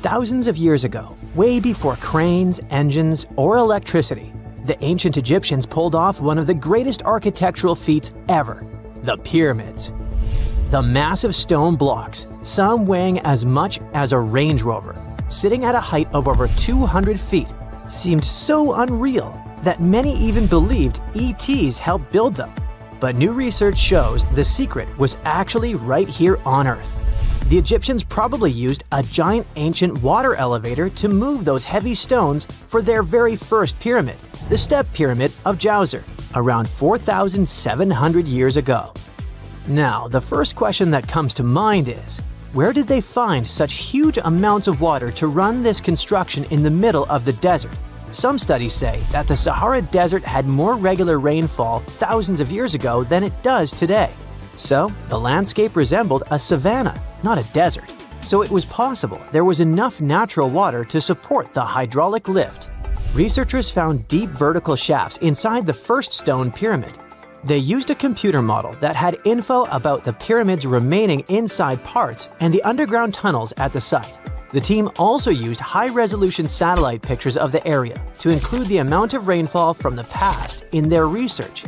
Thousands of years ago, way before cranes, engines, or electricity, the ancient Egyptians pulled off one of the greatest architectural feats ever: the pyramids. The massive stone blocks, some weighing as much as a Range Rover, sitting at a height of over 200 feet, seemed so unreal that many even believed ETs helped build them. But new research shows the secret was actually right here on Earth. The Egyptians probably used a giant ancient water elevator to move those heavy stones for their very first pyramid, the Step Pyramid of Djoser, around 4,700 years ago. Now, the first question that comes to mind is, where did they find such huge amounts of water to run this construction in the middle of the desert? Some studies say that the Sahara Desert had more regular rainfall thousands of years ago than it does today. So, the landscape resembled a savanna, not a desert. So it was possible there was enough natural water to support the hydraulic lift. Researchers found deep vertical shafts inside the first stone pyramid. They used a computer model that had info about the pyramid's remaining inside parts and the underground tunnels at the site. The team also used high-resolution satellite pictures of the area to include the amount of rainfall from the past in their research.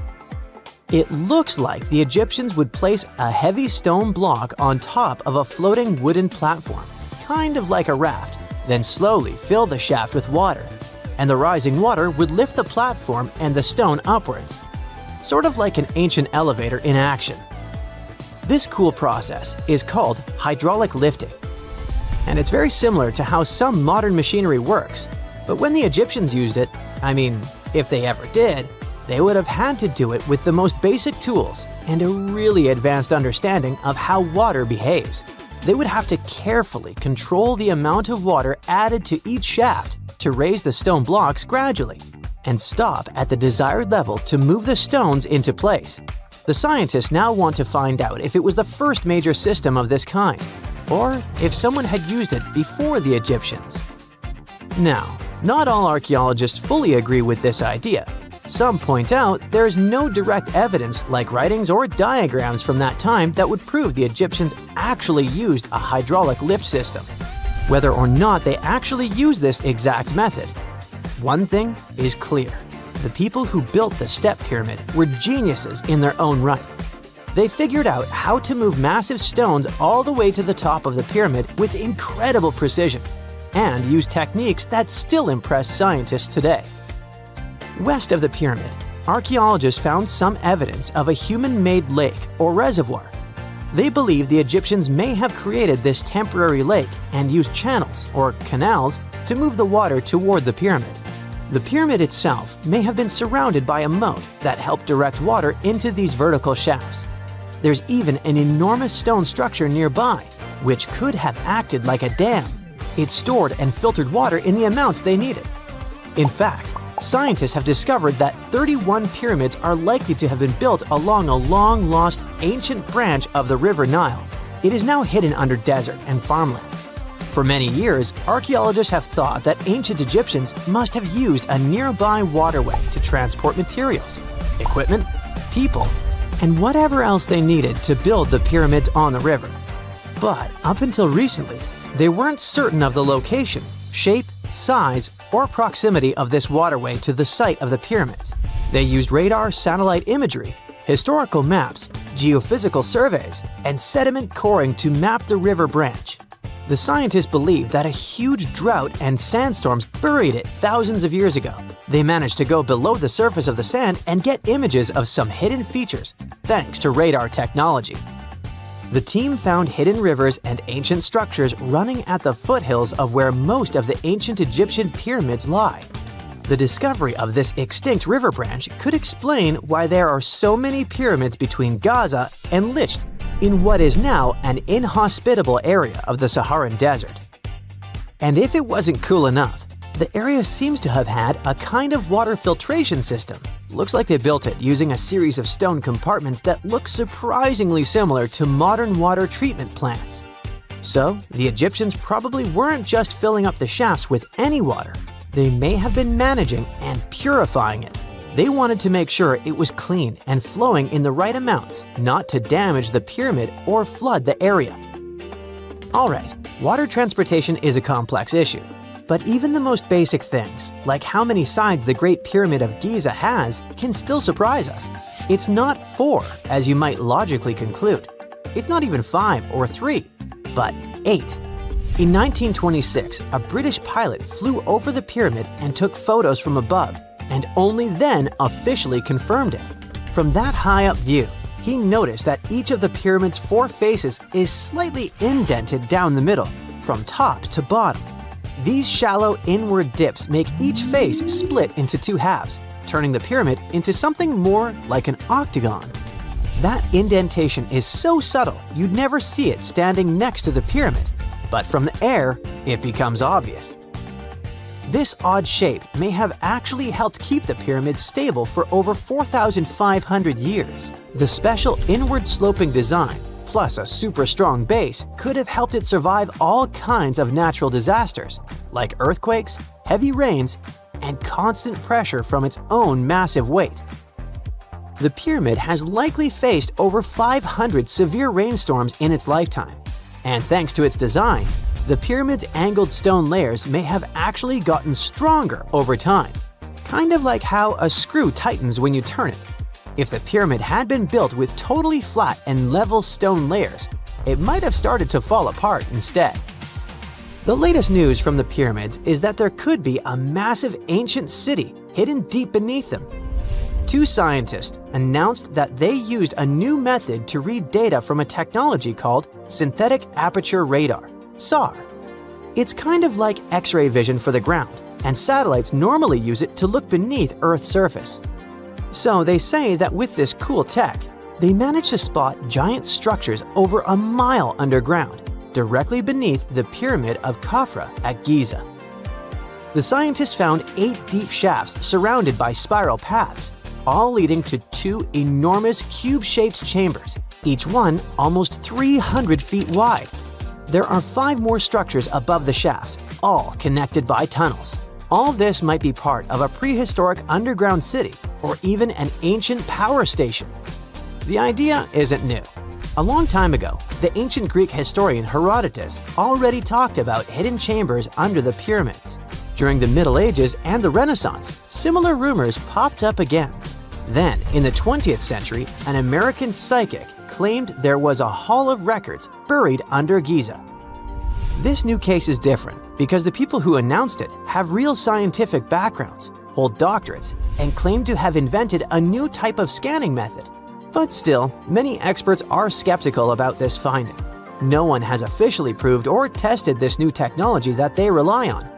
It looks like the Egyptians would place a heavy stone block on top of a floating wooden platform, kind of like a raft, then slowly fill the shaft with water, and the rising water would lift the platform and the stone upwards, sort of like an ancient elevator in action. This cool process is called hydraulic lifting, and it's very similar to how some modern machinery works. But when the Egyptians used it, I mean, if they ever did, they would have had to do it with the most basic tools and a really advanced understanding of how water behaves. They would have to carefully control the amount of water added to each shaft to raise the stone blocks gradually and stop at the desired level to move the stones into place. The scientists now want to find out if it was the first major system of this kind, or if someone had used it before the Egyptians. Now, not all archaeologists fully agree with this idea. Some point out there is no direct evidence like writings or diagrams from that time that would prove the Egyptians actually used a hydraulic lift system, whether or not they actually used this exact method. One thing is clear: the people who built the Step Pyramid were geniuses in their own right. They figured out how to move massive stones all the way to the top of the pyramid with incredible precision, and used techniques that still impress scientists today. West of the pyramid, archaeologists found some evidence of a human-made lake or reservoir. They believe the Egyptians may have created this temporary lake and used channels or canals to move the water toward the pyramid. The pyramid itself may have been surrounded by a moat that helped direct water into these vertical shafts. There's even an enormous stone structure nearby, which could have acted like a dam. It stored and filtered water in the amounts they needed. In fact, scientists have discovered that 31 pyramids are likely to have been built along a long-lost ancient branch of the River Nile. It is now hidden under desert and farmland. For many years, archaeologists have thought that ancient Egyptians must have used a nearby waterway to transport materials, equipment, people, and whatever else they needed to build the pyramids on the river. But up until recently, they weren't certain of the location, shape, size, or proximity of this waterway to the site of the pyramids. They used radar satellite imagery, historical maps, geophysical surveys, and sediment coring to map the river branch. The scientists believe that a huge drought and sandstorms buried it thousands of years ago. They managed to go below the surface of the sand and get images of some hidden features, thanks to radar technology. The team found hidden rivers and ancient structures running at the foothills of where most of the ancient Egyptian pyramids lie. The discovery of this extinct river branch could explain why there are so many pyramids between Gaza and Lisht, in what is now an inhospitable area of the Saharan desert. And if it wasn't cool enough, the area seems to have had a kind of water filtration system. Looks like they built it using a series of stone compartments that look surprisingly similar to modern water treatment plants. So, the Egyptians probably weren't just filling up the shafts with any water. They may have been managing and purifying it. They wanted to make sure it was clean and flowing in the right amounts, not to damage the pyramid or flood the area. Alright, water transportation is a complex issue. But even the most basic things, like how many sides the Great Pyramid of Giza has, can still surprise us. It's not 4, as you might logically conclude. It's not even 5 or 3, but 8. In 1926, a British pilot flew over the pyramid and took photos from above, and only then officially confirmed it. From that high-up view, he noticed that each of the pyramid's 4 faces is slightly indented down the middle, from top to bottom. These shallow inward dips make each face split into 2 halves, turning the pyramid into something more like an octagon. That indentation is so subtle you'd never see it standing next to the pyramid, but from the air, it becomes obvious. This odd shape may have actually helped keep the pyramid stable for over 4,500 years. The special inward-sloping design, plus a super strong base, could have helped it survive all kinds of natural disasters, like earthquakes, heavy rains, and constant pressure from its own massive weight. The pyramid has likely faced over 500 severe rainstorms in its lifetime, and thanks to its design, the pyramid's angled stone layers may have actually gotten stronger over time, kind of like how a screw tightens when you turn it. If the pyramid had been built with totally flat and level stone layers, it might have started to fall apart instead. The latest news from the pyramids is that there could be a massive ancient city hidden deep beneath them. 2 scientists announced that they used a new method to read data from a technology called synthetic aperture radar, SAR. It's kind of like X-ray vision for the ground, and satellites normally use it to look beneath Earth's surface. So they say that with this cool tech, they managed to spot giant structures over a mile underground, directly beneath the Pyramid of Khafra at Giza. The scientists found 8 deep shafts surrounded by spiral paths, all leading to 2 enormous cube-shaped chambers, each one almost 300 feet wide. There are 5 more structures above the shafts, all connected by tunnels. All this might be part of a prehistoric underground city or even an ancient power station. The idea isn't new. A long time ago, the ancient Greek historian Herodotus already talked about hidden chambers under the pyramids. During the Middle Ages and the Renaissance, similar rumors popped up again. Then, in the 20th century, an American psychic claimed there was a hall of records buried under Giza. This new case is different because the people who announced it have real scientific backgrounds, hold doctorates, and claim to have invented a new type of scanning method. But still, many experts are skeptical about this finding. No one has officially proved or tested this new technology that they rely on.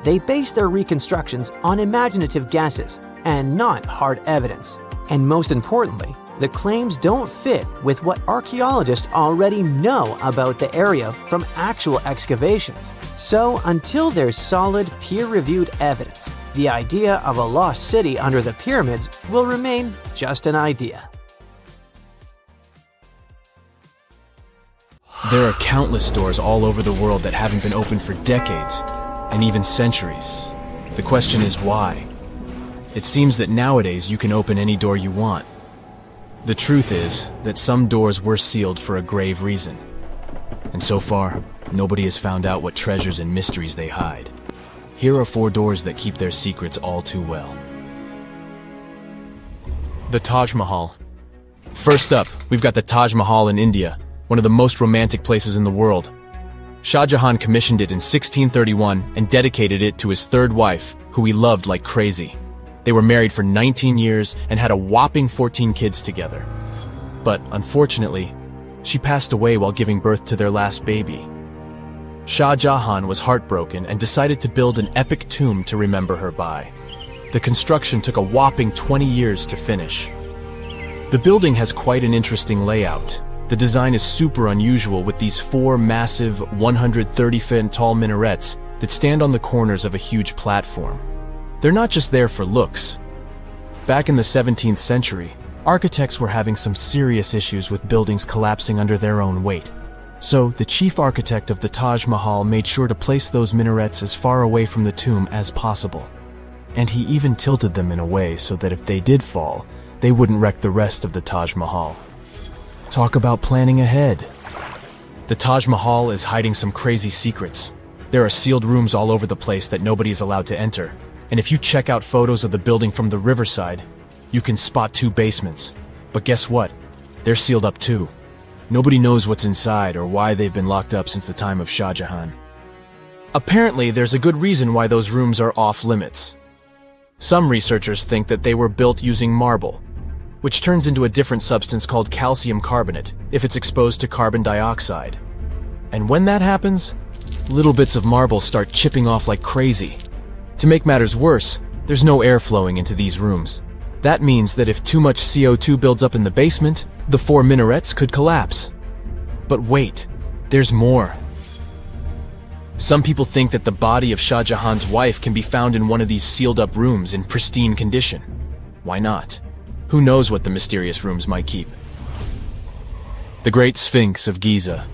They base their reconstructions on imaginative guesses and not hard evidence. And most importantly, the claims don't fit with what archaeologists already know about the area from actual excavations. So until there's solid, peer-reviewed evidence, the idea of a lost city under the pyramids will remain just an idea. There are countless doors all over the world that haven't been opened for decades, and even centuries. The question is why? It seems that nowadays you can open any door you want. The truth is that some doors were sealed for a grave reason. And so far, nobody has found out what treasures and mysteries they hide. Here are 4 doors that keep their secrets all too well. The Taj Mahal. First up, we've got the Taj Mahal in India, one of the most romantic places in the world. Shah Jahan commissioned it in 1631 and dedicated it to his 3rd wife, who he loved like crazy. They were married for 19 years and had a whopping 14 kids together. But unfortunately, she passed away while giving birth to their last baby. Shah Jahan was heartbroken and decided to build an epic tomb to remember her by. The construction took a whopping 20 years to finish. The building has quite an interesting layout. The design is super unusual with these 4 massive 130-foot tall minarets that stand on the corners of a huge platform. They're not just there for looks. Back in the 17th century, architects were having some serious issues with buildings collapsing under their own weight. So the chief architect of the Taj Mahal made sure to place those minarets as far away from the tomb as possible. And he even tilted them in a way so that if they did fall, they wouldn't wreck the rest of the Taj Mahal. Talk about planning ahead. The Taj Mahal is hiding some crazy secrets. There are sealed rooms all over the place that nobody is allowed to enter. And if you check out photos of the building from the riverside, you can spot 2 basements. But guess what? They're sealed up too. Nobody knows what's inside or why they've been locked up since the time of Shah Jahan. Apparently, there's a good reason why those rooms are off limits. Some researchers think that they were built using marble, which turns into a different substance called calcium carbonate if it's exposed to carbon dioxide. And when that happens, little bits of marble start chipping off like crazy. To make matters worse, there's no air flowing into these rooms. That means that if too much CO2 builds up in the basement, the 4 minarets could collapse. But wait, there's more. Some people think that the body of Shah Jahan's wife can be found in one of these sealed-up rooms in pristine condition. Why not? Who knows what the mysterious rooms might keep? The Great Sphinx of Giza.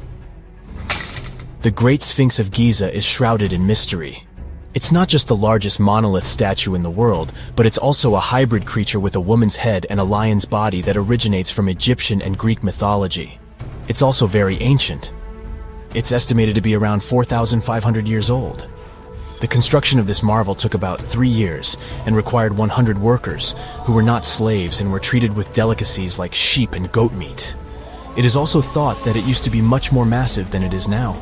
The Great Sphinx of Giza is shrouded in mystery. It's not just the largest monolith statue in the world, but it's also a hybrid creature with a woman's head and a lion's body that originates from Egyptian and Greek mythology. It's also very ancient. It's estimated to be around 4,500 years old. The construction of this marvel took about 3 years and required 100 workers who were not slaves and were treated with delicacies like sheep and goat meat. It is also thought that it used to be much more massive than it is now.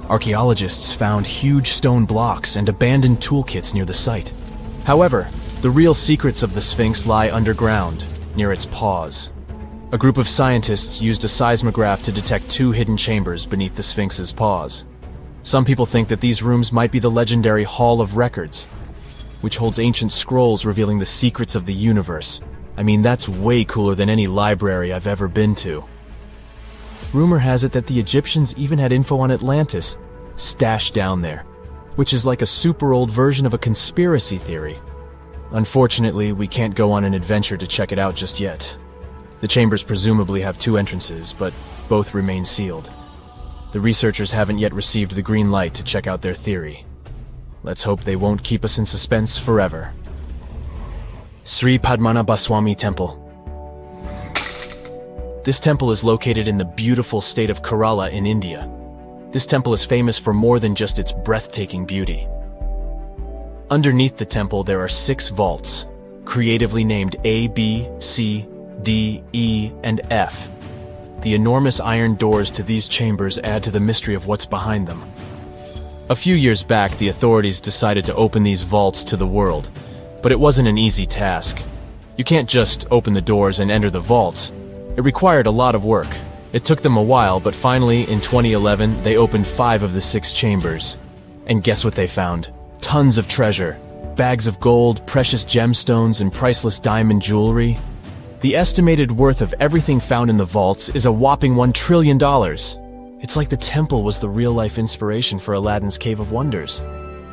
Archaeologists found huge stone blocks and abandoned toolkits near the site. However, the real secrets of the Sphinx lie underground, near its paws. A group of scientists used a seismograph to detect 2 hidden chambers beneath the Sphinx's paws. Some people think that these rooms might be the legendary Hall of Records, which holds ancient scrolls revealing the secrets of the universe. I mean, that's way cooler than any library I've ever been to. Rumor has it that the Egyptians even had info on Atlantis stashed down there, which is like a super old version of a conspiracy theory. Unfortunately, we can't go on an adventure to check it out just yet. The chambers presumably have 2 entrances, but both remain sealed. The researchers haven't yet received the green light to check out their theory. Let's hope they won't keep us in suspense forever. Sri Padmanabhaswamy Temple. This temple is located in the beautiful state of Kerala in India. This temple is famous for more than just its breathtaking beauty. Underneath the temple there are 6 vaults, creatively named A, B, C, D, E, and F. The enormous iron doors to these chambers add to the mystery of what's behind them. A few years back, the authorities decided to open these vaults to the world, but it wasn't an easy task. You can't just open the doors and enter the vaults. It required a lot of work. It took them a while, but finally, in 2011, they opened 5 of the 6 chambers. And guess what they found? Tons of treasure. Bags of gold, precious gemstones, and priceless diamond jewelry. The estimated worth of everything found in the vaults is a whopping $1 trillion. It's like the temple was the real-life inspiration for Aladdin's Cave of Wonders.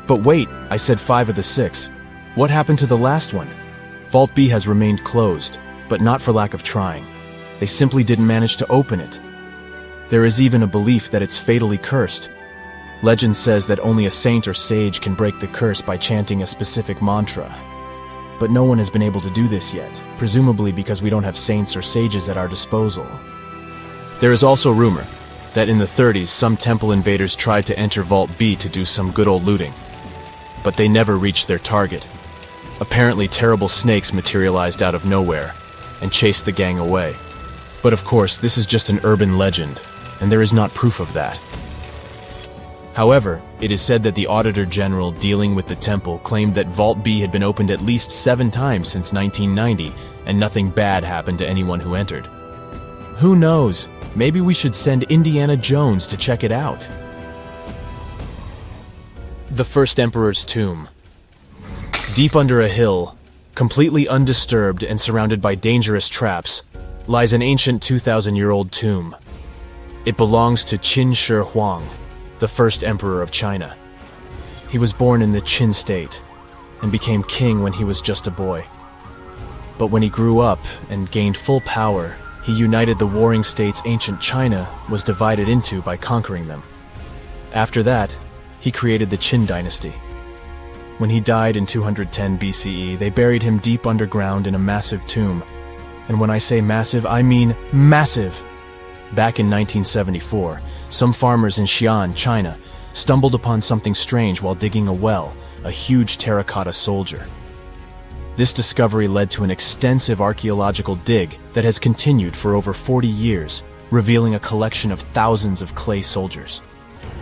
But wait, I said 5 of the 6. What happened to the last one? Vault B has remained closed, but not for lack of trying. They simply didn't manage to open it. There is even a belief that it's fatally cursed. Legend says that only a saint or sage can break the curse by chanting a specific mantra. But no one has been able to do this yet, presumably because we don't have saints or sages at our disposal. There is also rumor that in the 30s some temple invaders tried to enter Vault B to do some good old looting. But they never reached their target. Apparently terrible snakes materialized out of nowhere and chased the gang away. But of course, this is just an urban legend, and there is not proof of that. However, it is said that the Auditor General dealing with the temple claimed that Vault B had been opened at least 7 times since 1990, and nothing bad happened to anyone who entered. Who knows? Maybe we should send Indiana Jones to check it out. The First Emperor's Tomb. Deep under a hill, completely undisturbed and surrounded by dangerous traps, lies an ancient 2,000-year-old tomb. It belongs to Qin Shi Huang, the first emperor of China. He was born in the Qin state and became king when he was just a boy. But when he grew up and gained full power, he united the warring states ancient China was divided into by conquering them. After that, he created the Qin dynasty. When he died in 210 BCE, they buried him deep underground in a massive tomb. And when I say massive, I mean massive! Back in 1974, some farmers in Xi'an, China, stumbled upon something strange while digging a well, a huge terracotta soldier. This discovery led to an extensive archaeological dig that has continued for over 40 years, revealing a collection of thousands of clay soldiers.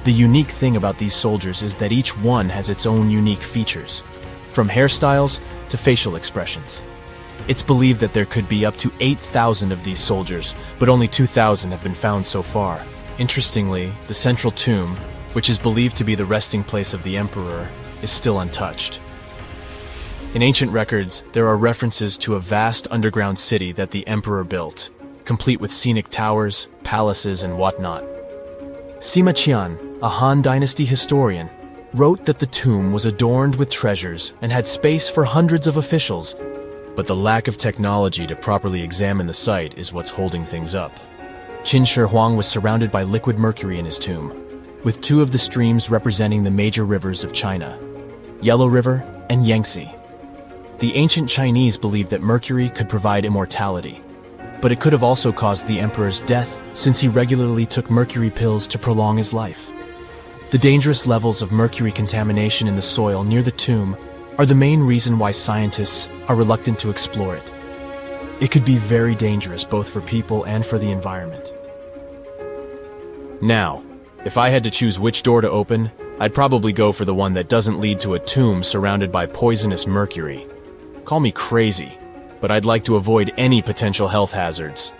The unique thing about these soldiers is that each one has its own unique features, from hairstyles to facial expressions. It's believed that there could be up to 8,000 of these soldiers, but only 2,000 have been found so far. Interestingly, the central tomb, which is believed to be the resting place of the emperor, is still untouched. In ancient records, there are references to a vast underground city that the emperor built, complete with scenic towers, palaces, and whatnot. Sima Qian, a Han Dynasty historian, wrote that the tomb was adorned with treasures and had space for hundreds of officials, but the lack of technology to properly examine the site is what's holding things up. Qin Shi Huang was surrounded by liquid mercury in his tomb, with two of the streams representing the major rivers of China, Yellow River and Yangtze. The ancient Chinese believed that mercury could provide immortality, but it could have also caused the emperor's death since he regularly took mercury pills to prolong his life. The dangerous levels of mercury contamination in the soil near the tomb are the main reason why scientists are reluctant to explore it. It could be very dangerous both for people and for the environment. Now, if I had to choose which door to open, I'd probably go for the one that doesn't lead to a tomb surrounded by poisonous mercury. Call me crazy, but I'd like to avoid any potential health hazards.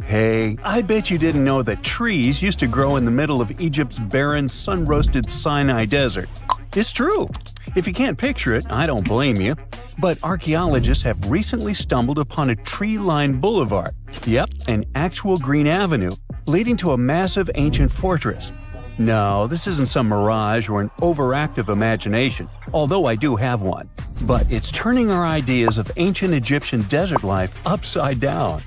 Hey, I bet you didn't know that trees used to grow in the middle of Egypt's barren, sun-roasted Sinai desert. It's true. If you can't picture it, I don't blame you. But archaeologists have recently stumbled upon a tree-lined boulevard. Yep, an actual green avenue leading to a massive ancient fortress. No, this isn't some mirage or an overactive imagination, although I do have one. But it's turning our ideas of ancient Egyptian desert life upside down.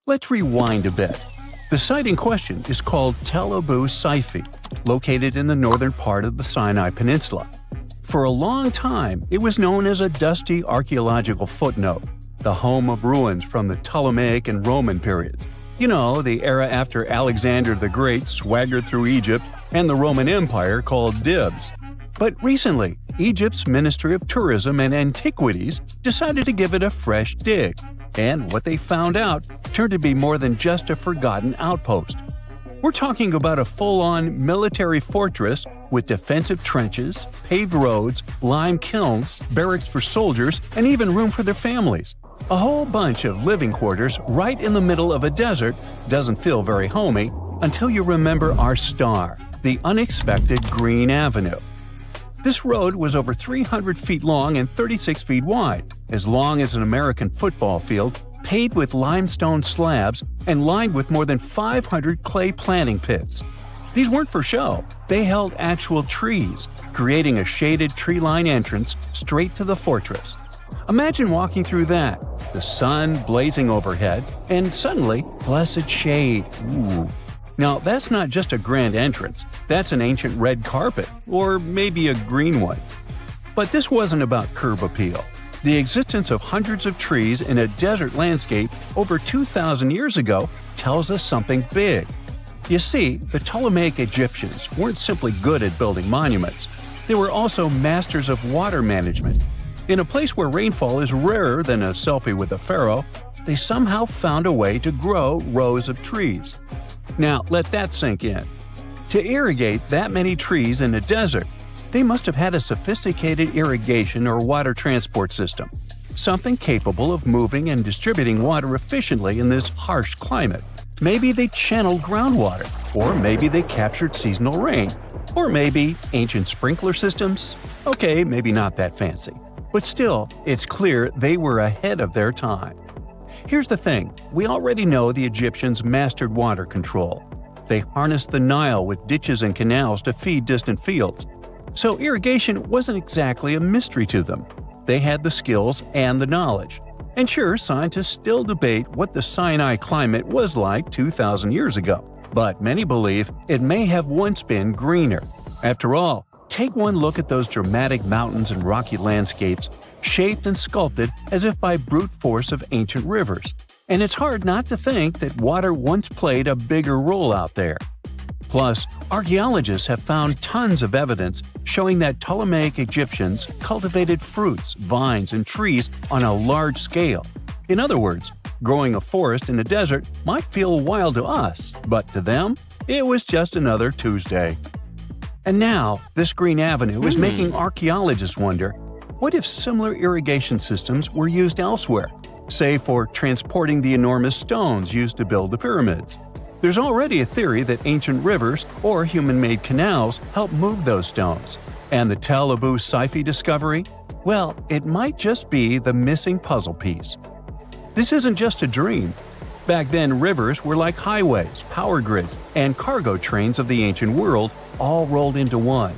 Let's rewind a bit. The site in question is called Tel Abu Saifi, located in the northern part of the Sinai Peninsula. For a long time, it was known as a dusty archaeological footnote, the home of ruins from the Ptolemaic and Roman periods. You know, the era after Alexander the Great swaggered through Egypt and the Roman Empire called dibs. But recently, Egypt's Ministry of Tourism and Antiquities decided to give it a fresh dig. And what they found out turned to be more than just a forgotten outpost. We're talking about a full-on military fortress with defensive trenches, paved roads, lime kilns, barracks for soldiers, and even room for their families. A whole bunch of living quarters right in the middle of a desert doesn't feel very homey until you remember our star, the unexpected Green Avenue. This road was over 300 feet long and 36 feet wide, as long as an American football field, paved with limestone slabs and lined with more than 500 clay planting pits. These weren't for show. They held actual trees, creating a shaded tree-line entrance straight to the fortress. Imagine walking through that, the sun blazing overhead, and suddenly, blessed shade. Ooh. Now, that's not just a grand entrance, that's an ancient red carpet, or maybe a green one. But this wasn't about curb appeal. The existence of hundreds of trees in a desert landscape over 2,000 years ago tells us something big. You see, the Ptolemaic Egyptians weren't simply good at building monuments. They were also masters of water management. In a place where rainfall is rarer than a selfie with a pharaoh, they somehow found a way to grow rows of trees. Now, let that sink in. To irrigate that many trees in a desert, they must have had a sophisticated irrigation or water transport system, something capable of moving and distributing water efficiently in this harsh climate. Maybe they channeled groundwater, or maybe they captured seasonal rain, or maybe ancient sprinkler systems. Okay, maybe not that fancy. But still, it's clear they were ahead of their time. Here's the thing, we already know the Egyptians mastered water control. They harnessed the Nile with ditches and canals to feed distant fields. So irrigation wasn't exactly a mystery to them. They had the skills and the knowledge. And sure, scientists still debate what the Sinai climate was like 2,000 years ago. But many believe it may have once been greener. After all, take one look at those dramatic mountains and rocky landscapes, shaped and sculpted as if by brute force of ancient rivers. And it's hard not to think that water once played a bigger role out there. Plus, archaeologists have found tons of evidence showing that Ptolemaic Egyptians cultivated fruits, vines, and trees on a large scale. In other words, growing a forest in a desert might feel wild to us, but to them, it was just another Tuesday. And now, this green avenue is making archaeologists wonder, what if similar irrigation systems were used elsewhere, say for transporting the enormous stones used to build the pyramids? There's already a theory that ancient rivers or human-made canals helped move those stones. And the Tel Abu Saifi discovery? Well, it might just be the missing puzzle piece. This isn't just a dream. Back then, rivers were like highways, power grids, and cargo trains of the ancient world, all rolled into one.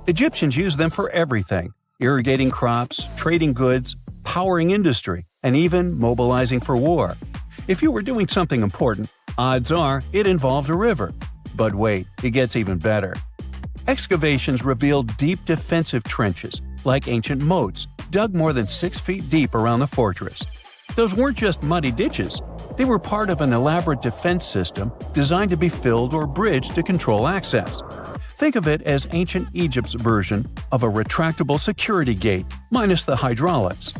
Egyptians used them for everything: irrigating crops, trading goods, powering industry, and even mobilizing for war. If you were doing something important, odds are it involved a river. But wait, it gets even better. Excavations revealed deep defensive trenches, like ancient moats, dug more than 6 feet deep around the fortress. Those weren't just muddy ditches. They were part of an elaborate defense system designed to be filled or bridged to control access. Think of it as ancient Egypt's version of a retractable security gate, minus the hydraulics.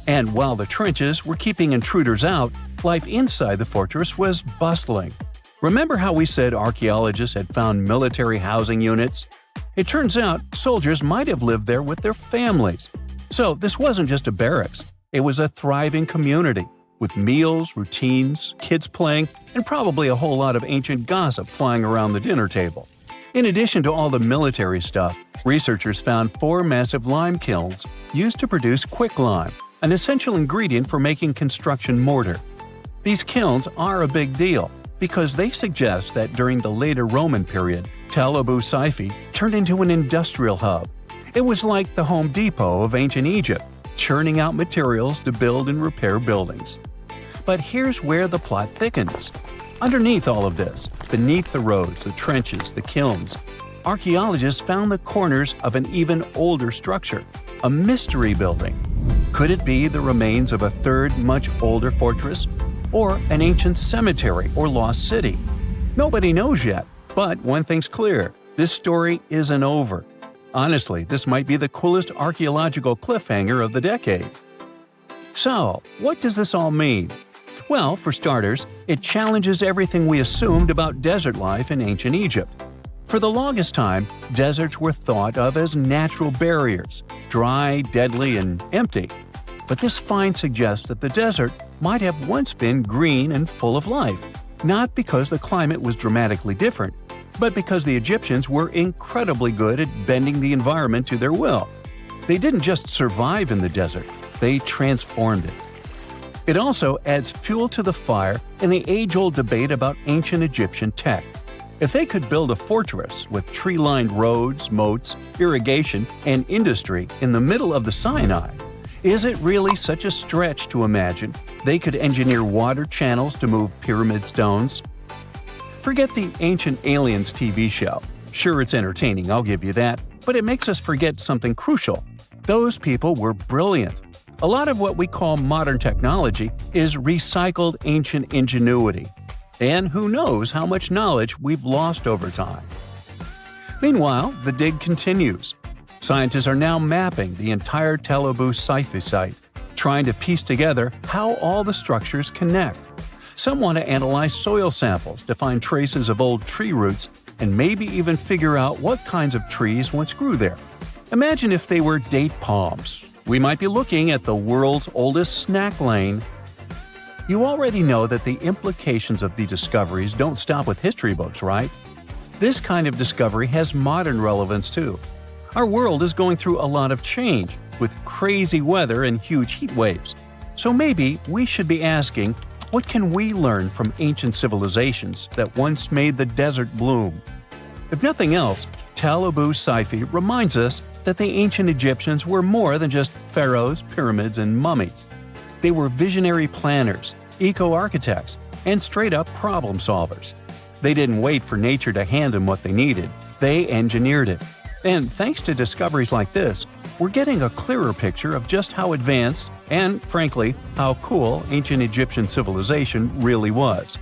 And while the trenches were keeping intruders out, life inside the fortress was bustling. Remember how we said archaeologists had found military housing units? It turns out soldiers might have lived there with their families. So this wasn't just a barracks, it was a thriving community, with meals, routines, kids playing, and probably a whole lot of ancient gossip flying around the dinner table. In addition to all the military stuff, researchers found 4 massive lime kilns used to produce quicklime, an essential ingredient for making construction mortar. These kilns are a big deal because they suggest that during the later Roman period, Tel Abu Saifi turned into an industrial hub. It was like the Home Depot of ancient Egypt, churning out materials to build and repair buildings. But here's where the plot thickens. Underneath all of this, beneath the roads, the trenches, the kilns, archaeologists found the corners of an even older structure, a mystery building. Could it be the remains of a third, much older fortress? Or an ancient cemetery or lost city? Nobody knows yet, but one thing's clear: this story isn't over. Honestly, this might be the coolest archaeological cliffhanger of the decade. So, what does this all mean? Well, for starters, it challenges everything we assumed about desert life in ancient Egypt. For the longest time, deserts were thought of as natural barriers, dry, deadly, and empty. But this find suggests that the desert might have once been green and full of life, not because the climate was dramatically different, but because the Egyptians were incredibly good at bending the environment to their will. They didn't just survive in the desert, they transformed it. It also adds fuel to the fire in the age-old debate about ancient Egyptian tech. If they could build a fortress with tree-lined roads, moats, irrigation, and industry in the middle of the Sinai, is it really such a stretch to imagine they could engineer water channels to move pyramid stones? Forget the Ancient Aliens TV show. Sure, it's entertaining, I'll give you that, but it makes us forget something crucial. Those people were brilliant. A lot of what we call modern technology is recycled ancient ingenuity. And who knows how much knowledge we've lost over time. Meanwhile, the dig continues. Scientists are now mapping the entire Tel Abu Saifi site, trying to piece together how all the structures connect. Some want to analyze soil samples to find traces of old tree roots and maybe even figure out what kinds of trees once grew there. Imagine if they were date palms. We might be looking at the world's oldest snack lane. You already know that the implications of the discoveries don't stop with history books, right? This kind of discovery has modern relevance too. Our world is going through a lot of change, with crazy weather and huge heat waves. So maybe we should be asking, what can we learn from ancient civilizations that once made the desert bloom? If nothing else, Tel Abu Saifi reminds us that the ancient Egyptians were more than just pharaohs, pyramids, and mummies. They were visionary planners, eco-architects, and straight-up problem solvers. They didn't wait for nature to hand them what they needed, they engineered it. And thanks to discoveries like this, we're getting a clearer picture of just how advanced and, frankly, how cool ancient Egyptian civilization really was.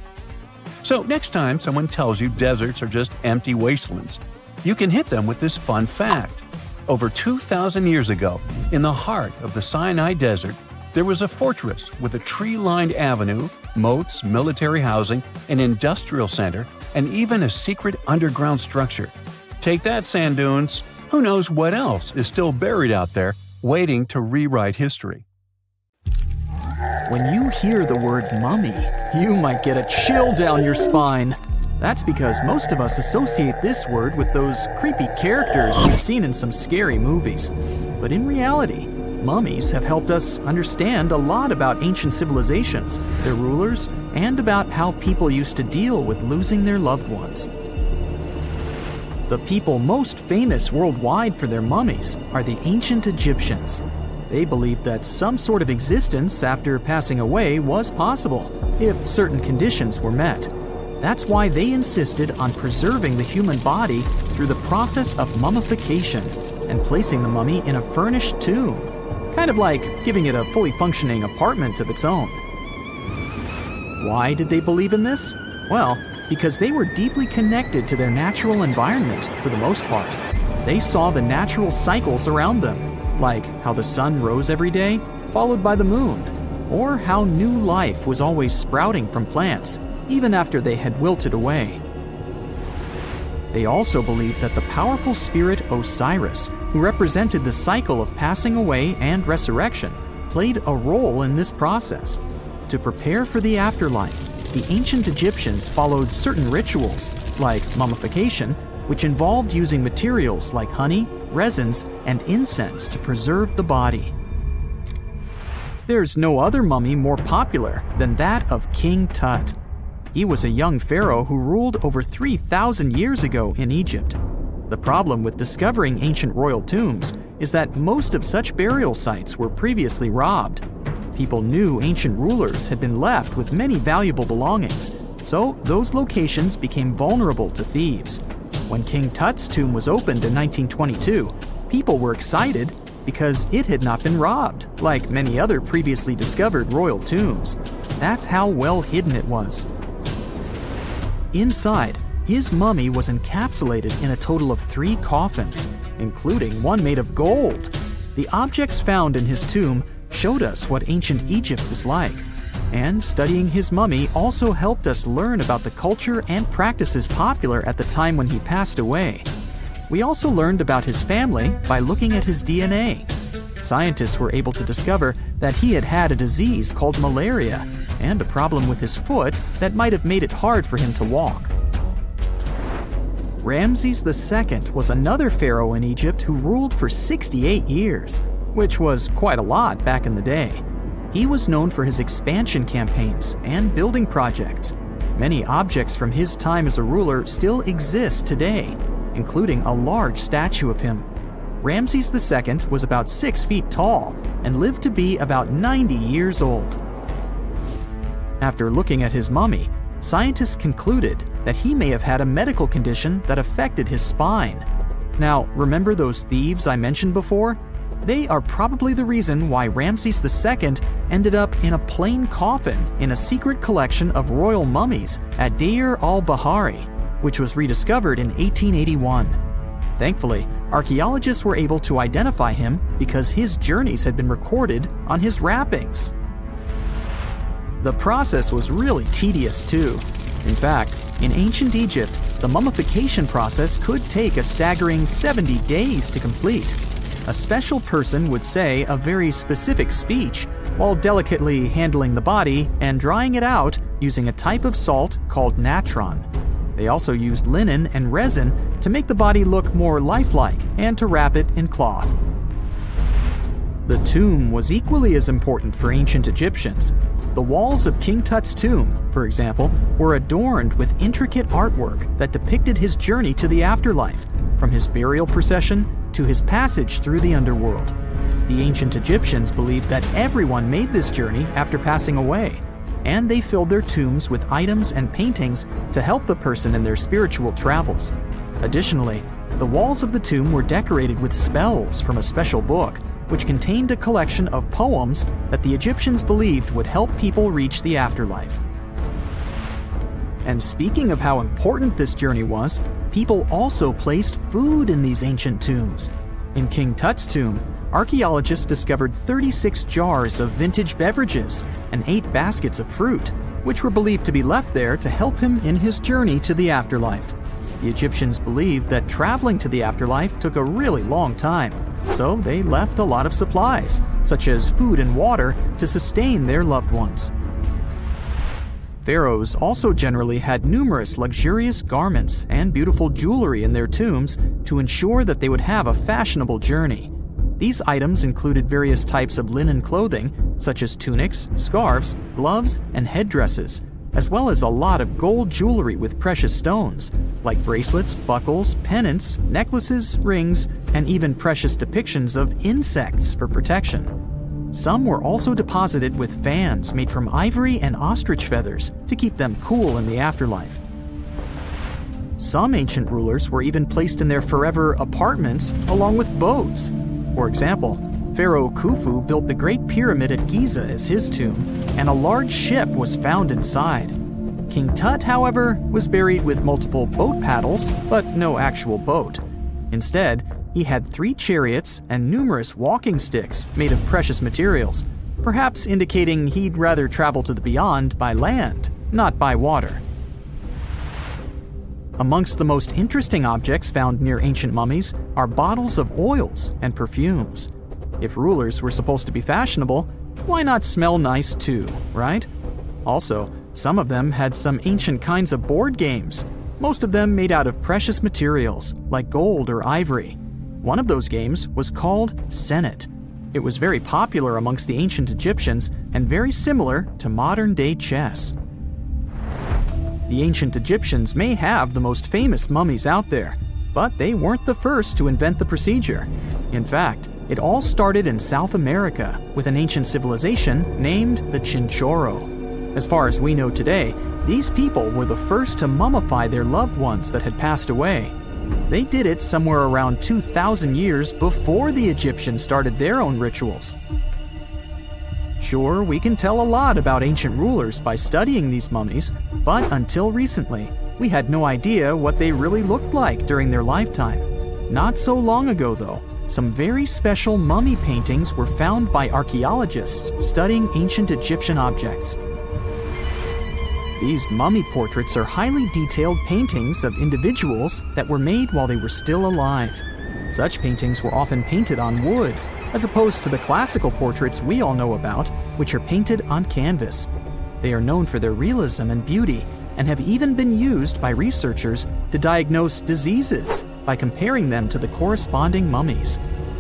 So next time someone tells you deserts are just empty wastelands, you can hit them with this fun fact. Over 2,000 years ago, in the heart of the Sinai Desert, there was a fortress with a tree-lined avenue, moats, military housing, an industrial center, and even a secret underground structure. Take that, sand dunes! Who knows what else is still buried out there, waiting to rewrite history? When you hear the word mummy, you might get a chill down your spine. That's because most of us associate this word with those creepy characters we've seen in some scary movies. But in reality, mummies have helped us understand a lot about ancient civilizations, their rulers, and about how people used to deal with losing their loved ones. The people most famous worldwide for their mummies are the ancient Egyptians. They believed that some sort of existence after passing away was possible, if certain conditions were met. That's why they insisted on preserving the human body through the process of mummification and placing the mummy in a furnished tomb, kind of like giving it a fully functioning apartment of its own. Why did they believe in this? Well, because they were deeply connected to their natural environment for the most part. They saw the natural cycles around them, like how the sun rose every day, followed by the moon, or how new life was always sprouting from plants, even after they had wilted away. They also believed that the powerful spirit Osiris, who represented the cycle of passing away and resurrection, played a role in this process. To prepare for the afterlife, the ancient Egyptians followed certain rituals, like mummification, which involved using materials like honey, resins, and incense to preserve the body. There's no other mummy more popular than that of King Tut. He was a young pharaoh who ruled over 3,000 years ago in Egypt. The problem with discovering ancient royal tombs is that most of such burial sites were previously robbed. People knew ancient rulers had been left with many valuable belongings, so those locations became vulnerable to thieves. When King Tut's tomb was opened in 1922, people were excited because it had not been robbed, like many other previously discovered royal tombs. That's how well hidden it was. Inside, his mummy was encapsulated in a total of 3 coffins, including one made of gold. The objects found in his tomb showed us what ancient Egypt was like, and studying his mummy also helped us learn about the culture and practices popular at the time when he passed away. We also learned about his family by looking at his DNA. Scientists were able to discover that he had had a disease called malaria and a problem with his foot that might have made it hard for him to walk. Ramses II was another pharaoh in Egypt who ruled for 68 years, which was quite a lot back in the day. He was known for his expansion campaigns and building projects. Many objects from his time as a ruler still exist today, including a large statue of him. Ramses II was about 6 feet tall and lived to be about 90 years old. After looking at his mummy, scientists concluded that he may have had a medical condition that affected his spine. Now, remember those thieves I mentioned before? They are probably the reason why Ramses II ended up in a plain coffin in a secret collection of royal mummies at Deir al-Bahari, which was rediscovered in 1881. Thankfully, archaeologists were able to identify him because his journeys had been recorded on his wrappings. The process was really tedious too. In fact, in ancient Egypt, the mummification process could take a staggering 70 days to complete. A special person would say a very specific speech while delicately handling the body and drying it out using a type of salt called natron. They also used linen and resin to make the body look more lifelike and to wrap it in cloth. The tomb was equally as important for ancient Egyptians. The walls of King Tut's tomb, for example, were adorned with intricate artwork that depicted his journey to the afterlife, from his burial procession to his passage through the underworld. The ancient Egyptians believed that everyone made this journey after passing away, and they filled their tombs with items and paintings to help the person in their spiritual travels. Additionally, The walls of the tomb were decorated with spells from a special book, which contained a collection of poems that the Egyptians believed would help people reach the afterlife. And speaking of how important this journey was, people also placed food in these ancient tombs. In King Tut's tomb, archaeologists discovered 36 jars of vintage beverages and 8 baskets of fruit, which were believed to be left there to help him in his journey to the afterlife. The Egyptians believed that traveling to the afterlife took a really long time, so they left a lot of supplies, such as food and water, to sustain their loved ones. Pharaohs also generally had numerous luxurious garments and beautiful jewelry in their tombs to ensure that they would have a fashionable journey. These items included various types of linen clothing, such as tunics, scarves, gloves, and headdresses, as well as a lot of gold jewelry with precious stones, like bracelets, buckles, pendants, necklaces, rings, and even precious depictions of insects for protection. Some were also deposited with fans made from ivory and ostrich feathers to keep them cool in the afterlife. Some ancient rulers were even placed in their forever apartments along with boats. For example, Pharaoh Khufu built the Great Pyramid at Giza as his tomb, and a large ship was found inside. King Tut, however, was buried with multiple boat paddles, but no actual boat. Instead, he had 3 chariots and numerous walking sticks made of precious materials, perhaps indicating he'd rather travel to the beyond by land, not by water. Amongst the most interesting objects found near ancient mummies are bottles of oils and perfumes. If rulers were supposed to be fashionable, why not smell nice too, right? Also, some of them had some ancient kinds of board games, most of them made out of precious materials like gold or ivory. One of those games was called Senet. It was very popular amongst the ancient Egyptians and very similar to modern-day chess. The ancient Egyptians may have the most famous mummies out there, but they weren't the first to invent the procedure. In fact, it all started in South America with an ancient civilization named the Chinchorro. As far as we know today, these people were the first to mummify their loved ones that had passed away. They did it somewhere around 2,000 years before the Egyptians started their own rituals. Sure, we can tell a lot about ancient rulers by studying these mummies, but until recently, we had no idea what they really looked like during their lifetime. Not so long ago, though, some very special mummy paintings were found by archaeologists studying ancient Egyptian objects. These mummy portraits are highly detailed paintings of individuals that were made while they were still alive. Such paintings were often painted on wood, as opposed to the classical portraits we all know about, which are painted on canvas. They are known for their realism and beauty, and have even been used by researchers to diagnose diseases by comparing them to the corresponding mummies.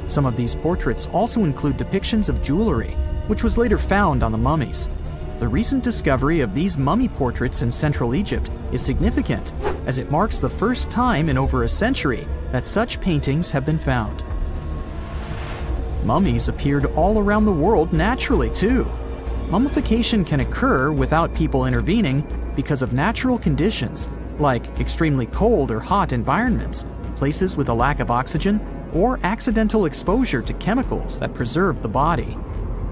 Some of these portraits also include depictions of jewelry, which was later found on the mummies. The recent discovery of these mummy portraits in Central Egypt is significant, as it marks the first time in over a century that such paintings have been found. Mummies appeared all around the world naturally, too. Mummification can occur without people intervening because of natural conditions, like extremely cold or hot environments, places with a lack of oxygen, or accidental exposure to chemicals that preserve the body.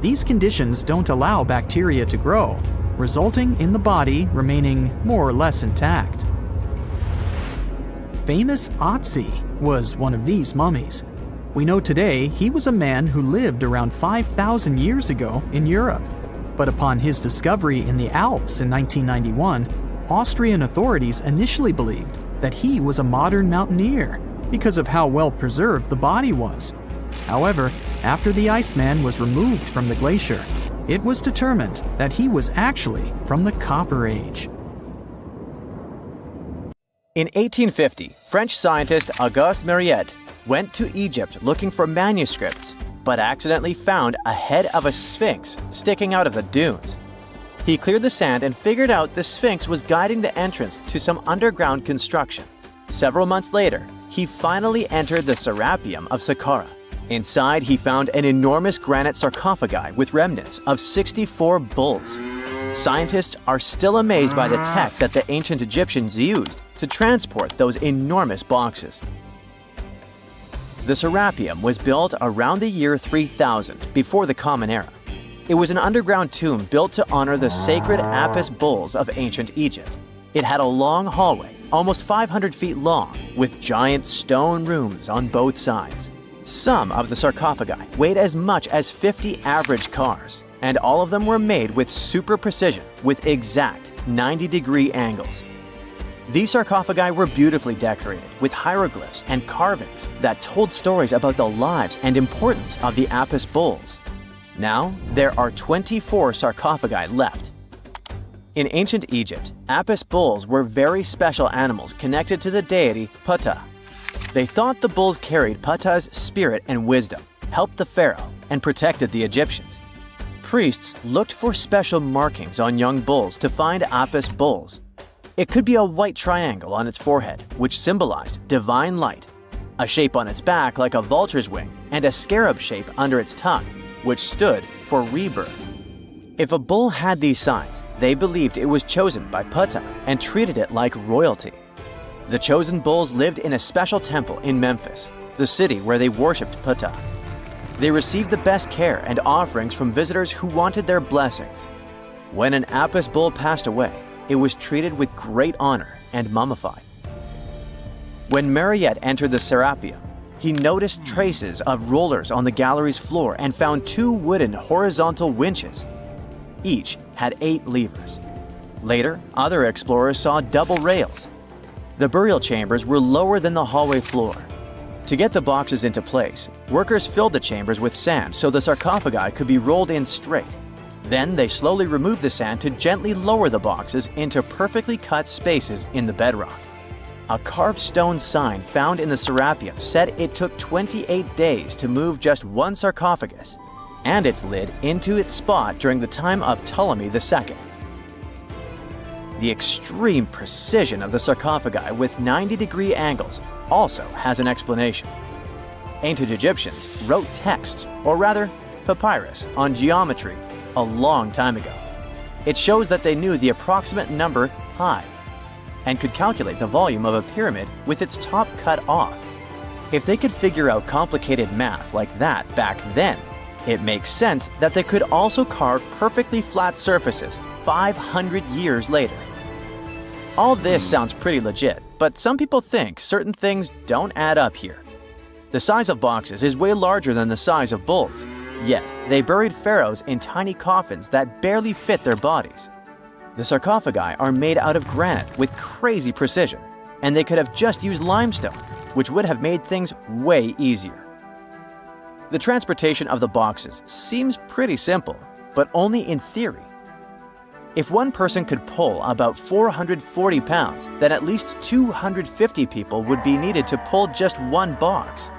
These conditions don't allow bacteria to grow, resulting in the body remaining more or less intact. Famous Otzi was one of these mummies. We know today he was a man who lived around 5,000 years ago in Europe. But upon his discovery in the Alps in 1991, Austrian authorities initially believed that he was a modern mountaineer because of how well preserved the body was. However, after the Iceman was removed from the glacier, it was determined that he was actually from the Copper Age. In 1850, French scientist Auguste Mariette went to Egypt looking for manuscripts, but accidentally found a head of a sphinx sticking out of the dunes. He cleared the sand and figured out the sphinx was guiding the entrance to some underground construction. Several months later, he finally entered the Serapeum of Saqqara. Inside, he found an enormous granite sarcophagi with remnants of 64 bulls. Scientists are still amazed by the tech that the ancient Egyptians used to transport those enormous boxes. The Serapeum was built around the year 3000 before the Common Era. It was an underground tomb built to honor the sacred Apis bulls of ancient Egypt. It had a long hallway, almost 500 feet long, with giant stone rooms on both sides. Some of the sarcophagi weighed as much as 50 average cars, and all of them were made with super precision with exact 90-degree angles. These sarcophagi were beautifully decorated with hieroglyphs and carvings that told stories about the lives and importance of the Apis bulls. Now, there are 24 sarcophagi left. In ancient Egypt, Apis bulls were very special animals connected to the deity Ptah. They thought the bulls carried Ptah's spirit and wisdom, helped the pharaoh, and protected the Egyptians. Priests looked for special markings on young bulls to find Apis bulls. It could be a white triangle on its forehead, which symbolized divine light, a shape on its back like a vulture's wing, and a scarab shape under its tongue, which stood for rebirth. If a bull had these signs, they believed it was chosen by Ptah and treated it like royalty. The chosen bulls lived in a special temple in Memphis, the city where they worshipped Ptah. They received the best care and offerings from visitors who wanted their blessings. When an Apis bull passed away, it was treated with great honor and mummified. When Mariette entered the Serapeum, he noticed traces of rollers on the gallery's floor and found 2 wooden horizontal winches. Each had 8 levers. Later, other explorers saw double rails. The burial chambers were lower than the hallway floor. To get the boxes into place, workers filled the chambers with sand so the sarcophagi could be rolled in straight. Then they slowly removed the sand to gently lower the boxes into perfectly cut spaces in the bedrock. A carved stone sign found in the Serapeum said it took 28 days to move just one sarcophagus and its lid into its spot during the time of Ptolemy II. The extreme precision of the sarcophagi with 90-degree angles also has an explanation. Ancient Egyptians wrote texts, or rather, papyrus, on geometry a long time ago. It shows that they knew the approximate number pi and could calculate the volume of a pyramid with its top cut off. If they could figure out complicated math like that back then, it makes sense that they could also carve perfectly flat surfaces 500 years later. All this sounds pretty legit, but some people think certain things don't add up here. The size of boxes is way larger than the size of bulls, yet they buried pharaohs in tiny coffins that barely fit their bodies. The sarcophagi are made out of granite with crazy precision, and they could have just used limestone, which would have made things way easier. The transportation of the boxes seems pretty simple, but only in theory. If one person could pull about 440 pounds, then at least 250 people would be needed to pull just one box.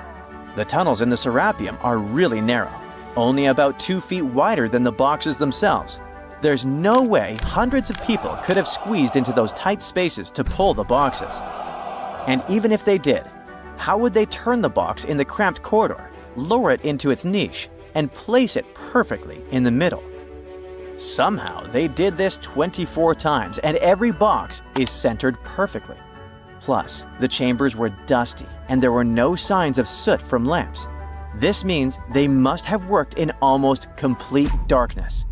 The tunnels in the Serapeum are really narrow, only about 2 feet wider than the boxes themselves. There's no way hundreds of people could have squeezed into those tight spaces to pull the boxes. And even if they did, how would they turn the box in the cramped corridor, lower it into its niche, and place it perfectly in the middle? Somehow, they did this 24 times, and every box is centered perfectly. Plus, the chambers were dusty, and there were no signs of soot from lamps. This means they must have worked in almost complete darkness.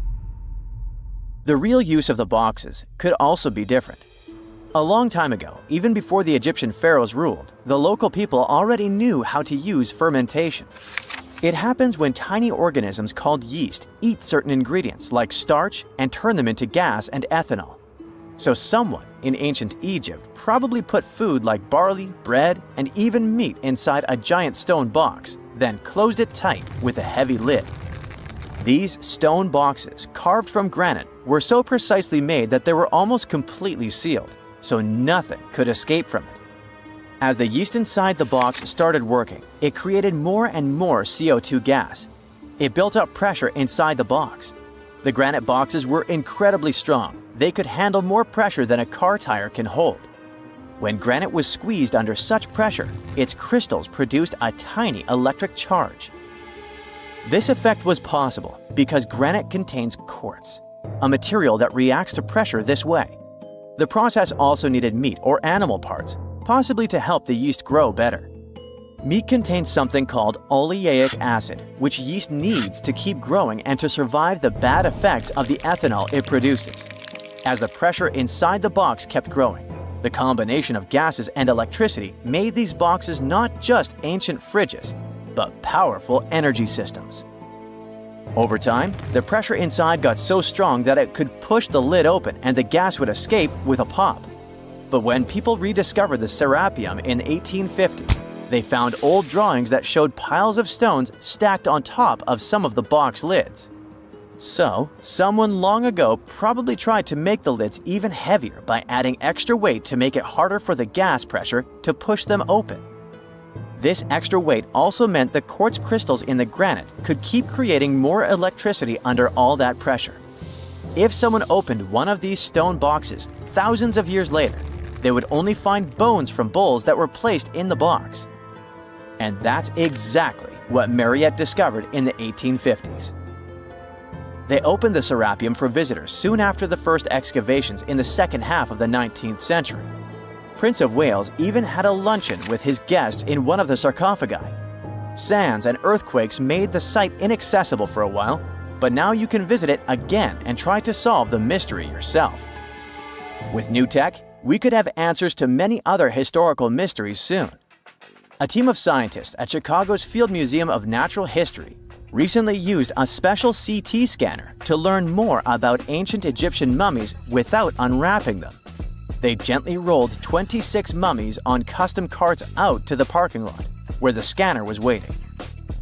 The real use of the boxes could also be different. A long time ago, even before the Egyptian pharaohs ruled, the local people already knew how to use fermentation. It happens when tiny organisms called yeast eat certain ingredients like starch and turn them into gas and ethanol. So someone in ancient Egypt probably put food like barley, bread, and even meat inside a giant stone box, then closed it tight with a heavy lid. These stone boxes, carved from granite, were so precisely made that they were almost completely sealed, so nothing could escape from it. As the yeast inside the box started working, it created more and more CO2 gas. It built up pressure inside the box. The granite boxes were incredibly strong. They could handle more pressure than a car tire can hold. When granite was squeezed under such pressure, its crystals produced a tiny electric charge. This effect was possible because granite contains quartz, a material that reacts to pressure this way. The process also needed meat or animal parts, possibly to help the yeast grow better. Meat contains something called oleic acid, which yeast needs to keep growing and to survive the bad effects of the ethanol it produces. As the pressure inside the box kept growing, the combination of gases and electricity made these boxes not just ancient fridges, but powerful energy systems. Over time, the pressure inside got so strong that it could push the lid open and the gas would escape with a pop. But when people rediscovered the serapeum in 1850, they found old drawings that showed piles of stones stacked on top of some of the box lids. So, someone long ago probably tried to make the lids even heavier by adding extra weight to make it harder for the gas pressure to push them open. This extra weight also meant the quartz crystals in the granite could keep creating more electricity under all that pressure. If someone opened one of these stone boxes thousands of years later, they would only find bones from bowls that were placed in the box. And that's exactly what Mariette discovered in the 1850s. They opened the serapeum for visitors soon after the first excavations in the second half of the 19th century. Prince of Wales even had a luncheon with his guests in one of the sarcophagi. Sands and earthquakes made the site inaccessible for a while, but now you can visit it again and try to solve the mystery yourself. With new tech, we could have answers to many other historical mysteries soon. A team of scientists at Chicago's Field Museum of Natural History recently used a special CT scanner to learn more about ancient Egyptian mummies without unwrapping them. They gently rolled 26 mummies on custom carts out to the parking lot, where the scanner was waiting.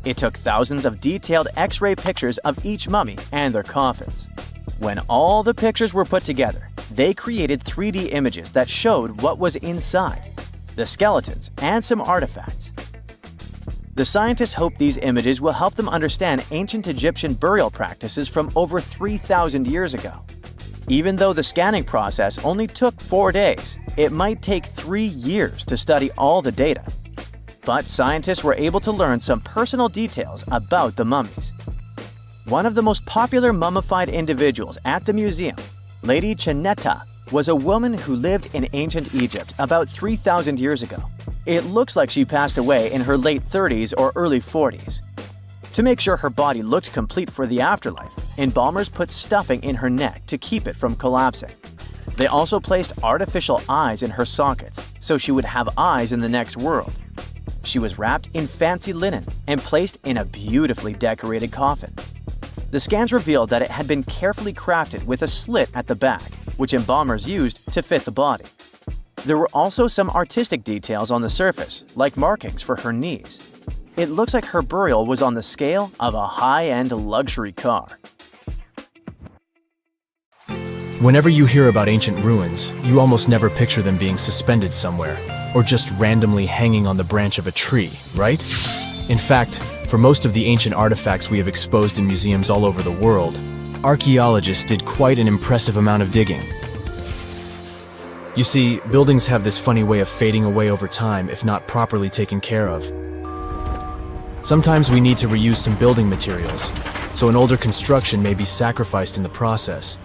It took thousands of detailed X-ray pictures of each mummy and their coffins. When all the pictures were put together, they created 3D images that showed what was inside, the skeletons, and some artifacts. The scientists hope these images will help them understand ancient Egyptian burial practices from over 3,000 years ago. Even though the scanning process only took 4 days, it might take 3 years to study all the data. But scientists were able to learn some personal details about the mummies. One of the most popular mummified individuals at the museum, Lady Chineta, was a woman who lived in ancient Egypt about 3,000 years ago. It looks like she passed away in her late 30s or early 40s. To make sure her body looked complete for the afterlife, embalmers put stuffing in her neck to keep it from collapsing. They also placed artificial eyes in her sockets, so she would have eyes in the next world. She was wrapped in fancy linen and placed in a beautifully decorated coffin. The scans revealed that it had been carefully crafted with a slit at the back, which embalmers used to fit the body. There were also some artistic details on the surface, like markings for her knees. It looks like her burial was on the scale of a high-end luxury car. Whenever you hear about ancient ruins, you almost never picture them being suspended somewhere, or just randomly hanging on the branch of a tree, right? In fact, for most of the ancient artifacts we have exposed in museums all over the world, archaeologists did quite an impressive amount of digging. You see, buildings have this funny way of fading away over time if not properly taken care of. Sometimes we need to reuse some building materials, so an older construction may be sacrificed in the process.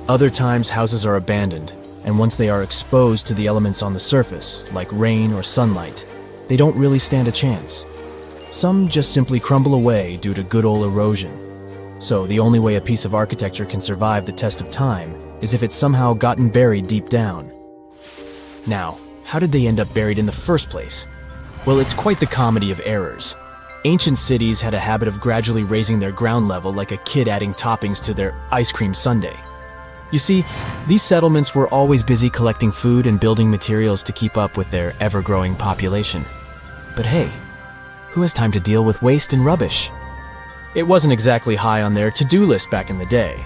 Other times, houses are abandoned, and once they are exposed to the elements on the surface, like rain or sunlight, they don't really stand a chance. Some just simply crumble away due to good old erosion. So the only way a piece of architecture can survive the test of time is if it's somehow gotten buried deep down. Now, how did they end up buried in the first place? Well, it's quite the comedy of errors. Ancient cities had a habit of gradually raising their ground level like a kid adding toppings to their ice cream sundae. You see, these settlements were always busy collecting food and building materials to keep up with their ever-growing population. But hey, who has time to deal with waste and rubbish? It wasn't exactly high on their to-do list back in the day.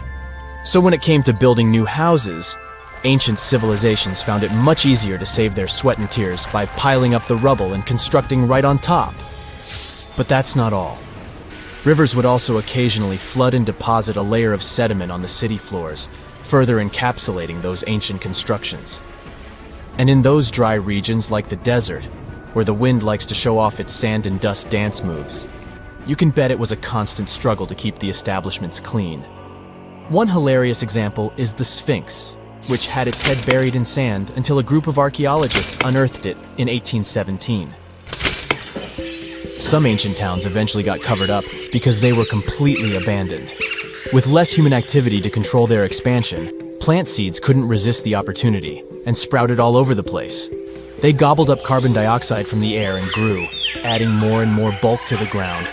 So when it came to building new houses, ancient civilizations found it much easier to save their sweat and tears by piling up the rubble and constructing right on top. But that's not all. Rivers would also occasionally flood and deposit a layer of sediment on the city floors, further encapsulating those ancient constructions. And in those dry regions like the desert, where the wind likes to show off its sand and dust dance moves, you can bet it was a constant struggle to keep the establishments clean. One hilarious example is the Sphinx, which had its head buried in sand until a group of archaeologists unearthed it in 1817. Some ancient towns eventually got covered up because they were completely abandoned. With less human activity to control their expansion, plant seeds couldn't resist the opportunity and sprouted all over the place. They gobbled up carbon dioxide from the air and grew, adding more and more bulk to the ground.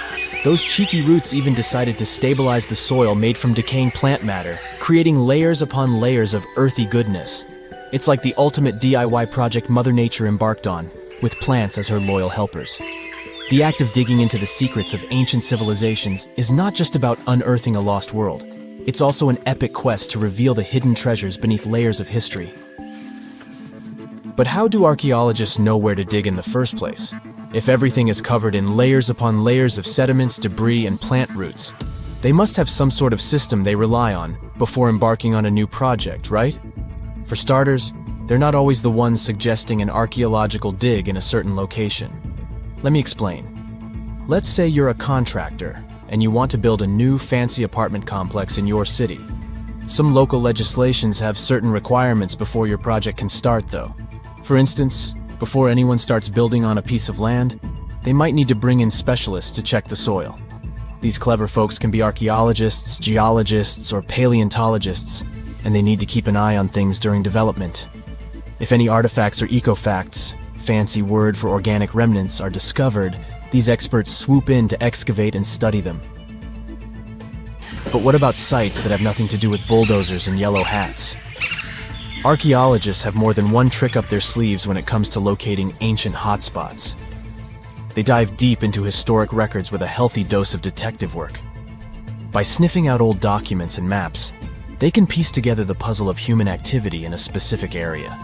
Those cheeky roots even decided to stabilize the soil made from decaying plant matter, creating layers upon layers of earthy goodness. It's like the ultimate DIY project Mother Nature embarked on, with plants as her loyal helpers. The act of digging into the secrets of ancient civilizations is not just about unearthing a lost world. It's also an epic quest to reveal the hidden treasures beneath layers of history. But how do archaeologists know where to dig in the first place? If everything is covered in layers upon layers of sediments, debris, and plant roots, they must have some sort of system they rely on before embarking on a new project, right? For starters, they're not always the ones suggesting an archaeological dig in a certain location. Let me explain. Let's say you're a contractor and you want to build a new fancy apartment complex in your city. Some local legislations have certain requirements before your project can start, though. For instance, before anyone starts building on a piece of land, they might need to bring in specialists to check the soil. These clever folks can be archaeologists, geologists, or paleontologists, and they need to keep an eye on things during development. If any artifacts or ecofacts, fancy word for organic remnants, are discovered, these experts swoop in to excavate and study them. But what about sites that have nothing to do with bulldozers and yellow hats? Archaeologists have more than one trick up their sleeves when it comes to locating ancient hotspots. They dive deep into historic records with a healthy dose of detective work. By sniffing out old documents and maps, they can piece together the puzzle of human activity in a specific area.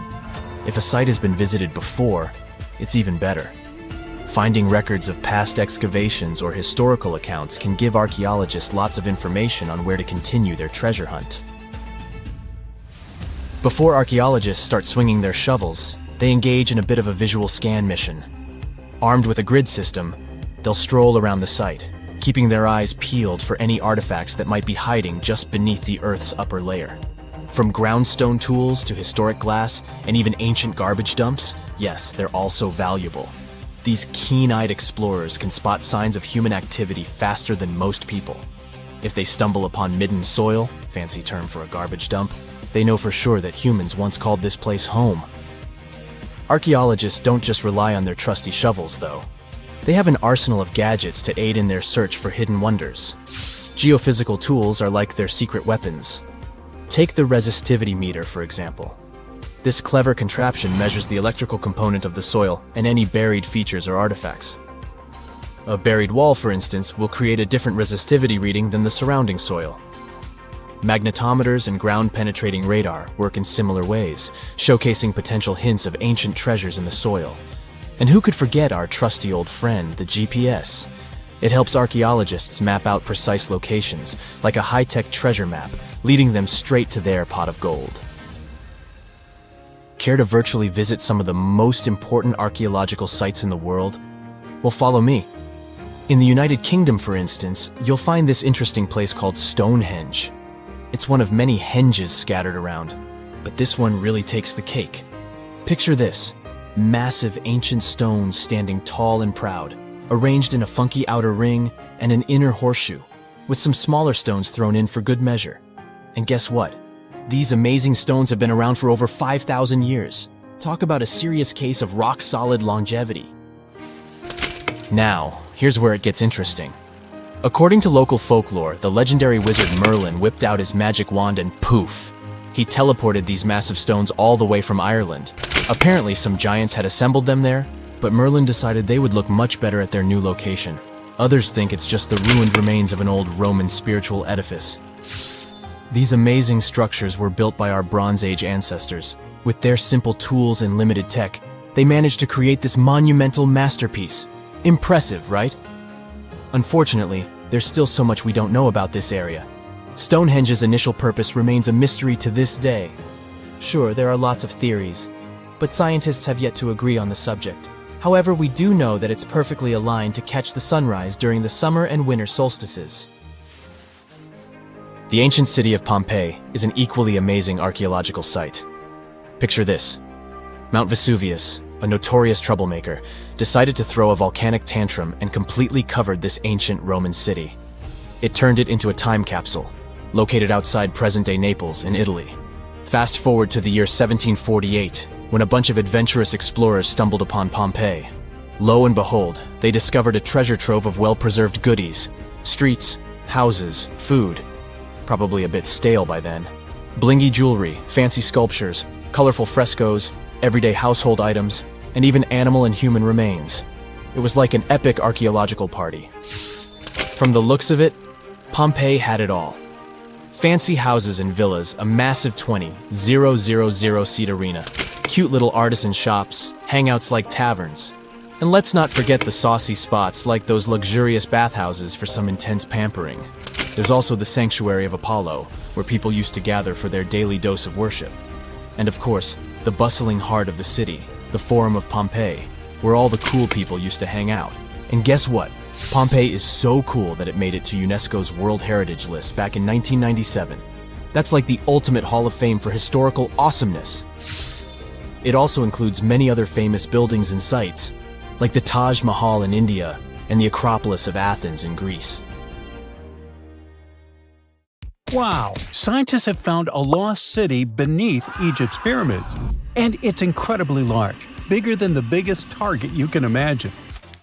If a site has been visited before, it's even better. Finding records of past excavations or historical accounts can give archaeologists lots of information on where to continue their treasure hunt. Before archaeologists start swinging their shovels, they engage in a bit of a visual scan mission. Armed with a grid system, they'll stroll around the site, keeping their eyes peeled for any artifacts that might be hiding just beneath the Earth's upper layer. From groundstone tools to historic glass and even ancient garbage dumps, yes, they're also valuable. These keen-eyed explorers can spot signs of human activity faster than most people. If they stumble upon midden soil, fancy term for a garbage dump, they know for sure that humans once called this place home. Archaeologists don't just rely on their trusty shovels, though. They have an arsenal of gadgets to aid in their search for hidden wonders. Geophysical tools are like their secret weapons. Take the resistivity meter, for example. This clever contraption measures the electrical component of the soil and any buried features or artifacts. A buried wall, for instance, will create a different resistivity reading than the surrounding soil. Magnetometers and ground-penetrating radar work in similar ways, showcasing potential hints of ancient treasures in the soil. And who could forget our trusty old friend, the GPS? It helps archaeologists map out precise locations, like a high-tech treasure map, leading them straight to their pot of gold. Care to virtually visit some of the most important archaeological sites in the world? Well, follow me. In the United Kingdom, for instance, you'll find this interesting place called Stonehenge. It's one of many henges scattered around, but this one really takes the cake. Picture this: massive ancient stones standing tall and proud, arranged in a funky outer ring and an inner horseshoe, with some smaller stones thrown in for good measure. And guess what? These amazing stones have been around for over 5,000 years. Talk about a serious case of rock-solid longevity. Now, here's where it gets interesting. According to local folklore, the legendary wizard Merlin whipped out his magic wand and poof! He teleported these massive stones all the way from Ireland. Apparently, some giants had assembled them there, but Merlin decided they would look much better at their new location. Others think it's just the ruined remains of an old Roman spiritual edifice. These amazing structures were built by our Bronze Age ancestors. With their simple tools and limited tech, they managed to create this monumental masterpiece. Impressive, right? Unfortunately, there's still so much we don't know about this area. Stonehenge's initial purpose remains a mystery to this day. Sure, there are lots of theories, but scientists have yet to agree on the subject. However, we do know that it's perfectly aligned to catch the sunrise during the summer and winter solstices. The ancient city of Pompeii is an equally amazing archaeological site. Picture this: Mount Vesuvius, a notorious troublemaker, decided to throw a volcanic tantrum and completely covered this ancient Roman city. It turned it into a time capsule, located outside present-day Naples in Italy. Fast forward to the year 1748, when a bunch of adventurous explorers stumbled upon Pompeii. Lo and behold, they discovered a treasure trove of well-preserved goodies: streets, houses, food. Probably a bit stale by then. Blingy jewelry, fancy sculptures, colorful frescoes, everyday household items, and even animal and human remains. It was like an epic archaeological party. From the looks of it, Pompeii had it all. Fancy houses and villas, a massive 20,000-seat arena, cute little artisan shops, hangouts like taverns. And let's not forget the saucy spots like those luxurious bathhouses for some intense pampering. There's also the Sanctuary of Apollo, where people used to gather for their daily dose of worship. And of course, the bustling heart of the city, the Forum of Pompeii, where all the cool people used to hang out. And guess what? Pompeii is so cool that it made it to UNESCO's World Heritage List back in 1997. That's like the ultimate Hall of Fame for historical awesomeness. It also includes many other famous buildings and sites, like the Taj Mahal in India and the Acropolis of Athens in Greece. Wow! Scientists have found a lost city beneath Egypt's pyramids. And it's incredibly large, bigger than the biggest target you can imagine.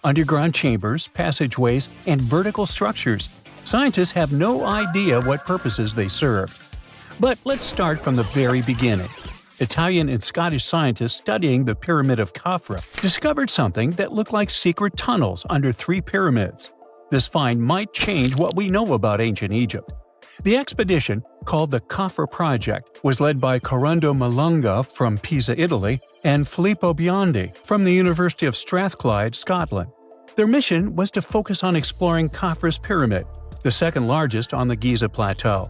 Underground chambers, passageways, and vertical structures. Scientists have no idea what purposes they serve. But let's start from the very beginning. Italian and Scottish scientists studying the Pyramid of Khafra discovered something that looked like secret tunnels under 3 pyramids. This find might change what we know about ancient Egypt. The expedition, called the Khafra Project, was led by Corrado Malunga from Pisa, Italy, and Filippo Biondi from the University of Strathclyde, Scotland. Their mission was to focus on exploring Khafra's pyramid, the second largest on the Giza Plateau.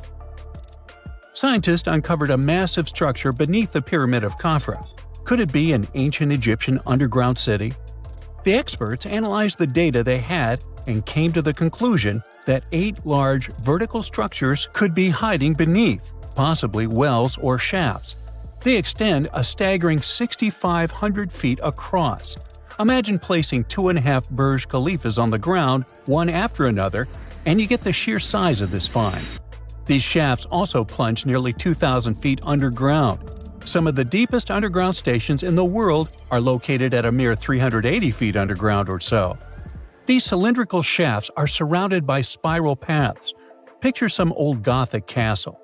Scientists uncovered a massive structure beneath the Pyramid of Khafra. Could it be an ancient Egyptian underground city? The experts analyzed the data they had and came to the conclusion that 8 large vertical structures could be hiding beneath, possibly wells or shafts. They extend a staggering 6,500 feet across. Imagine placing 2.5 Burj Khalifas on the ground, one after another, and you get the sheer size of this find. These shafts also plunge nearly 2,000 feet underground. Some of the deepest underground stations in the world are located at a mere 380 feet underground or so. These cylindrical shafts are surrounded by spiral paths. Picture some old Gothic castle.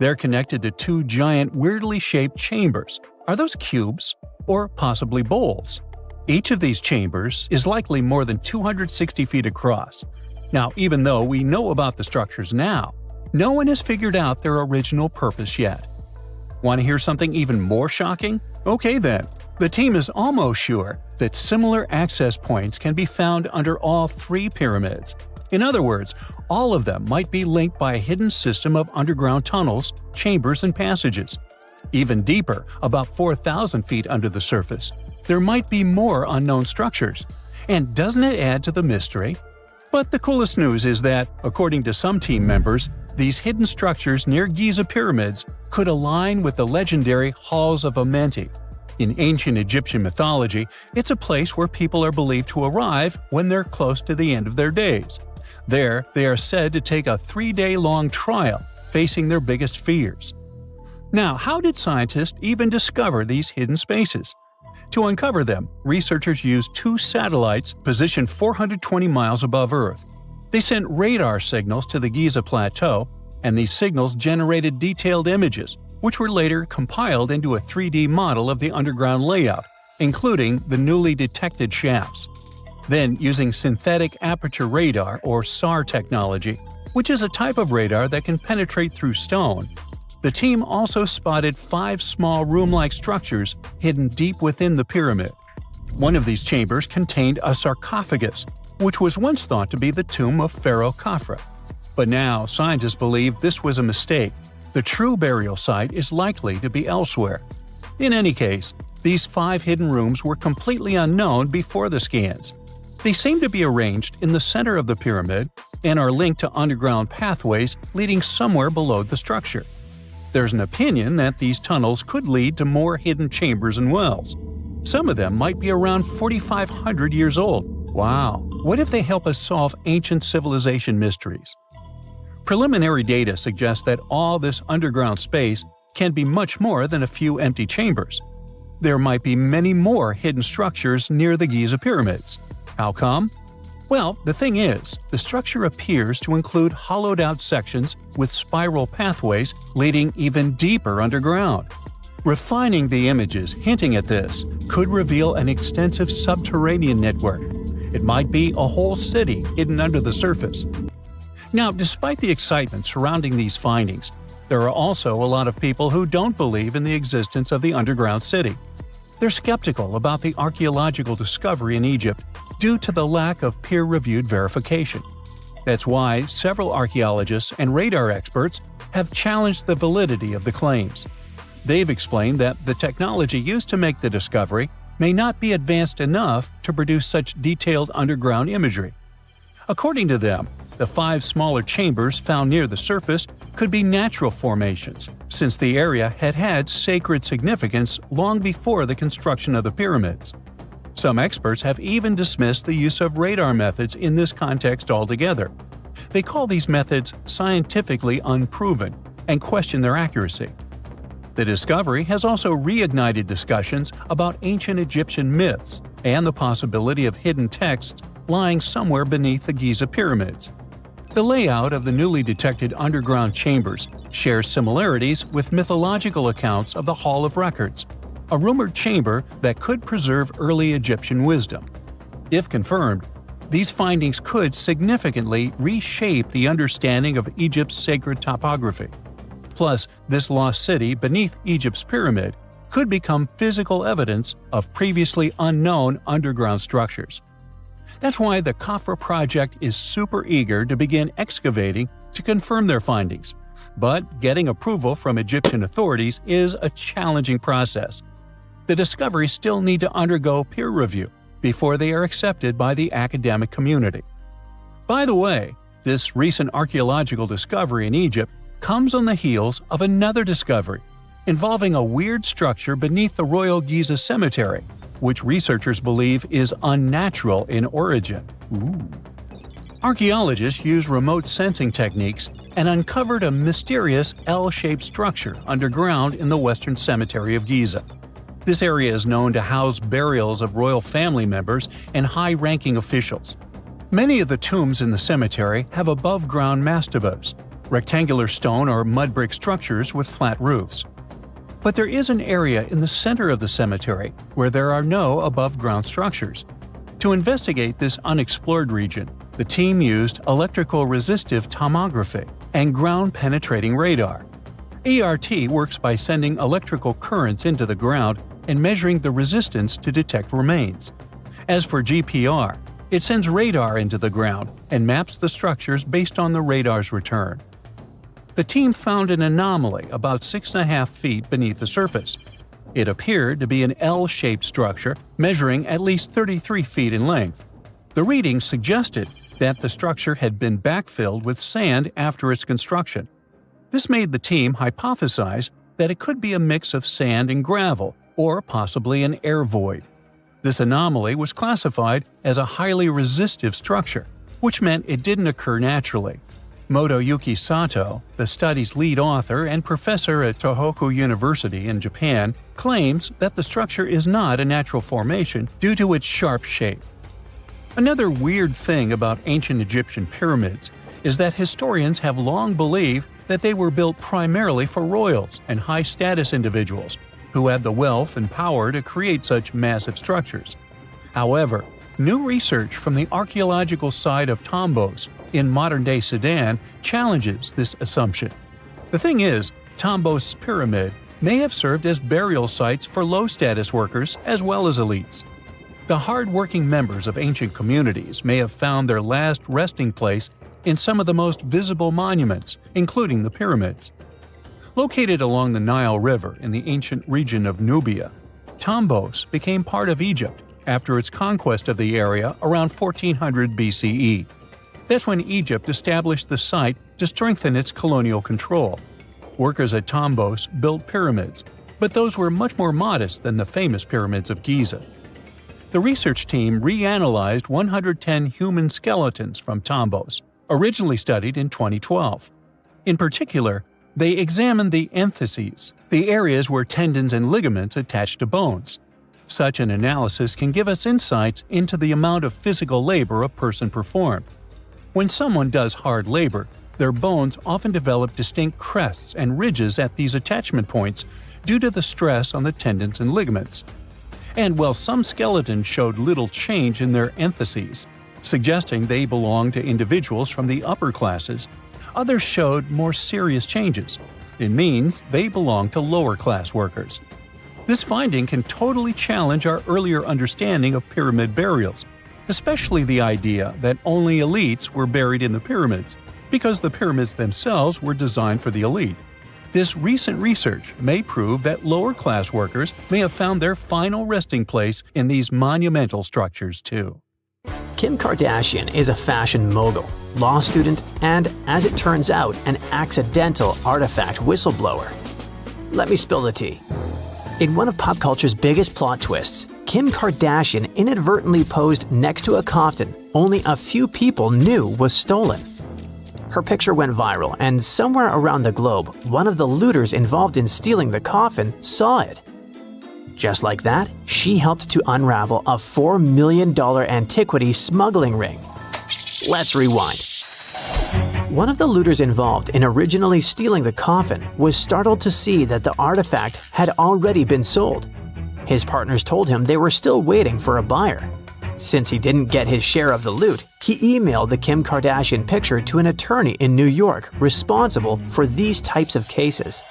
They're connected to 2 giant, weirdly shaped chambers. Are those cubes? Or possibly bowls? Each of these chambers is likely more than 260 feet across. Now, even though we know about the structures now, no one has figured out their original purpose yet. Want to hear something even more shocking? Okay then. The team is almost sure that similar access points can be found under all 3 pyramids. In other words, all of them might be linked by a hidden system of underground tunnels, chambers, and passages. Even deeper, about 4,000 feet under the surface, there might be more unknown structures. And doesn't it add to the mystery? But the coolest news is that, according to some team members, these hidden structures near Giza pyramids could align with the legendary Halls of Amenti. In ancient Egyptian mythology, it's a place where people are believed to arrive when they're close to the end of their days. There, they are said to take a 3-day-long trial, facing their biggest fears. Now, how did scientists even discover these hidden spaces? To uncover them, researchers used 2 satellites positioned 420 miles above Earth. They sent radar signals to the Giza Plateau, and these signals generated detailed images, which were later compiled into a 3D model of the underground layout, including the newly detected shafts. Then, using synthetic aperture radar or SAR technology, which is a type of radar that can penetrate through stone, the team also spotted 5 small room-like structures hidden deep within the pyramid. One of these chambers contained a sarcophagus, which was once thought to be the tomb of Pharaoh Khafra. But now, scientists believe this was a mistake. The true burial site is likely to be elsewhere. In any case, these 5 hidden rooms were completely unknown before the scans. They seem to be arranged in the center of the pyramid and are linked to underground pathways leading somewhere below the structure. There's an opinion that these tunnels could lead to more hidden chambers and wells. Some of them might be around 4,500 years old. Wow! What if they help us solve ancient civilization mysteries? Preliminary data suggests that all this underground space can be much more than a few empty chambers. There might be many more hidden structures near the Giza pyramids. How come? Well, the thing is, the structure appears to include hollowed-out sections with spiral pathways leading even deeper underground. Refining the images hinting at this could reveal an extensive subterranean network. It might be a whole city hidden under the surface. Now, despite the excitement surrounding these findings, there are also a lot of people who don't believe in the existence of the underground city. They're skeptical about the archaeological discovery in Egypt due to the lack of peer-reviewed verification. That's why several archaeologists and radar experts have challenged the validity of the claims. They've explained that the technology used to make the discovery may not be advanced enough to produce such detailed underground imagery. According to them, the 5 smaller chambers found near the surface could be natural formations, since the area had had sacred significance long before the construction of the pyramids. Some experts have even dismissed the use of radar methods in this context altogether. They call these methods scientifically unproven and question their accuracy. The discovery has also reignited discussions about ancient Egyptian myths and the possibility of hidden texts lying somewhere beneath the Giza pyramids. The layout of the newly detected underground chambers shares similarities with mythological accounts of the Hall of Records, a rumored chamber that could preserve early Egyptian wisdom. If confirmed, these findings could significantly reshape the understanding of Egypt's sacred topography. Plus, this lost city beneath Egypt's pyramid could become physical evidence of previously unknown underground structures. That's why the Khafra project is super eager to begin excavating to confirm their findings. But getting approval from Egyptian authorities is a challenging process. The discoveries still need to undergo peer review before they are accepted by the academic community. By the way, this recent archaeological discovery in Egypt comes on the heels of another discovery involving a weird structure beneath the Royal Giza Cemetery, which researchers believe is unnatural in origin. Archaeologists used remote sensing techniques and uncovered a mysterious L-shaped structure underground in the Western Cemetery of Giza. This area is known to house burials of royal family members and high-ranking officials. Many of the tombs in the cemetery have above-ground mastabas, rectangular stone or mud brick structures with flat roofs. But there is an area in the center of the cemetery where there are no above-ground structures. To investigate this unexplored region, the team used electrical resistive tomography and ground-penetrating radar. ERT works by sending electrical currents into the ground and measuring the resistance to detect remains. As for GPR, it sends radar into the ground and maps the structures based on the radar's return. The team found an anomaly about 6.5 feet beneath the surface. It appeared to be an L-shaped structure measuring at least 33 feet in length. The readings suggested that the structure had been backfilled with sand after its construction. This made the team hypothesize that it could be a mix of sand and gravel, or possibly an air void. This anomaly was classified as a highly resistive structure, which meant it didn't occur naturally. Motoyuki Sato, the study's lead author and professor at Tohoku University in Japan, claims that the structure is not a natural formation due to its sharp shape. Another weird thing about ancient Egyptian pyramids is that historians have long believed that they were built primarily for royals and high-status individuals who had the wealth and power to create such massive structures. However, new research from the archaeological site of Tombos in modern-day Sudan challenges this assumption. The thing is, Tombos' pyramid may have served as burial sites for low-status workers as well as elites. The hard-working members of ancient communities may have found their last resting place in some of the most visible monuments, including the pyramids. Located along the Nile River in the ancient region of Nubia, Tombos became part of Egypt after its conquest of the area around 1400 BCE. That's when Egypt established the site to strengthen its colonial control. Workers at Tombos built pyramids, but those were much more modest than the famous pyramids of Giza. The research team reanalyzed 110 human skeletons from tombos, originally studied in 2012. In particular, they examined the entheses, the areas where tendons and ligaments attach to bones. Such an analysis can give us insights into the amount of physical labor a person performed. When someone does hard labor, their bones often develop distinct crests and ridges at these attachment points due to the stress on the tendons and ligaments. And while some skeletons showed little change in their entheses, suggesting they belonged to individuals from the upper classes, others showed more serious changes. It means they belong to lower-class workers. This finding can totally challenge our earlier understanding of pyramid burials, especially the idea that only elites were buried in the pyramids, because the pyramids themselves were designed for the elite. This recent research may prove that lower-class workers may have found their final resting place in these monumental structures too. Kim Kardashian is a fashion mogul, law student, and, as it turns out, an accidental artifact whistleblower. Let me spill the tea. In one of pop culture's biggest plot twists, Kim Kardashian inadvertently posed next to a coffin only a few people knew was stolen. Her picture went viral, and somewhere around the globe, one of the looters involved in stealing the coffin saw it. Just like that, she helped to unravel a $4 million antiquity smuggling ring. Let's rewind. One of the looters involved in originally stealing the coffin was startled to see that the artifact had already been sold. His partners told him they were still waiting for a buyer. Since he didn't get his share of the loot, he emailed the Kim Kardashian picture to an attorney in New York responsible for these types of cases.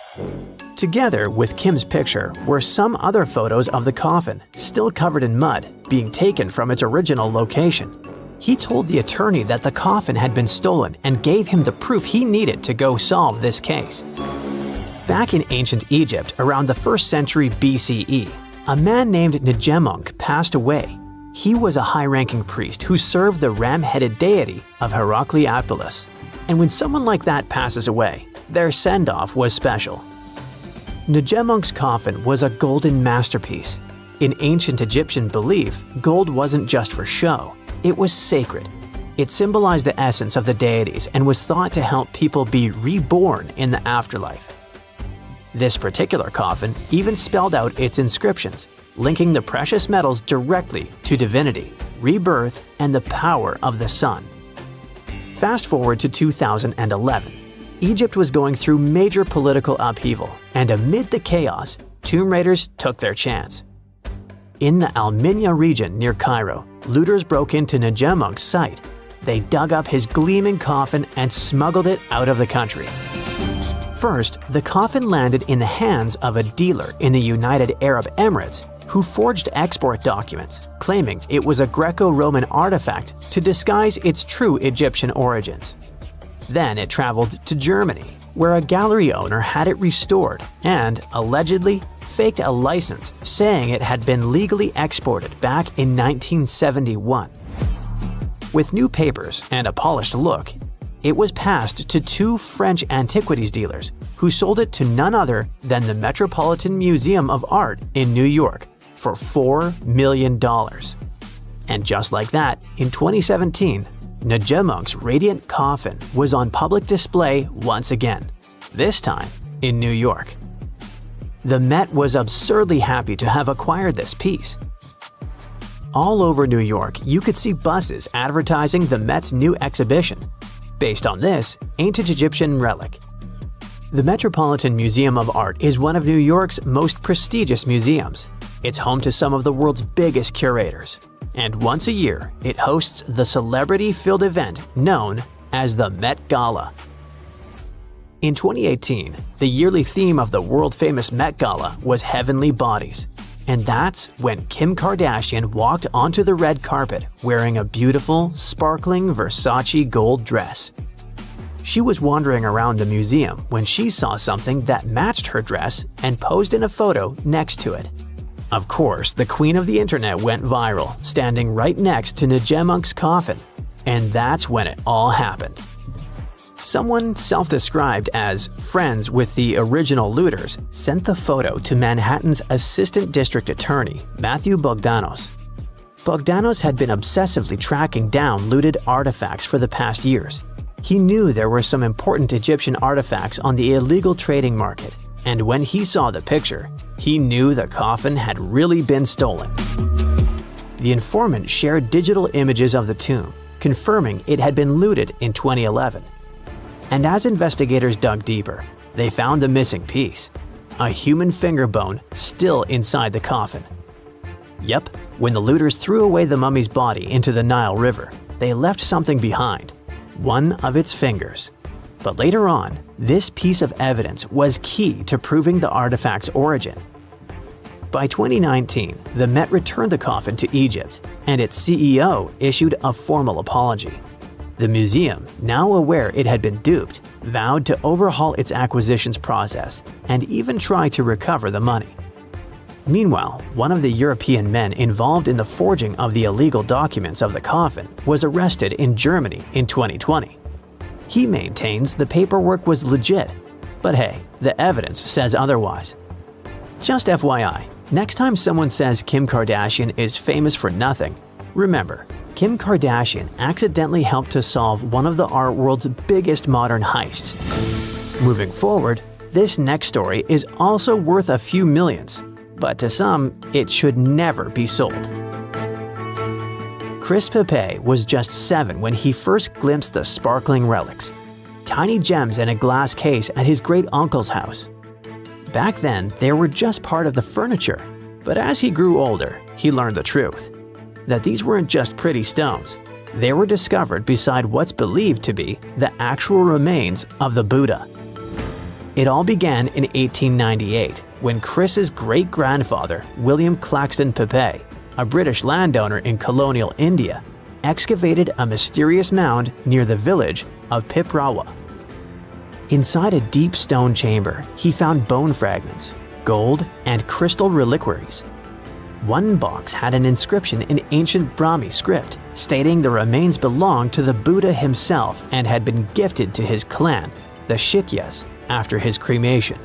Together with Kim's picture were some other photos of the coffin, still covered in mud, being taken from its original location. He told the attorney that the coffin had been stolen and gave him the proof he needed to go solve this case. Back in ancient Egypt around the 1st century BCE, a man named Ngemunk passed away. He was a high-ranking priest who served the ram-headed deity of Heracleopolis. And when someone like that passes away, their send-off was special. Ngemunk's coffin was a golden masterpiece. In ancient Egyptian belief, gold wasn't just for show, it was sacred. It symbolized the essence of the deities and was thought to help people be reborn in the afterlife. This particular coffin even spelled out its inscriptions, linking the precious metals directly to divinity, rebirth, and the power of the sun. Fast forward to 2011. Egypt was going through major political upheaval, and amid the chaos, tomb raiders took their chance. In the Al-Minya region near Cairo, looters broke into Ngemunk's site. They dug up his gleaming coffin and smuggled it out of the country. First, the coffin landed in the hands of a dealer in the United Arab Emirates who forged export documents, claiming it was a Greco-Roman artifact to disguise its true Egyptian origins. Then it traveled to Germany, where a gallery owner had it restored and, allegedly, faked a license saying it had been legally exported back in 1971. With new papers and a polished look, it was passed to 2 French antiquities dealers who sold it to none other than the Metropolitan Museum of Art in New York for $4 million. And just like that, in 2017, Ngemunk's radiant coffin was on public display once again, this time in New York. The Met was absurdly happy to have acquired this piece. All over New York, you could see buses advertising the Met's new exhibition, based on this ancient Egyptian relic. The Metropolitan Museum of Art is one of New York's most prestigious museums. It's home to some of the world's biggest curators. And once a year, it hosts the celebrity-filled event known as the Met Gala. In 2018, the yearly theme of the world-famous Met Gala was Heavenly Bodies. And that's when Kim Kardashian walked onto the red carpet wearing a beautiful, sparkling Versace gold dress. She was wandering around the museum when she saw something that matched her dress and posed in a photo next to it. Of course, the queen of the internet went viral, standing right next to Ngemunk's coffin. And that's when it all happened. Someone self-described as friends with the original looters sent the photo to Manhattan's Assistant District Attorney, Matthew Bogdanos. Bogdanos had been obsessively tracking down looted artifacts for the past years. He knew there were some important Egyptian artifacts on the illegal trading market, and when he saw the picture, he knew the coffin had really been stolen. The informant shared digital images of the tomb, confirming it had been looted in 2011. And as investigators dug deeper, they found the missing piece, a human finger bone still inside the coffin. Yep, when the looters threw away the mummy's body into the Nile River, they left something behind, one of its fingers. But later on, this piece of evidence was key to proving the artifact's origin. By 2019, the Met returned the coffin to Egypt, and its CEO issued a formal apology. The museum, now aware it had been duped, vowed to overhaul its acquisitions process and even try to recover the money. Meanwhile, one of the European men involved in the forging of the illegal documents of the coffin was arrested in Germany in 2020. He maintains the paperwork was legit, but hey, the evidence says otherwise. Just FYI, next time someone says Kim Kardashian is famous for nothing, remember, Kim Kardashian accidentally helped to solve one of the art world's biggest modern heists. Moving forward, this next story is also worth a few millions, but to some, it should never be sold. Chris Pepe was just 7 when he first glimpsed the sparkling relics, tiny gems in a glass case at his great-uncle's house. Back then, they were just part of the furniture, but as he grew older, he learned the truth, that these weren't just pretty stones. They were discovered beside what's believed to be the actual remains of the Buddha. It all began in 1898, when Chris's great-grandfather, William Claxton Pepe, a British landowner in colonial India, excavated a mysterious mound near the village of Piprawa. Inside a deep stone chamber, he found bone fragments, gold, and crystal reliquaries. One box had an inscription in ancient Brahmi script stating the remains belonged to the Buddha himself and had been gifted to his clan, the Shikyas, after his cremation.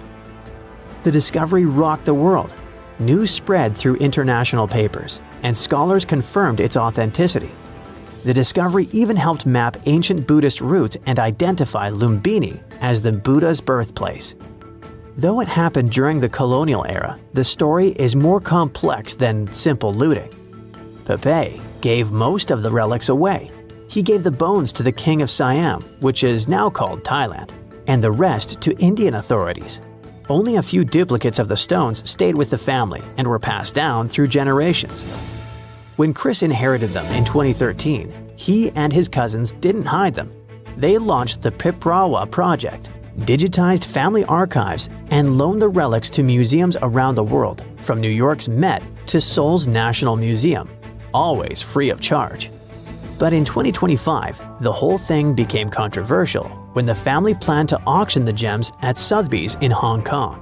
The discovery rocked the world. News spread through international papers, and scholars confirmed its authenticity. The discovery even helped map ancient Buddhist roots and identify Lumbini as the Buddha's birthplace. Though it happened during the colonial era, the story is more complex than simple looting. Pepe gave most of the relics away. He gave the bones to the king of Siam, which is now called Thailand, and the rest to Indian authorities. Only a few duplicates of the stones stayed with the family and were passed down through generations. When Chris inherited them in 2013, he and his cousins didn't hide them. They launched the Piprawa project, digitized family archives, and loaned the relics to museums around the world, from New York's Met to Seoul's National Museum, always free of charge. But in 2025, the whole thing became controversial when the family planned to auction the gems at Sotheby's in Hong Kong.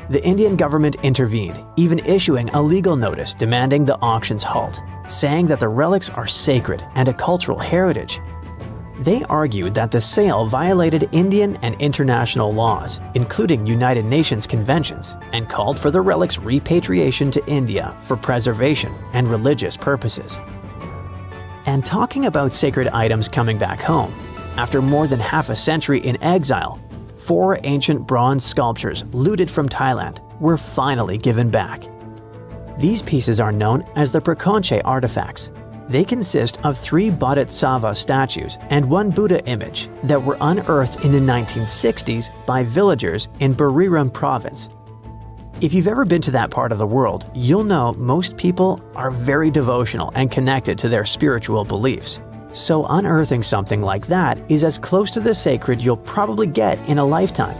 The Indian government intervened, even issuing a legal notice demanding the auction's halt, saying that the relics are sacred and a cultural heritage. They argued that the sale violated Indian and international laws, including United Nations conventions, and called for the relics' repatriation to India for preservation and religious purposes. And talking about sacred items coming back home, after more than half a century in exile, 4 ancient bronze sculptures looted from Thailand were finally given back. These pieces are known as the Prakonche artifacts. They consist of 3 Bodhisattva statues and 1 Buddha image that were unearthed in the 1960s by villagers in Buriram province. If you've ever been to that part of the world, you'll know most people are very devotional and connected to their spiritual beliefs. So unearthing something like that is as close to the sacred you'll probably get in a lifetime.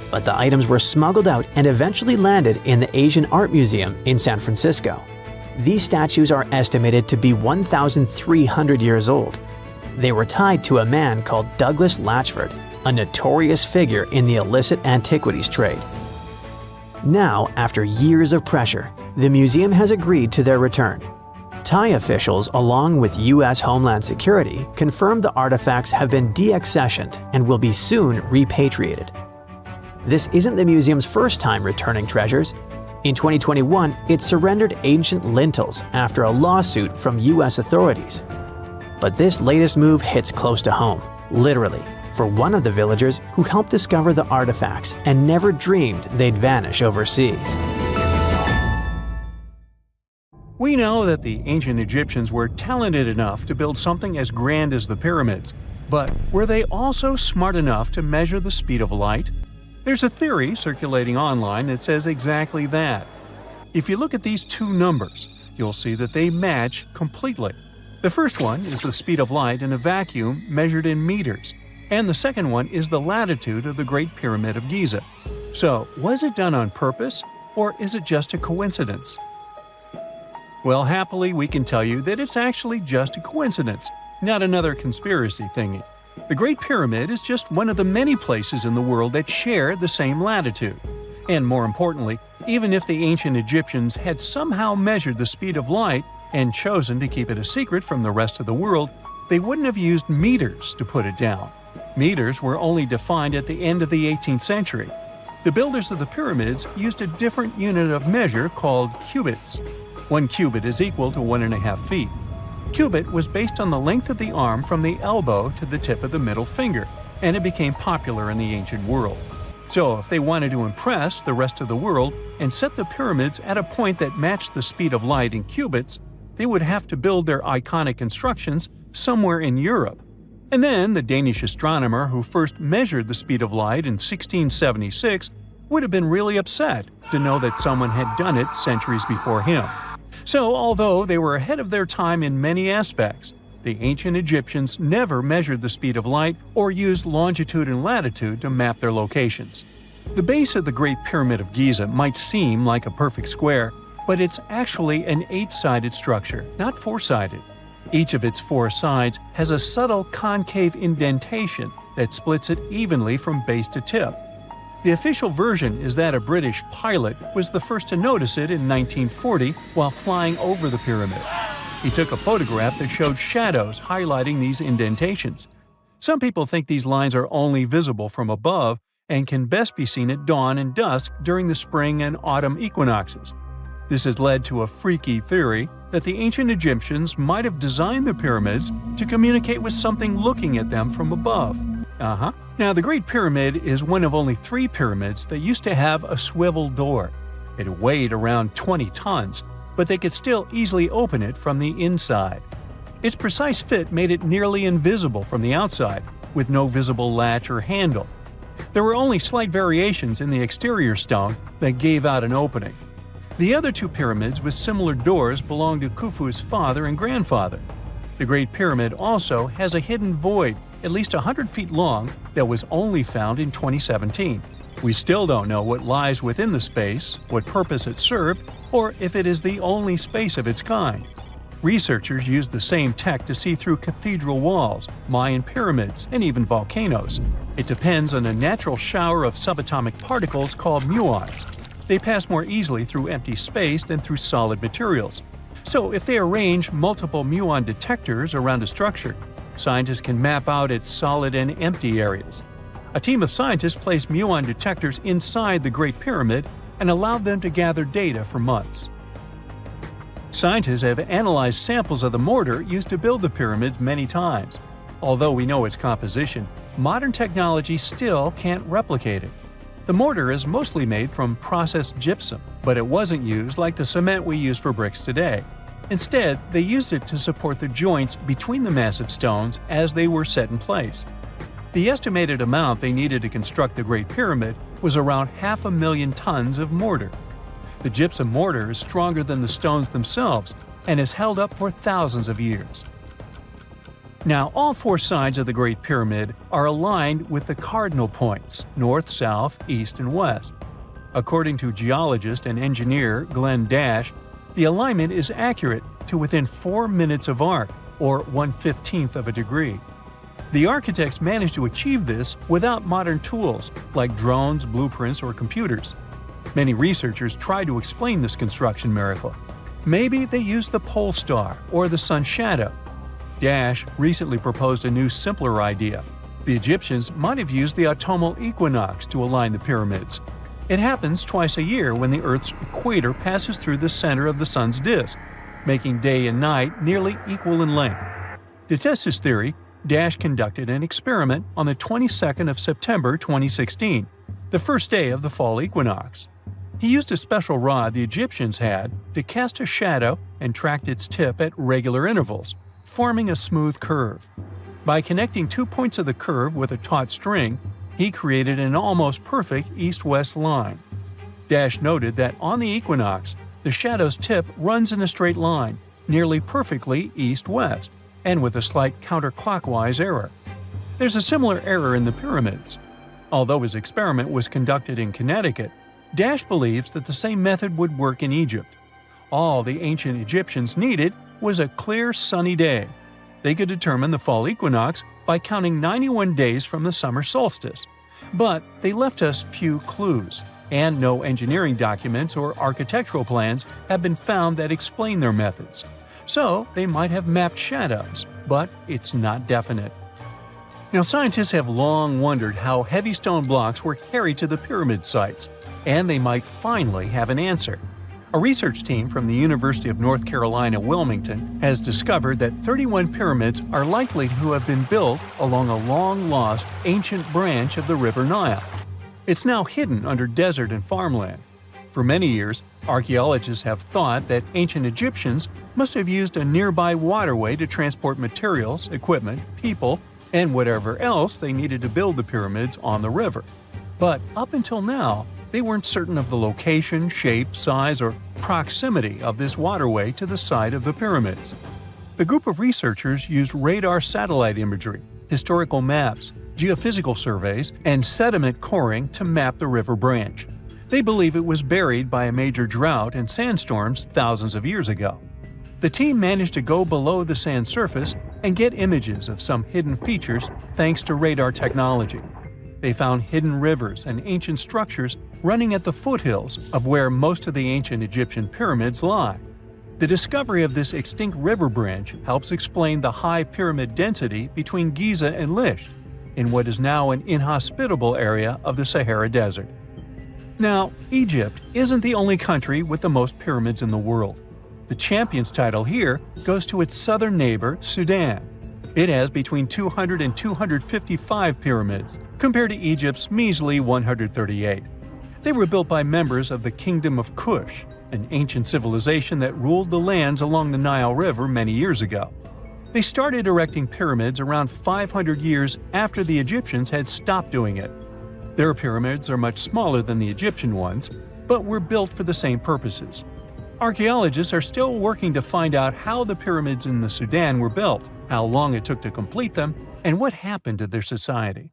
But the items were smuggled out and eventually landed in the Asian Art Museum in San Francisco. These statues are estimated to be 1,300 years old. They were tied to a man called Douglas Latchford, a notorious figure in the illicit antiquities trade. Now, after years of pressure, the museum has agreed to their return. Thai officials, along with U.S. Homeland Security, confirmed the artifacts have been deaccessioned and will be soon repatriated. This isn't the museum's first time returning treasures. In 2021, it surrendered ancient lintels after a lawsuit from U.S. authorities. But this latest move hits close to home, literally, for one of the villagers who helped discover the artifacts and never dreamed they'd vanish overseas. We know that the ancient Egyptians were talented enough to build something as grand as the pyramids, but were they also smart enough to measure the speed of light? There's a theory circulating online that says exactly that. If you look at these two numbers, you'll see that they match completely. The first one is the speed of light in a vacuum measured in meters, and the second one is the latitude of the Great Pyramid of Giza. So, was it done on purpose, or is it just a coincidence? Well, happily, we can tell you that it's actually just a coincidence, not another conspiracy thingy. The Great Pyramid is just one of the many places in the world that share the same latitude. And more importantly, even if the ancient Egyptians had somehow measured the speed of light and chosen to keep it a secret from the rest of the world, they wouldn't have used meters to put it down. Meters were only defined at the end of the 18th century. The builders of the pyramids used a different unit of measure called cubits. 1 cubit is equal to 1.5 feet. Cubit was based on the length of the arm from the elbow to the tip of the middle finger, and it became popular in the ancient world. So if they wanted to impress the rest of the world and set the pyramids at a point that matched the speed of light in cubits, they would have to build their iconic constructions somewhere in Europe. And then the Danish astronomer who first measured the speed of light in 1676 would have been really upset to know that someone had done it centuries before him. So, although they were ahead of their time in many aspects, the ancient Egyptians never measured the speed of light or used longitude and latitude to map their locations. The base of the Great Pyramid of Giza might seem like a perfect square, but it's actually an 8-sided structure, not 4-sided. Each of its 4 sides has a subtle concave indentation that splits it evenly from base to tip. The official version is that a British pilot was the first to notice it in 1940 while flying over the pyramid. He took a photograph that showed shadows highlighting these indentations. Some people think these lines are only visible from above and can best be seen at dawn and dusk during the spring and autumn equinoxes. This has led to a freaky theory that the ancient Egyptians might have designed the pyramids to communicate with something looking at them from above. Now, the Great Pyramid is one of only 3 pyramids that used to have a swivel door. It weighed around 20 tons, but they could still easily open it from the inside. Its precise fit made it nearly invisible from the outside, with no visible latch or handle. There were only slight variations in the exterior stone that gave out an opening. The other 2 pyramids with similar doors belonged to Khufu's father and grandfather. The Great Pyramid also has a hidden void at least 100 feet long that was only found in 2017. We still don't know what lies within the space, what purpose it served, or if it is the only space of its kind. Researchers used the same tech to see through cathedral walls, Mayan pyramids, and even volcanoes. It depends on a natural shower of subatomic particles called muons. They pass more easily through empty space than through solid materials. So if they arrange multiple muon detectors around a structure, scientists can map out its solid and empty areas. A team of scientists placed muon detectors inside the Great Pyramid and allowed them to gather data for months. Scientists have analyzed samples of the mortar used to build the pyramids many times. Although we know its composition, modern technology still can't replicate it. The mortar is mostly made from processed gypsum, but it wasn't used like the cement we use for bricks today. Instead, they used it to support the joints between the massive stones as they were set in place. The estimated amount they needed to construct the Great Pyramid was around 500,000 tons of mortar. The gypsum mortar is stronger than the stones themselves and has held up for thousands of years. Now, all 4 sides of the Great Pyramid are aligned with the cardinal points – north, south, east, and west. According to geologist and engineer Glenn Dash, the alignment is accurate to within 4 minutes of arc, or 1/15th of a degree. The architects managed to achieve this without modern tools like drones, blueprints, or computers. Many researchers tried to explain this construction miracle. Maybe they used the pole star or the sun's shadow. Dash recently proposed a new, simpler idea. The Egyptians might have used the autumnal equinox to align the pyramids. It happens twice a year when the Earth's equator passes through the center of the sun's disk, making day and night nearly equal in length. To test his theory, Dash conducted an experiment on the 22nd of September 2016, the first day of the fall equinox. He used a special rod the Egyptians had to cast a shadow and tracked its tip at regular intervals, forming a smooth curve. By connecting 2 points of the curve with a taut string, he created an almost perfect east-west line. Dash noted that on the equinox, the shadow's tip runs in a straight line, nearly perfectly east-west, and with a slight counterclockwise error. There's a similar error in the pyramids. Although his experiment was conducted in Connecticut, Dash believes that the same method would work in Egypt. All the ancient Egyptians needed was a clear, sunny day. They could determine the fall equinox by counting 91 days from the summer solstice. But they left us few clues, and no engineering documents or architectural plans have been found that explain their methods. So they might have mapped shadows, but it's not definite. Now, scientists have long wondered how heavy stone blocks were carried to the pyramid sites, and they might finally have an answer. A research team from the University of North Carolina, Wilmington, has discovered that 31 pyramids are likely to have been built along a long-lost ancient branch of the River Nile. It's now hidden under desert and farmland. For many years, archaeologists have thought that ancient Egyptians must have used a nearby waterway to transport materials, equipment, people, and whatever else they needed to build the pyramids on the river. But up until now, they weren't certain of the location, shape, size, or proximity of this waterway to the site of the pyramids. The group of researchers used radar satellite imagery, historical maps, geophysical surveys, and sediment coring to map the river branch. They believe it was buried by a major drought and sandstorms thousands of years ago. The team managed to go below the sand surface and get images of some hidden features thanks to radar technology. They found hidden rivers and ancient structures running at the foothills of where most of the ancient Egyptian pyramids lie. The discovery of this extinct river branch helps explain the high pyramid density between Giza and Lisht, in what is now an inhospitable area of the Sahara Desert. Now, Egypt isn't the only country with the most pyramids in the world. The champion's title here goes to its southern neighbor, Sudan. It has between 200 and 255 pyramids, compared to Egypt's measly 138. They were built by members of the Kingdom of Kush, an ancient civilization that ruled the lands along the Nile River many years ago. They started erecting pyramids around 500 years after the Egyptians had stopped doing it. Their pyramids are much smaller than the Egyptian ones, but were built for the same purposes. Archaeologists are still working to find out how the pyramids in the Sudan were built, how long it took to complete them, and what happened to their society.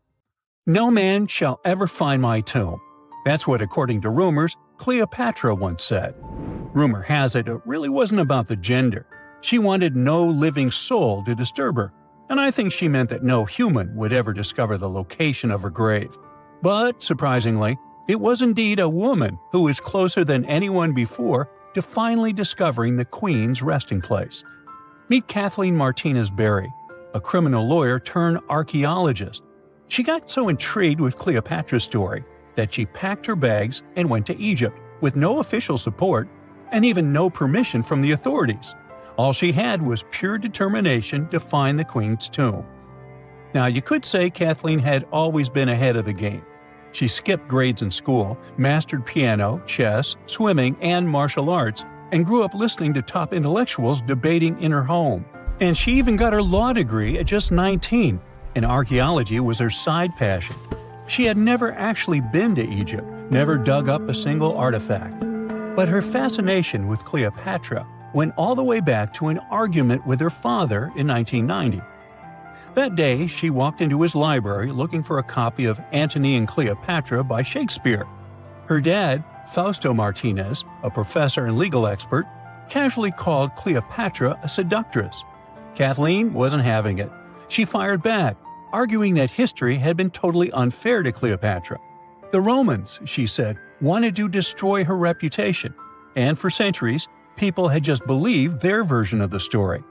"No man shall ever find my tomb." That's what, according to rumors, Cleopatra once said. Rumor has it really wasn't about the gender. She wanted no living soul to disturb her, and I think she meant that no human would ever discover the location of her grave. But, surprisingly, it was indeed a woman who was closer than anyone before to finally discovering the Queen's resting place. Meet Kathleen Martinez Berry, a criminal lawyer turned archaeologist. She got so intrigued with Cleopatra's story that she packed her bags and went to Egypt with no official support and even no permission from the authorities. All she had was pure determination to find the Queen's tomb. Now, you could say Kathleen had always been ahead of the game. She skipped grades in school, mastered piano, chess, swimming, and martial arts, and grew up listening to top intellectuals debating in her home. And she even got her law degree at just 19, and archaeology was her side passion. She had never actually been to Egypt, never dug up a single artifact. But her fascination with Cleopatra went all the way back to an argument with her father in 1990. That day, she walked into his library looking for a copy of Antony and Cleopatra by Shakespeare. Her dad, Fausto Martinez, a professor and legal expert, casually called Cleopatra a seductress. Kathleen wasn't having it. She fired back, arguing that history had been totally unfair to Cleopatra. The Romans, she said, wanted to destroy her reputation, and for centuries, People had just believed their version of the story.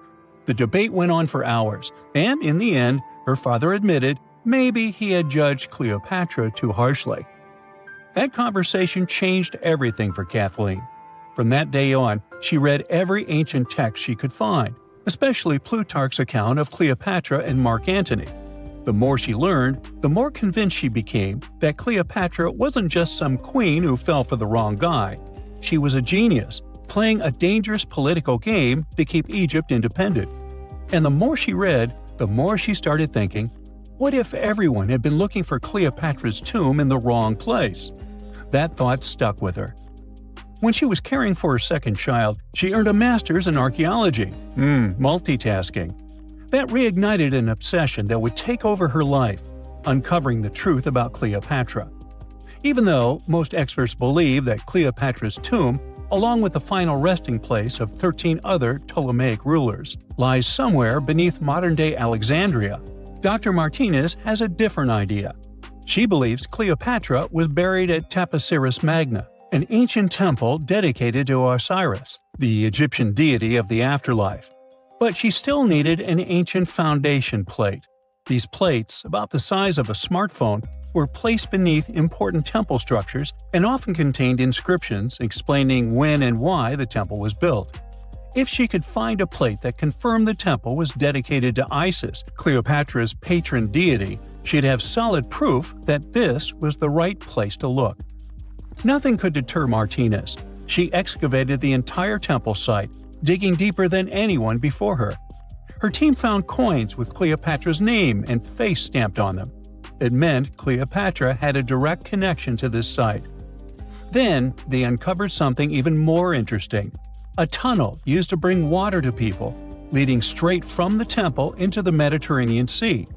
The debate went on for hours, and in the end, her father admitted maybe he had judged Cleopatra too harshly. That conversation changed everything for Kathleen. From that day on, she read every ancient text she could find, especially Plutarch's account of Cleopatra and Mark Antony. The more she learned, the more convinced she became that Cleopatra wasn't just some queen who fell for the wrong guy. She was a genius, playing a dangerous political game to keep Egypt independent. And the more she read, the more she started thinking, what if everyone had been looking for Cleopatra's tomb in the wrong place? That thought stuck with her. When she was caring for her second child, she earned a master's in archaeology. Multitasking. That reignited an obsession that would take over her life, uncovering the truth about Cleopatra. Even though most experts believe that Cleopatra's tomb, along with the final resting place of 13 other Ptolemaic rulers, lies somewhere beneath modern-day Alexandria, Dr. Martinez has a different idea. She believes Cleopatra was buried at Taposiris Magna, an ancient temple dedicated to Osiris, the Egyptian deity of the afterlife. But she still needed an ancient foundation plate. These plates, about the size of a smartphone, were placed beneath important temple structures and often contained inscriptions explaining when and why the temple was built. If she could find a plate that confirmed the temple was dedicated to Isis, Cleopatra's patron deity, she'd have solid proof that this was the right place to look. Nothing could deter Martinez. She excavated the entire temple site, digging deeper than anyone before her. Her team found coins with Cleopatra's name and face stamped on them. It meant Cleopatra had a direct connection to this site. Then, they uncovered something even more interesting. A tunnel used to bring water to people, leading straight from the temple into the Mediterranean Sea.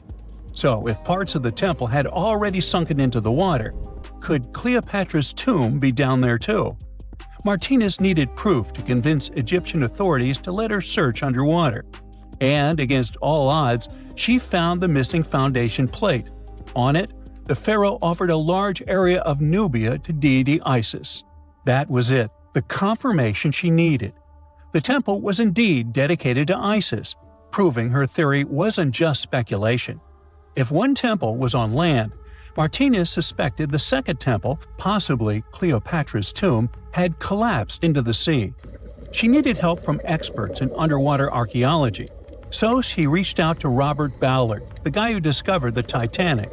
So, if parts of the temple had already sunken into the water, could Cleopatra's tomb be down there too? Martinez needed proof to convince Egyptian authorities to let her search underwater. And, against all odds, she found the missing foundation plate. On it, the pharaoh offered a large area of Nubia to deity Isis. That was it, the confirmation she needed. The temple was indeed dedicated to Isis, proving her theory wasn't just speculation. If one temple was on land, Martinez suspected the second temple, possibly Cleopatra's tomb, had collapsed into the sea. She needed help from experts in underwater archaeology, so she reached out to Robert Ballard, the guy who discovered the Titanic.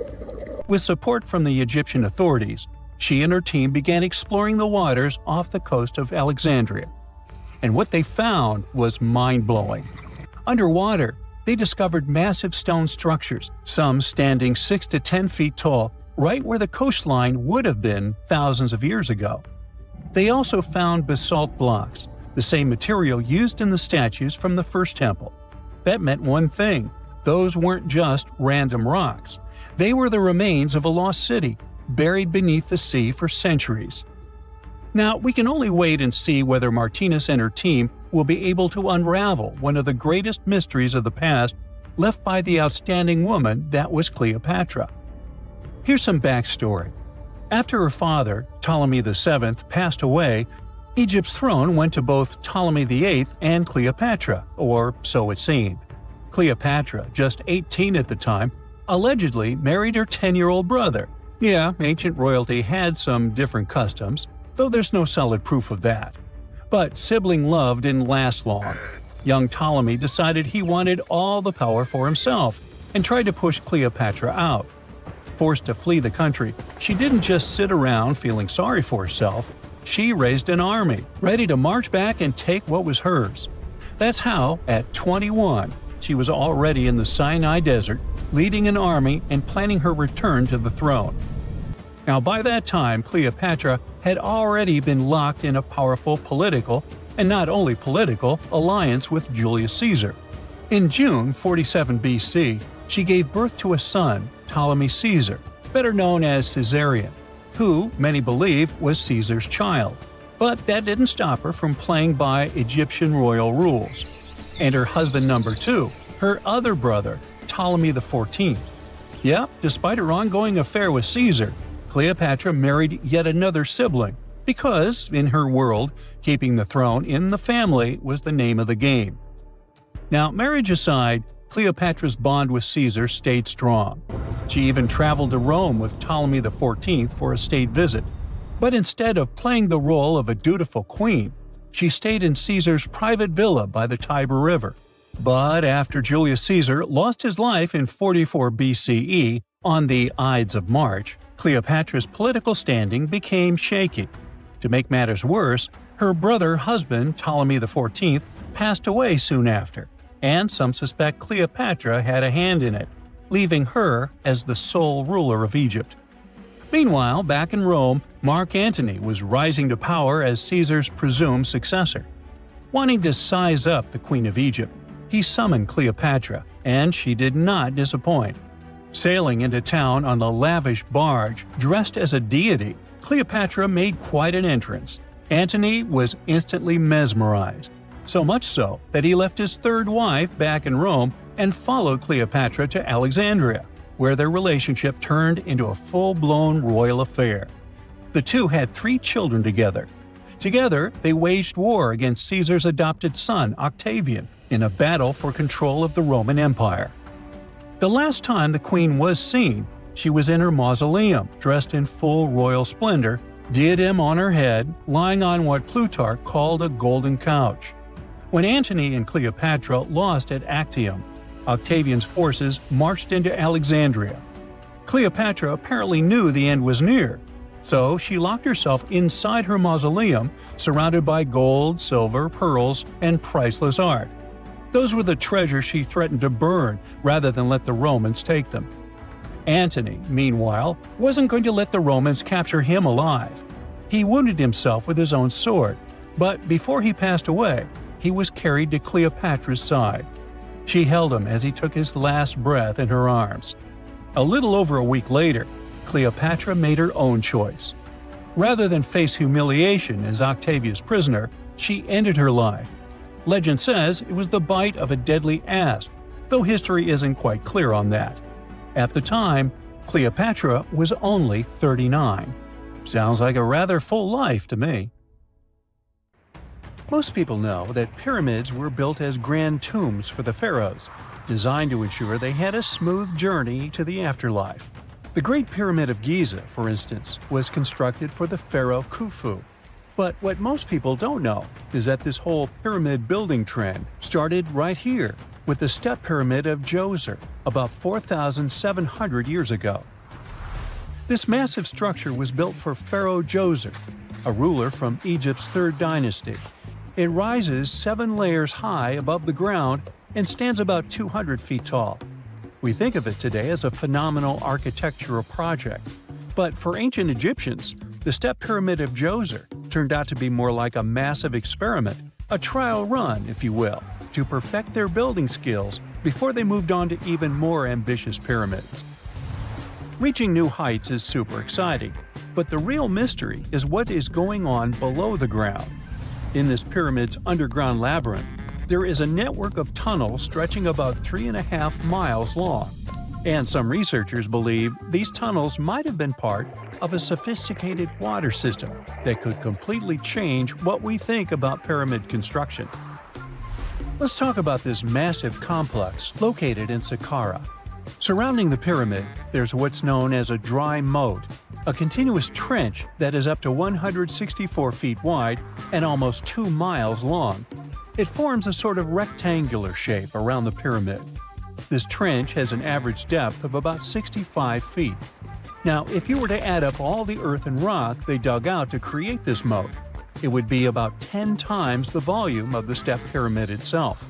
With support from the Egyptian authorities, she and her team began exploring the waters off the coast of Alexandria. And what they found was mind-blowing. Underwater, they discovered massive stone structures, some standing 6 to 10 feet tall, right where the coastline would have been thousands of years ago. They also found basalt blocks, the same material used in the statues from the first temple. That meant one thing: those weren't just random rocks. They were the remains of a lost city, buried beneath the sea for centuries. Now, we can only wait and see whether Martinez and her team will be able to unravel one of the greatest mysteries of the past left by the outstanding woman that was Cleopatra. Here's some backstory. After her father, Ptolemy VII, passed away, Egypt's throne went to both Ptolemy VIII and Cleopatra, or so it seemed. Cleopatra, just 18 at the time, allegedly married her 10-year-old brother. Yeah, ancient royalty had some different customs, though there's no solid proof of that. But sibling love didn't last long. Young Ptolemy decided he wanted all the power for himself and tried to push Cleopatra out. Forced to flee the country, she didn't just sit around feeling sorry for herself. She raised an army, ready to march back and take what was hers. That's how, at 21, she was already in the Sinai Desert, leading an army and planning her return to the throne. Now, by that time, Cleopatra had already been locked in a powerful political, and not only political, alliance with Julius Caesar. In June 47 BC, she gave birth to a son, Ptolemy Caesar, better known as Caesarion, who, many believe, was Caesar's child. But that didn't stop her from playing by Egyptian royal rules. And her husband number 2, her other brother, Ptolemy XIV. Yep, despite her ongoing affair with Caesar, Cleopatra married yet another sibling, Because, in her world, keeping the throne in the family was the name of the game. Now, marriage aside, Cleopatra's bond with Caesar stayed strong. She even traveled to Rome with Ptolemy XIV for a state visit. But instead of playing the role of a dutiful queen, she stayed in Caesar's private villa by the Tiber River. But after Julius Caesar lost his life in 44 BCE on the Ides of March, Cleopatra's political standing became shaky. To make matters worse, her brother-husband Ptolemy XIV passed away soon after, and some suspect Cleopatra had a hand in it, leaving her as the sole ruler of Egypt. Meanwhile, back in Rome, Mark Antony was rising to power as Caesar's presumed successor. Wanting to size up the Queen of Egypt, he summoned Cleopatra, and she did not disappoint. Sailing into town on a lavish barge dressed as a deity, Cleopatra made quite an entrance. Antony was instantly mesmerized, so much so that he left his third wife back in Rome and followed Cleopatra to Alexandria, where their relationship turned into a full-blown royal affair. The two had 3 children together. Together, they waged war against Caesar's adopted son, Octavian, in a battle for control of the Roman Empire. The last time the queen was seen, she was in her mausoleum, dressed in full royal splendor, diadem on her head, lying on what Plutarch called a golden couch. When Antony and Cleopatra lost at Actium, Octavian's forces marched into Alexandria. Cleopatra apparently knew the end was near, so she locked herself inside her mausoleum, surrounded by gold, silver, pearls, and priceless art. Those were the treasures she threatened to burn rather than let the Romans take them. Antony, meanwhile, wasn't going to let the Romans capture him alive. He wounded himself with his own sword, but before he passed away, he was carried to Cleopatra's side. She held him as he took his last breath in her arms. A little over a week later, Cleopatra made her own choice. Rather than face humiliation as Octavia's prisoner, she ended her life. Legend says it was the bite of a deadly asp, though history isn't quite clear on that. At the time, Cleopatra was only 39. Sounds like a rather full life to me. Most people know that pyramids were built as grand tombs for the pharaohs, designed to ensure they had a smooth journey to the afterlife. The Great Pyramid of Giza, for instance, was constructed for the pharaoh Khufu. But what most people don't know is that this whole pyramid building trend started right here with the step pyramid of Djoser about 4,700 years ago. This massive structure was built for Pharaoh Djoser, a ruler from Egypt's 3rd dynasty. It rises 7 layers high above the ground and stands about 200 feet tall. We think of it today as a phenomenal architectural project, but for ancient Egyptians, the step pyramid of Djoser turned out to be more like a massive experiment, a trial run, if you will, to perfect their building skills before they moved on to even more ambitious pyramids. Reaching new heights is super exciting, but the real mystery is what is going on below the ground. In this pyramid's underground labyrinth, there is a network of tunnels stretching about 3.5 miles long, and some researchers believe these tunnels might have been part of a sophisticated water system that could completely change what we think about pyramid construction. Let's talk about this massive complex located in Saqqara. Surrounding the pyramid, there's what's known as a dry moat, a continuous trench that is up to 164 feet wide and almost 2 miles long. It forms a sort of rectangular shape around the pyramid. This trench has an average depth of about 65 feet. Now, if you were to add up all the earth and rock they dug out to create this moat, it would be about 10 times the volume of the step pyramid itself.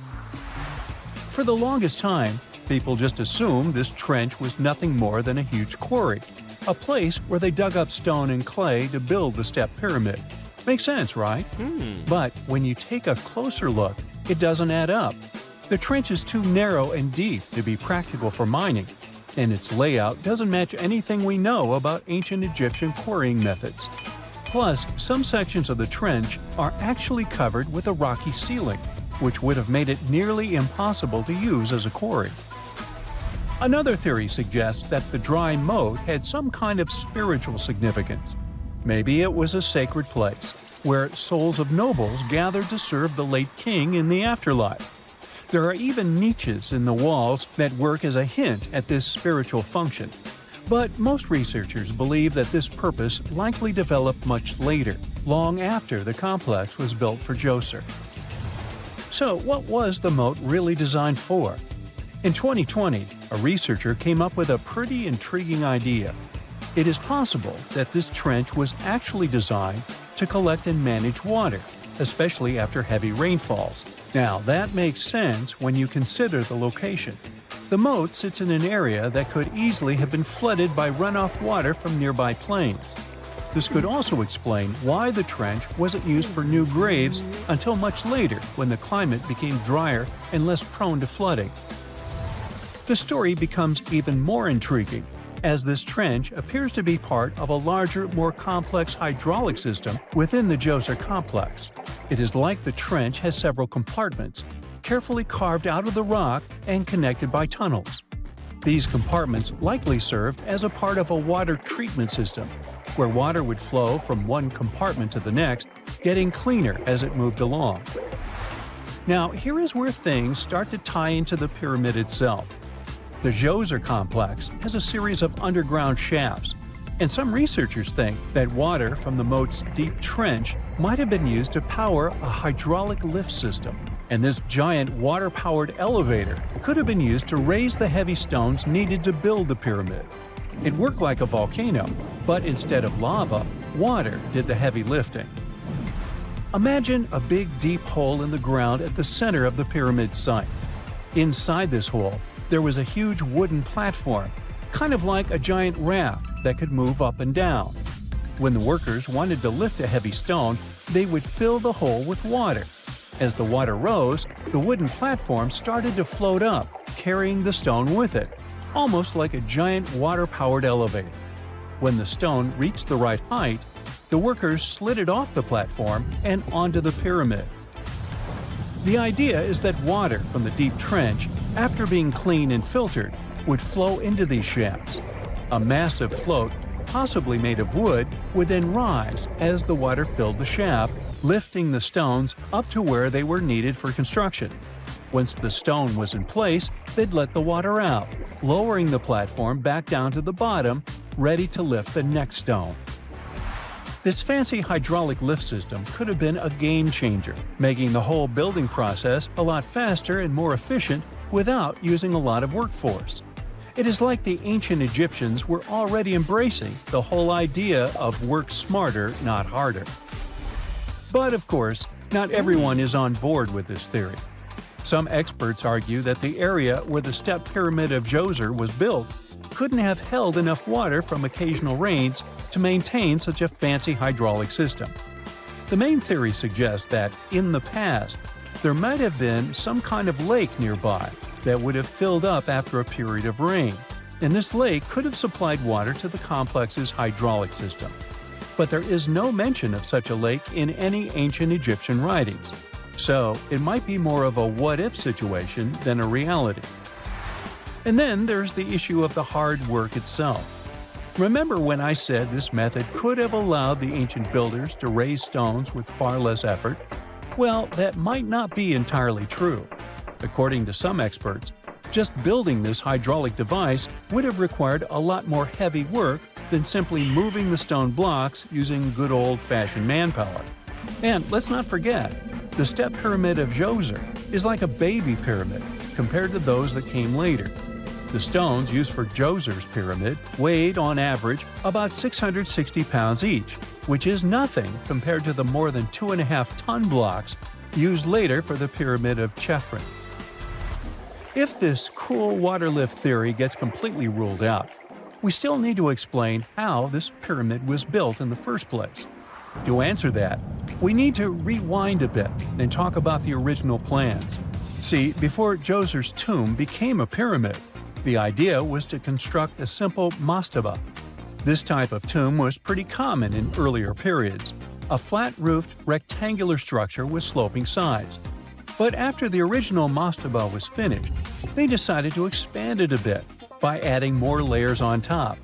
For the longest time, people just assumed this trench was nothing more than a huge quarry, a place where they dug up stone and clay to build the step pyramid. Makes sense, right? But when you take a closer look, it doesn't add up. The trench is too narrow and deep to be practical for mining, and its layout doesn't match anything we know about ancient Egyptian quarrying methods. Plus, some sections of the trench are actually covered with a rocky ceiling, which would have made it nearly impossible to use as a quarry. Another theory suggests that the dry moat had some kind of spiritual significance. Maybe it was a sacred place, where souls of nobles gathered to serve the late king in the afterlife. There are even niches in the walls that work as a hint at this spiritual function. But most researchers believe that this purpose likely developed much later, long after the complex was built for Djoser. So what was the moat really designed for? In 2020, a researcher came up with a pretty intriguing idea. It is possible that this trench was actually designed to collect and manage water, especially after heavy rainfalls. Now, that makes sense when you consider the location. The moat sits in an area that could easily have been flooded by runoff water from nearby plains. This could also explain why the trench wasn't used for new graves until much later when the climate became drier and less prone to flooding. The story becomes even more intriguing as this trench appears to be part of a larger, more complex hydraulic system within the Djoser complex. It is like the trench has several compartments, carefully carved out of the rock and connected by tunnels. These compartments likely served as a part of a water treatment system, where water would flow from one compartment to the next, getting cleaner as it moved along. Now, here is where things start to tie into the pyramid itself. The Djoser complex has a series of underground shafts, and some researchers think that water from the moat's deep trench might have been used to power a hydraulic lift system, and this giant water-powered elevator could have been used to raise the heavy stones needed to build the pyramid. It worked like a volcano, but instead of lava, water did the heavy lifting. Imagine a big deep hole in the ground at the center of the pyramid site. Inside this hole, there was a huge wooden platform, kind of like a giant raft that could move up and down. When the workers wanted to lift a heavy stone, they would fill the hole with water. As the water rose, the wooden platform started to float up, carrying the stone with it, almost like a giant water-powered elevator. When the stone reached the right height, the workers slid it off the platform and onto the pyramid. The idea is that water from the deep trench, after being cleaned and filtered, would flow into these shafts. A massive float, possibly made of wood, would then rise as the water filled the shaft, lifting the stones up to where they were needed for construction. Once the stone was in place, they'd let the water out, lowering the platform back down to the bottom, ready to lift the next stone. This fancy hydraulic lift system could have been a game changer, making the whole building process a lot faster and more efficient without using a lot of workforce. It is like the ancient Egyptians were already embracing the whole idea of work smarter, not harder. But of course, not everyone is on board with this theory. Some experts argue that the area where the step pyramid of Djoser was built couldn't have held enough water from occasional rains to maintain such a fancy hydraulic system. The main theory suggests that, in the past, there might have been some kind of lake nearby that would have filled up after a period of rain, and this lake could have supplied water to the complex's hydraulic system. But there is no mention of such a lake in any ancient Egyptian writings, so it might be more of a what-if situation than a reality. And then there's the issue of the hard work itself. Remember when I said this method could have allowed the ancient builders to raise stones with far less effort? Well, that might not be entirely true. According to some experts, just building this hydraulic device would have required a lot more heavy work than simply moving the stone blocks using good old-fashioned manpower. And let's not forget, the step pyramid of Djoser is like a baby pyramid compared to those that came later. The stones used for Djoser's pyramid weighed, on average, about 660 pounds each, which is nothing compared to the more than 2.5-ton blocks used later for the pyramid of Chephren. If this cool water lift theory gets completely ruled out, we still need to explain how this pyramid was built in the first place. To answer that, we need to rewind a bit and talk about the original plans. See, before Djoser's tomb became a pyramid, the idea was to construct a simple mastaba. This type of tomb was pretty common in earlier periods, a flat-roofed, rectangular structure with sloping sides. But after the original mastaba was finished, they decided to expand it a bit by adding more layers on top.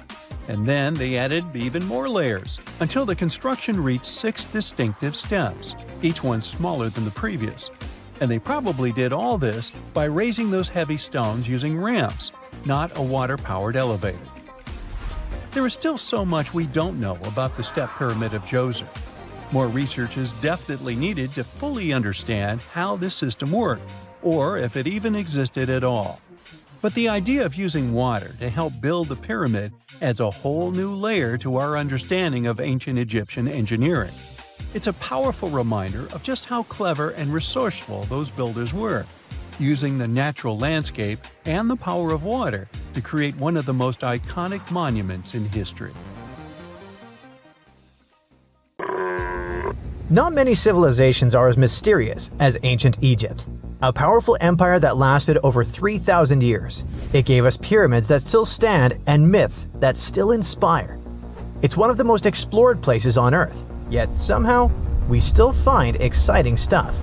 and then they added even more layers, until the construction reached 6 distinctive steps, each one smaller than the previous. And they probably did all this by raising those heavy stones using ramps, not a water-powered elevator. There is still so much we don't know about the Step Pyramid of Djoser. More research is definitely needed to fully understand how this system worked, or if it even existed at all. But the idea of using water to help build the pyramid adds a whole new layer to our understanding of ancient Egyptian engineering. It's a powerful reminder of just how clever and resourceful those builders were, using the natural landscape and the power of water to create one of the most iconic monuments in history. Not many civilizations are as mysterious as ancient Egypt. A powerful empire that lasted over 3,000 years. It gave us pyramids that still stand and myths that still inspire. It's one of the most explored places on Earth, yet somehow, we still find exciting stuff.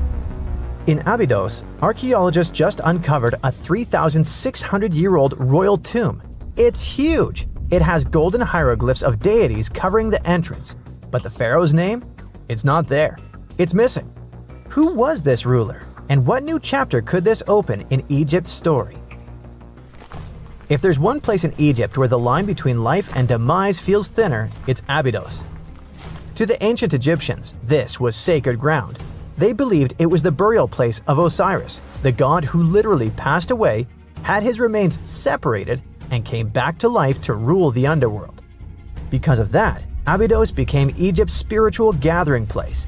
In Abydos, archaeologists just uncovered a 3,600-year-old royal tomb. It's huge! It has golden hieroglyphs of deities covering the entrance. But the pharaoh's name? It's not there. It's missing. Who was this ruler? And what new chapter could this open in Egypt's story? If there's one place in Egypt where the line between life and demise feels thinner, it's Abydos. To the ancient Egyptians, this was sacred ground. They believed it was the burial place of Osiris, the god who literally passed away, had his remains separated, and came back to life to rule the underworld. Because of that, Abydos became Egypt's spiritual gathering place.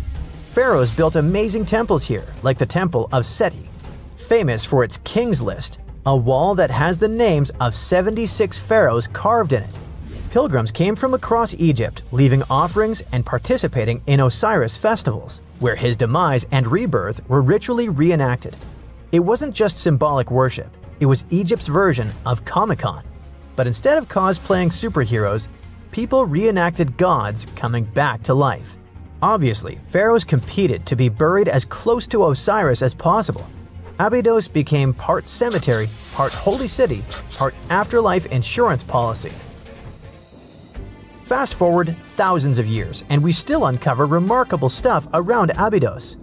Pharaohs built amazing temples here, like the Temple of Seti, famous for its King's List, a wall that has the names of 76 pharaohs carved in it. Pilgrims came from across Egypt, leaving offerings and participating in Osiris festivals, where his demise and rebirth were ritually reenacted. It wasn't just symbolic worship, it was Egypt's version of Comic-Con. But instead of cosplaying superheroes, people reenacted gods coming back to life. Obviously, pharaohs competed to be buried as close to Osiris as possible. Abydos became part cemetery, part holy city, part afterlife insurance policy. Fast forward thousands of years, and we still uncover remarkable stuff around Abydos.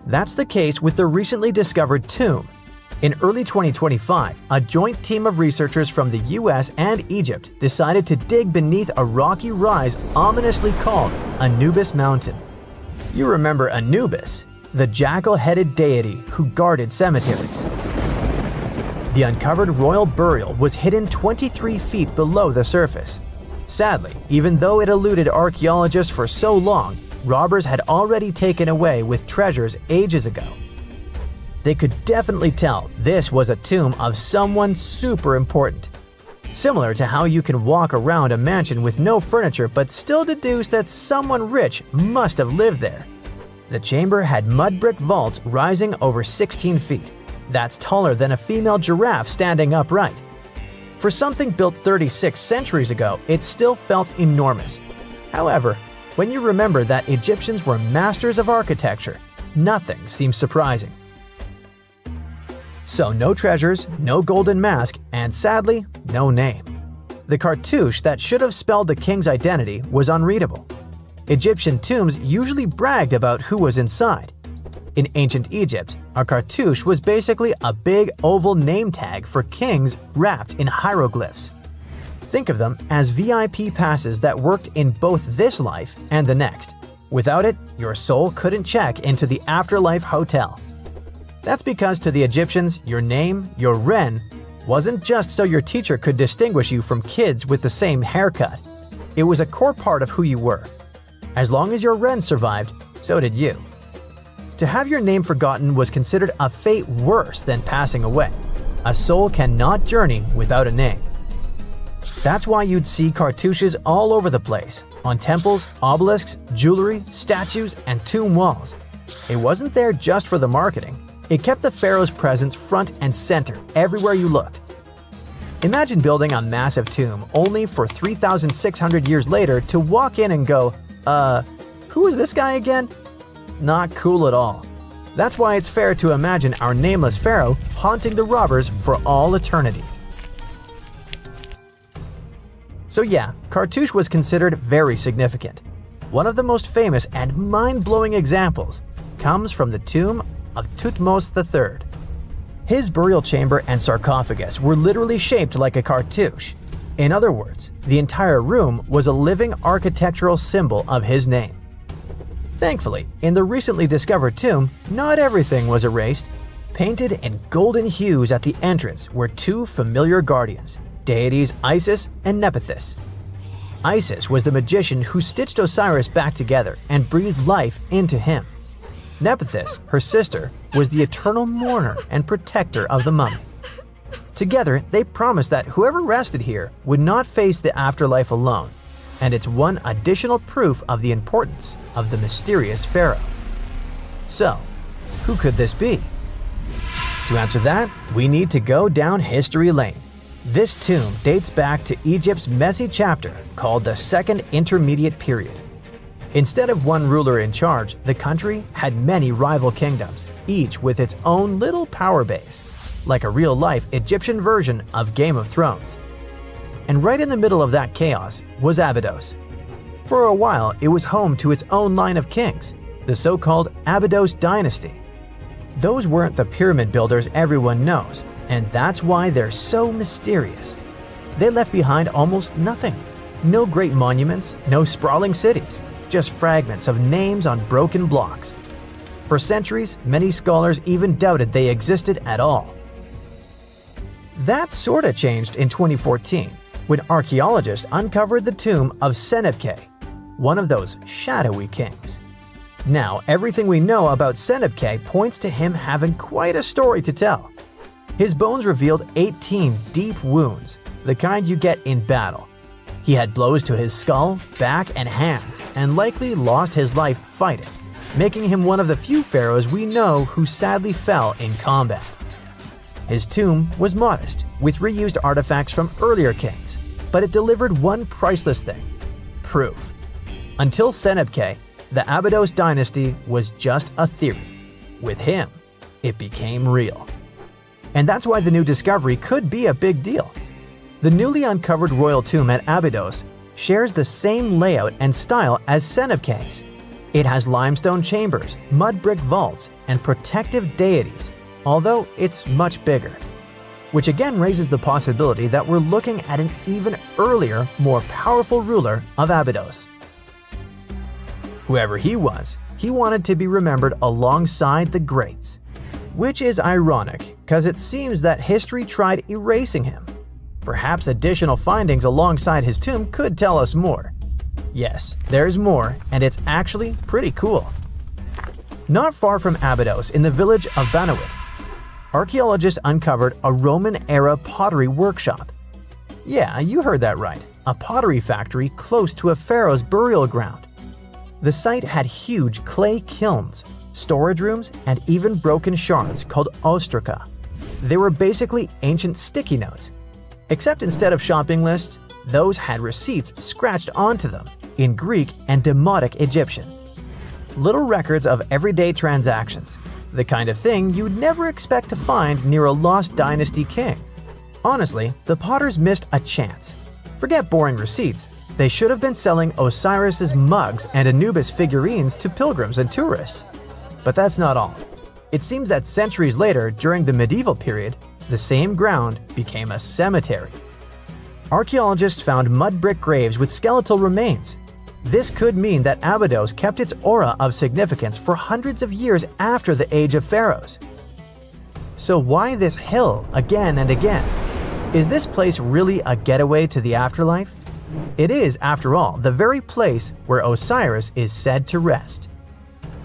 That's the case with the recently discovered tomb. In early 2025, a joint team of researchers from the US and Egypt decided to dig beneath a rocky rise ominously called Anubis Mountain. You remember Anubis, the jackal-headed deity who guarded cemeteries. The uncovered royal burial was hidden 23 feet below the surface. Sadly, even though it eluded archaeologists for so long, robbers had already taken away with treasures ages ago. They could definitely tell this was a tomb of someone super important. Similar to how you can walk around a mansion with no furniture but still deduce that someone rich must have lived there. The chamber had mud brick vaults rising over 16 feet. That's taller than a female giraffe standing upright. For something built 36 centuries ago, it still felt enormous. However, when you remember that Egyptians were masters of architecture, nothing seems surprising. So no treasures, no golden mask, and sadly, no name. The cartouche that should have spelled the king's identity was unreadable. Egyptian tombs usually bragged about who was inside. In ancient Egypt, a cartouche was basically a big oval name tag for kings wrapped in hieroglyphs. Think of them as VIP passes that worked in both this life and the next. Without it, your soul couldn't check into the afterlife hotel. That's because to the Egyptians, your name, your Ren, wasn't just so your teacher could distinguish you from kids with the same haircut. It was a core part of who you were. As long as your Ren survived, so did you. To have your name forgotten was considered a fate worse than passing away. A soul cannot journey without a name. That's why you'd see cartouches all over the place, on temples, obelisks, jewelry, statues, and tomb walls. It wasn't there just for the marketing. It kept the pharaoh's presence front and center everywhere you looked. Imagine building a massive tomb only for 3,600 years later to walk in and go, who is this guy again? Not cool at all. That's why it's fair to imagine our nameless pharaoh haunting the robbers for all eternity. So yeah, Cartouche was considered very significant. One of the most famous and mind-blowing examples comes from the tomb of Thutmose III. His burial chamber and sarcophagus were literally shaped like a cartouche. In other words, the entire room was a living architectural symbol of his name. Thankfully, in the recently discovered tomb, not everything was erased. Painted in golden hues at the entrance were two familiar guardians, deities Isis and Nephthys. Isis was the magician who stitched Osiris back together and breathed life into him. Nephthys, her sister, was the eternal mourner and protector of the mummy. Together, they promised that whoever rested here would not face the afterlife alone, and it's one additional proof of the importance of the mysterious pharaoh. So, who could this be? To answer that, we need to go down history lane. This tomb dates back to Egypt's messy chapter called the Second Intermediate Period. Instead of one ruler in charge, the country had many rival kingdoms, each with its own little power base, like a real-life Egyptian version of Game of Thrones. And right in the middle of that chaos was Abydos. For a while, it was home to its own line of kings, the so-called Abydos dynasty. Those weren't the pyramid builders everyone knows, and that's why they're so mysterious. They left behind almost nothing. No great monuments, no sprawling cities, just fragments of names on broken blocks. For centuries, many scholars even doubted they existed at all. That sorta changed in 2014, when archaeologists uncovered the tomb of Senebkay, one of those shadowy kings. Now, everything we know about Senebkay points to him having quite a story to tell. His bones revealed 18 deep wounds, the kind you get in battle. He had blows to his skull, back, and hands, and likely lost his life fighting, making him one of the few pharaohs we know who sadly fell in combat. His tomb was modest, with reused artifacts from earlier kings, but it delivered one priceless thing: proof. Until Senebkay, the Abydos dynasty was just a theory. With him, it became real. And that's why the new discovery could be a big deal. The newly uncovered royal tomb at Abydos shares the same layout and style as Senebkay's. It has limestone chambers, mud brick vaults, and protective deities, although it's much bigger. Which again raises the possibility that we're looking at an even earlier, more powerful ruler of Abydos. Whoever he was, he wanted to be remembered alongside the greats. Which is ironic, because it seems that history tried erasing him. Perhaps additional findings alongside his tomb could tell us more. Yes, there's more, and it's actually pretty cool. Not far from Abydos, in the village of Banawit, archaeologists uncovered a Roman-era pottery workshop. Yeah, you heard that right, a pottery factory close to a pharaoh's burial ground. The site had huge clay kilns, storage rooms, and even broken shards called ostraca. They were basically ancient sticky notes. Except instead of shopping lists, those had receipts scratched onto them in Greek and Demotic Egyptian. Little records of everyday transactions, the kind of thing you'd never expect to find near a lost dynasty king. Honestly, the potters missed a chance. Forget boring receipts. They should have been selling Osiris's mugs and Anubis figurines to pilgrims and tourists. But that's not all. It seems that centuries later, during the medieval period, the same ground became a cemetery. Archaeologists found mud brick graves with skeletal remains. This could mean that Abydos kept its aura of significance for hundreds of years after the Age of Pharaohs. So why this hill again and again? Is this place really a getaway to the afterlife? It is, after all, the very place where Osiris is said to rest.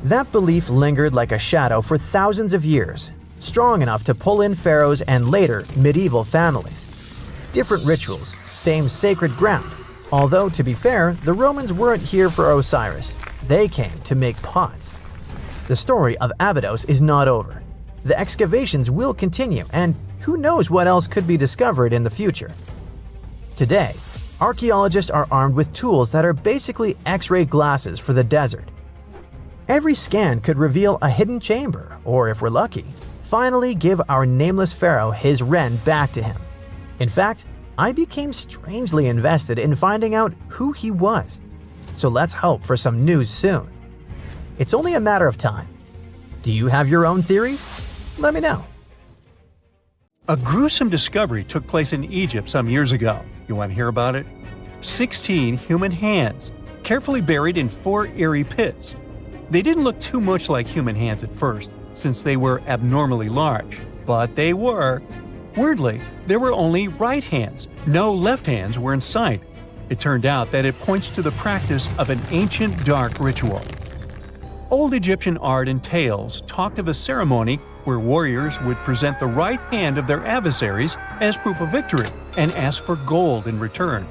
That belief lingered like a shadow for thousands of years, strong enough to pull in pharaohs and later medieval families. Different rituals, same sacred ground. Although, to be fair, the Romans weren't here for Osiris. They came to make pots. The story of Abydos is not over. The excavations will continue, and who knows what else could be discovered in the future. Today, archaeologists are armed with tools that are basically X-ray glasses for the desert. Every scan could reveal a hidden chamber, or if we're lucky, finally give our nameless pharaoh his wren back to him. In fact, I became strangely invested in finding out who he was. So let's hope for some news soon. It's only a matter of time. Do you have your own theories? Let me know. A gruesome discovery took place in Egypt some years ago. You want to hear about it? 16 human hands, carefully buried in 4 eerie pits. They didn't look too much like human hands at first, since they were abnormally large, but they were. Weirdly, there were only right hands. No left hands were in sight. It turned out that it points to the practice of an ancient dark ritual. Old Egyptian art and tales talked of a ceremony where warriors would present the right hand of their adversaries as proof of victory and ask for gold in return.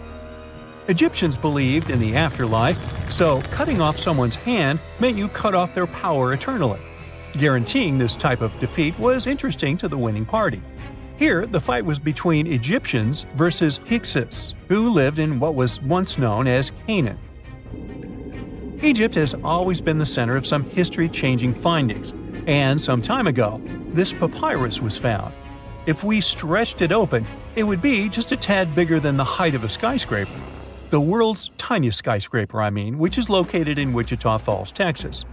Egyptians believed in the afterlife, so cutting off someone's hand meant you cut off their power eternally. Guaranteeing this type of defeat was interesting to the winning party. Here, the fight was between Egyptians versus Hyksos, who lived in what was once known as Canaan. Egypt has always been the center of some history-changing findings, and some time ago, this papyrus was found. If we stretched it open, it would be just a tad bigger than the height of a skyscraper. The world's tiniest skyscraper, which is located in Wichita Falls, Texas.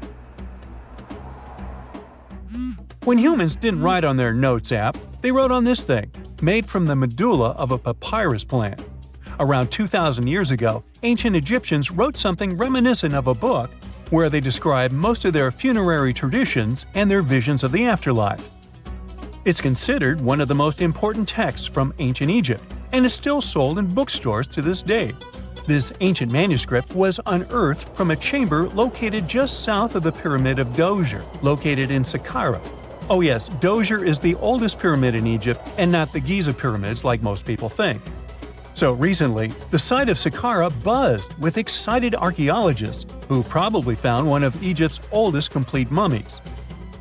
When humans didn't write on their notes app, they wrote on this thing, made from the medulla of a papyrus plant. Around 2,000 years ago, ancient Egyptians wrote something reminiscent of a book where they describe most of their funerary traditions and their visions of the afterlife. It's considered one of the most important texts from ancient Egypt and is still sold in bookstores to this day. This ancient manuscript was unearthed from a chamber located just south of the Pyramid of Djoser, located in Saqqara. Oh yes, Djoser is the oldest pyramid in Egypt and not the Giza pyramids like most people think. So recently, the site of Saqqara buzzed with excited archaeologists who probably found one of Egypt's oldest complete mummies.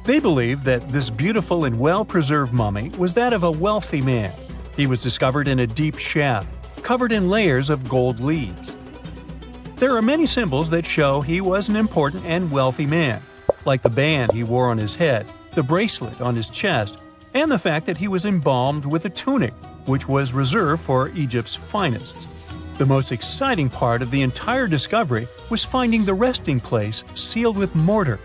They believe that this beautiful and well-preserved mummy was that of a wealthy man. He was discovered in a deep shaft, covered in layers of gold leaves. There are many symbols that show he was an important and wealthy man, like the band he wore on his head, the bracelet on his chest, and the fact that he was embalmed with a tunic, which was reserved for Egypt's finest. The most exciting part of the entire discovery was finding the resting place sealed with mortar,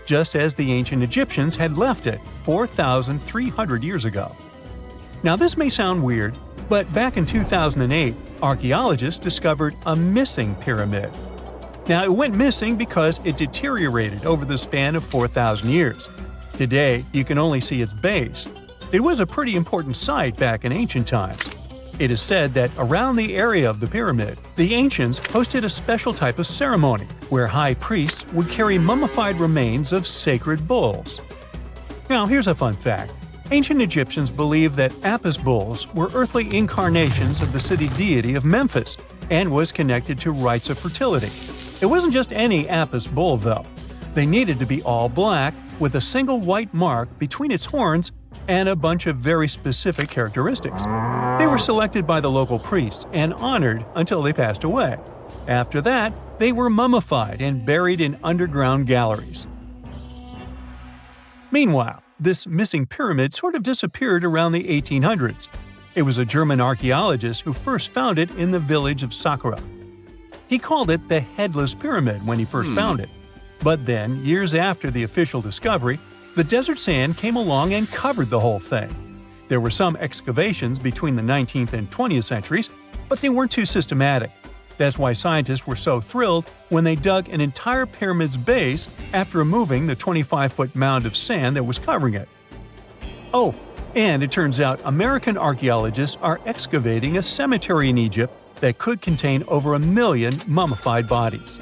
just as the ancient Egyptians had left it 4,300 years ago. Now this may sound weird, but back in 2008, archaeologists discovered a missing pyramid. Now it went missing because it deteriorated over the span of 4,000 years. Today, you can only see its base. It was a pretty important site back in ancient times. It is said that around the area of the pyramid, the ancients hosted a special type of ceremony where high priests would carry mummified remains of sacred bulls. Now, here's a fun fact. Ancient Egyptians believed that Apis bulls were earthly incarnations of the city deity of Memphis and was connected to rites of fertility. It wasn't just any Apis bull, though. They needed to be all black with a single white mark between its horns and a bunch of very specific characteristics. They were selected by the local priests and honored until they passed away. After that, they were mummified and buried in underground galleries. Meanwhile, this missing pyramid sort of disappeared around the 1800s. It was a German archaeologist who first found it in the village of Saqqara. He called it the Headless Pyramid when he first found it. But then, years after the official discovery, the desert sand came along and covered the whole thing. There were some excavations between the 19th and 20th centuries, but they weren't too systematic. That's why scientists were so thrilled when they dug an entire pyramid's base after removing the 25-foot mound of sand that was covering it. Oh, and it turns out American archaeologists are excavating a cemetery in Egypt that could contain over 1 million mummified bodies.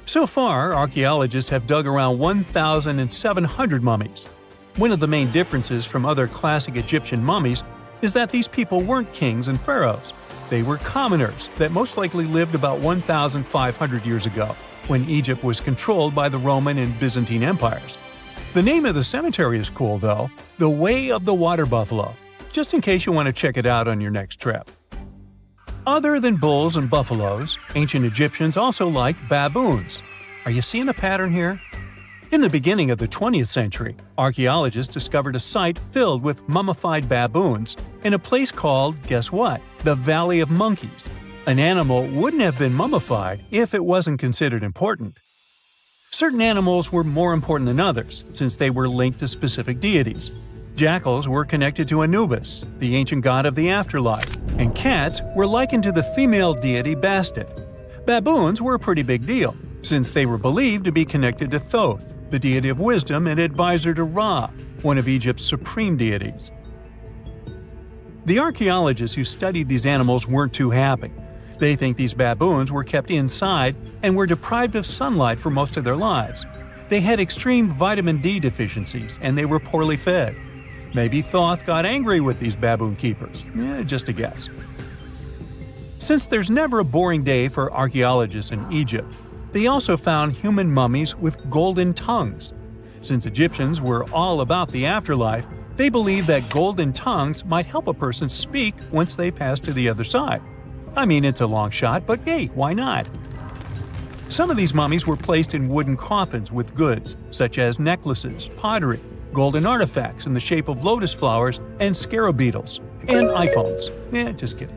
So far, archaeologists have dug around 1,700 mummies. One of the main differences from other classic Egyptian mummies is that these people weren't kings and pharaohs. They were commoners that most likely lived about 1,500 years ago, when Egypt was controlled by the Roman and Byzantine empires. The name of the cemetery is cool, though, the Way of the Water Buffalo, just in case you want to check it out on your next trip. Other than bulls and buffaloes, ancient Egyptians also liked baboons. Are you seeing a pattern here? In the beginning of the 20th century, archaeologists discovered a site filled with mummified baboons in a place called, guess what? the Valley of Monkeys. An animal wouldn't have been mummified if it wasn't considered important. Certain animals were more important than others, since they were linked to specific deities. Jackals were connected to Anubis, the ancient god of the afterlife, and cats were likened to the female deity Bastet. Baboons were a pretty big deal, since they were believed to be connected to Thoth, the deity of wisdom and advisor to Ra, one of Egypt's supreme deities. The archaeologists who studied these animals weren't too happy. They think these baboons were kept inside and were deprived of sunlight for most of their lives. They had extreme vitamin D deficiencies and they were poorly fed. Maybe Thoth got angry with these baboon keepers. Just a guess. Since there's never a boring day for archaeologists in Egypt, they also found human mummies with golden tongues. Since Egyptians were all about the afterlife, they believed that golden tongues might help a person speak once they pass to the other side. I mean, it's a long shot, but hey, why not? Some of these mummies were placed in wooden coffins with goods, such as necklaces, pottery, golden artifacts in the shape of lotus flowers, and scarab beetles, and iPhones. Just kidding.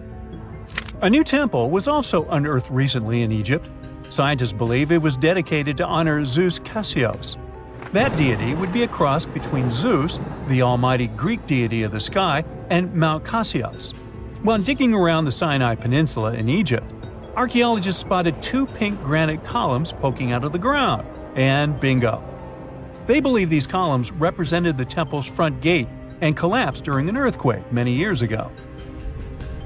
A new temple was also unearthed recently in Egypt. Scientists believe it was dedicated to honor Zeus Cassios. That deity would be a cross between Zeus, the almighty Greek deity of the sky, and Mount Cassios. While digging around the Sinai Peninsula in Egypt, archaeologists spotted two pink granite columns poking out of the ground, and bingo. They believe these columns represented the temple's front gate and collapsed during an earthquake many years ago.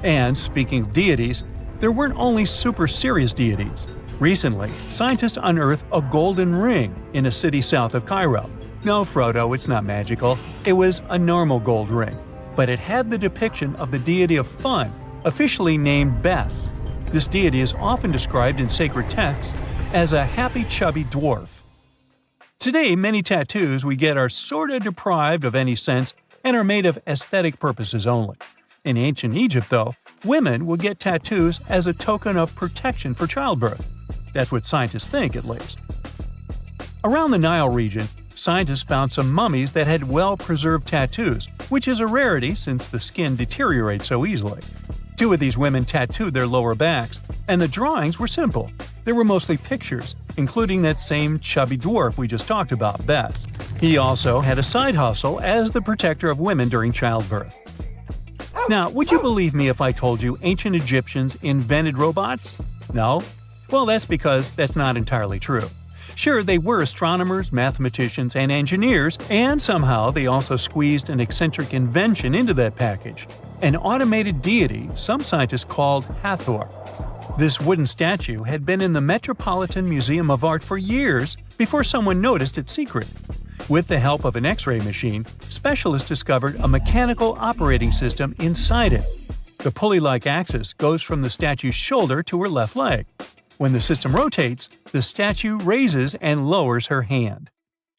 And speaking of deities, there weren't only super serious deities. Recently, scientists unearthed a golden ring in a city south of Cairo. No, Frodo, it's not magical. It was a normal gold ring, but it had the depiction of the deity of fun, officially named Bes. This deity is often described in sacred texts as a happy chubby dwarf. Today, many tattoos we get are sorta deprived of any sense and are made of aesthetic purposes only. In ancient Egypt, though, women would get tattoos as a token of protection for childbirth. That's what scientists think, at least. Around the Nile region, scientists found some mummies that had well-preserved tattoos, which is a rarity since the skin deteriorates so easily. Two of these women tattooed their lower backs, and the drawings were simple. They were mostly pictures, including that same chubby dwarf we just talked about, Bes. He also had a side hustle as the protector of women during childbirth. Now, would you believe me if I told you ancient Egyptians invented robots? No? Well, that's because that's not entirely true. Sure, they were astronomers, mathematicians, and engineers, and somehow they also squeezed an eccentric invention into that package – an automated deity some scientists called Hathor. This wooden statue had been in the Metropolitan Museum of Art for years before someone noticed its secret. With the help of an X-ray machine, specialists discovered a mechanical operating system inside it. The pulley-like axis goes from the statue's shoulder to her left leg. When the system rotates, the statue raises and lowers her hand.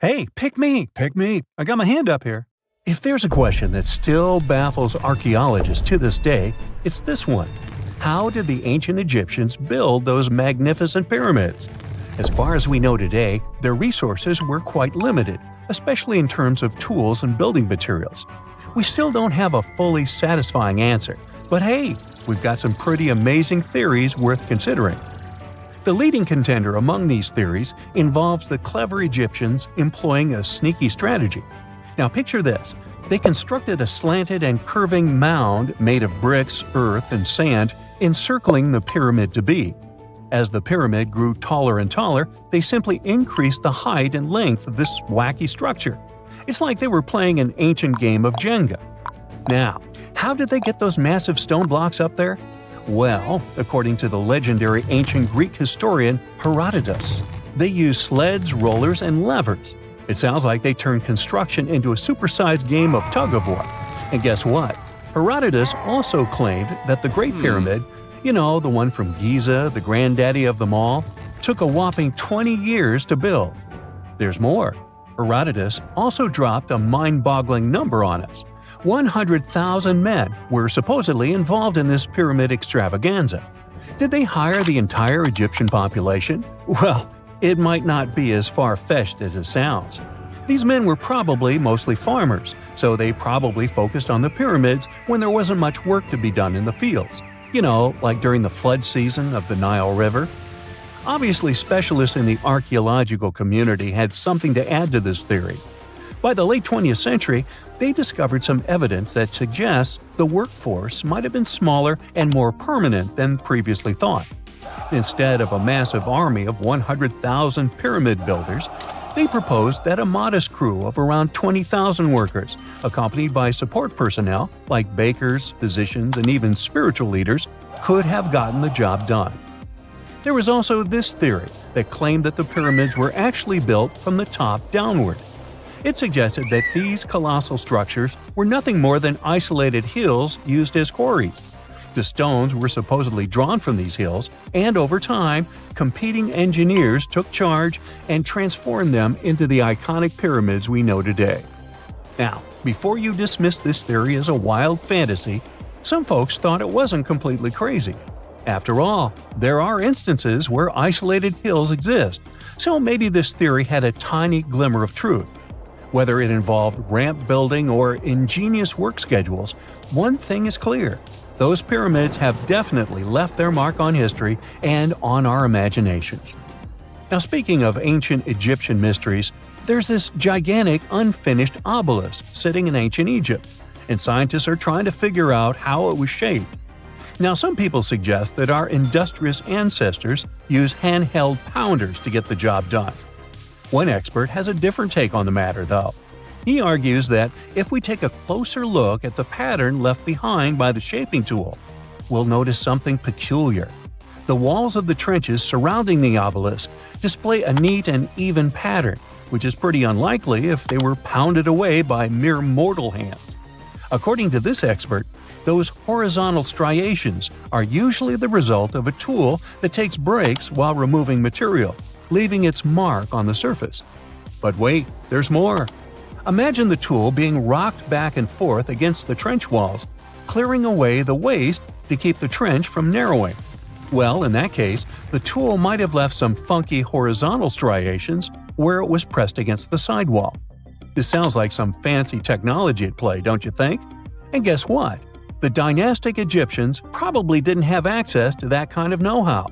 Hey, pick me! I got my hand up here. If there's a question that still baffles archaeologists to this day, it's this one. How did the ancient Egyptians build those magnificent pyramids? As far as we know today, their resources were quite limited, especially in terms of tools and building materials. We still don't have a fully satisfying answer, but hey, we've got some pretty amazing theories worth considering. The leading contender among these theories involves the clever Egyptians employing a sneaky strategy. Now picture this. They constructed a slanted and curving mound made of bricks, earth, and sand encircling the pyramid to be. As the pyramid grew taller and taller, they simply increased the height and length of this wacky structure. It's like they were playing an ancient game of Jenga. Now, how did they get those massive stone blocks up there? Well, according to the legendary ancient Greek historian Herodotus, they used sleds, rollers, and levers. It sounds like they turned construction into a supersized game of tug-of-war. And guess what? Herodotus also claimed that the Great Pyramid, the one from Giza, the granddaddy of them all, took a whopping 20 years to build. There's more. Herodotus also dropped a mind-boggling number on us. 100,000 men were supposedly involved in this pyramid extravaganza. Did they hire the entire Egyptian population? Well, it might not be as far-fetched as it sounds. These men were probably mostly farmers, so they probably focused on the pyramids when there wasn't much work to be done in the fields. You know, like during the flood season of the Nile River. Obviously, specialists in the archaeological community had something to add to this theory. By the late 20th century, they discovered some evidence that suggests the workforce might have been smaller and more permanent than previously thought. Instead of a massive army of 100,000 pyramid builders, they proposed that a modest crew of around 20,000 workers, accompanied by support personnel like bakers, physicians, and even spiritual leaders, could have gotten the job done. There was also this theory that claimed that the pyramids were actually built from the top downward. It suggested that these colossal structures were nothing more than isolated hills used as quarries. The stones were supposedly drawn from these hills, and over time, competing engineers took charge and transformed them into the iconic pyramids we know today. Now, before you dismiss this theory as a wild fantasy, some folks thought it wasn't completely crazy. After all, there are instances where isolated hills exist, so maybe this theory had a tiny glimmer of truth. Whether it involved ramp building or ingenious work schedules, one thing is clear. Those pyramids have definitely left their mark on history and on our imaginations. Now, speaking of ancient Egyptian mysteries, there's this gigantic unfinished obelisk sitting in ancient Egypt, and scientists are trying to figure out how it was shaped. Now, some people suggest that our industrious ancestors used handheld pounders to get the job done. One expert has a different take on the matter, though. He argues that if we take a closer look at the pattern left behind by the shaping tool, we'll notice something peculiar. The walls of the trenches surrounding the obelisk display a neat and even pattern, which is pretty unlikely if they were pounded away by mere mortal hands. According to this expert, those horizontal striations are usually the result of a tool that takes breaks while removing material, leaving its mark on the surface. But wait, there's more. Imagine the tool being rocked back and forth against the trench walls, clearing away the waste to keep the trench from narrowing. Well, in that case, the tool might have left some funky horizontal striations where it was pressed against the sidewall. This sounds like some fancy technology at play, don't you think? And guess what? The dynastic Egyptians probably didn't have access to that kind of know-how.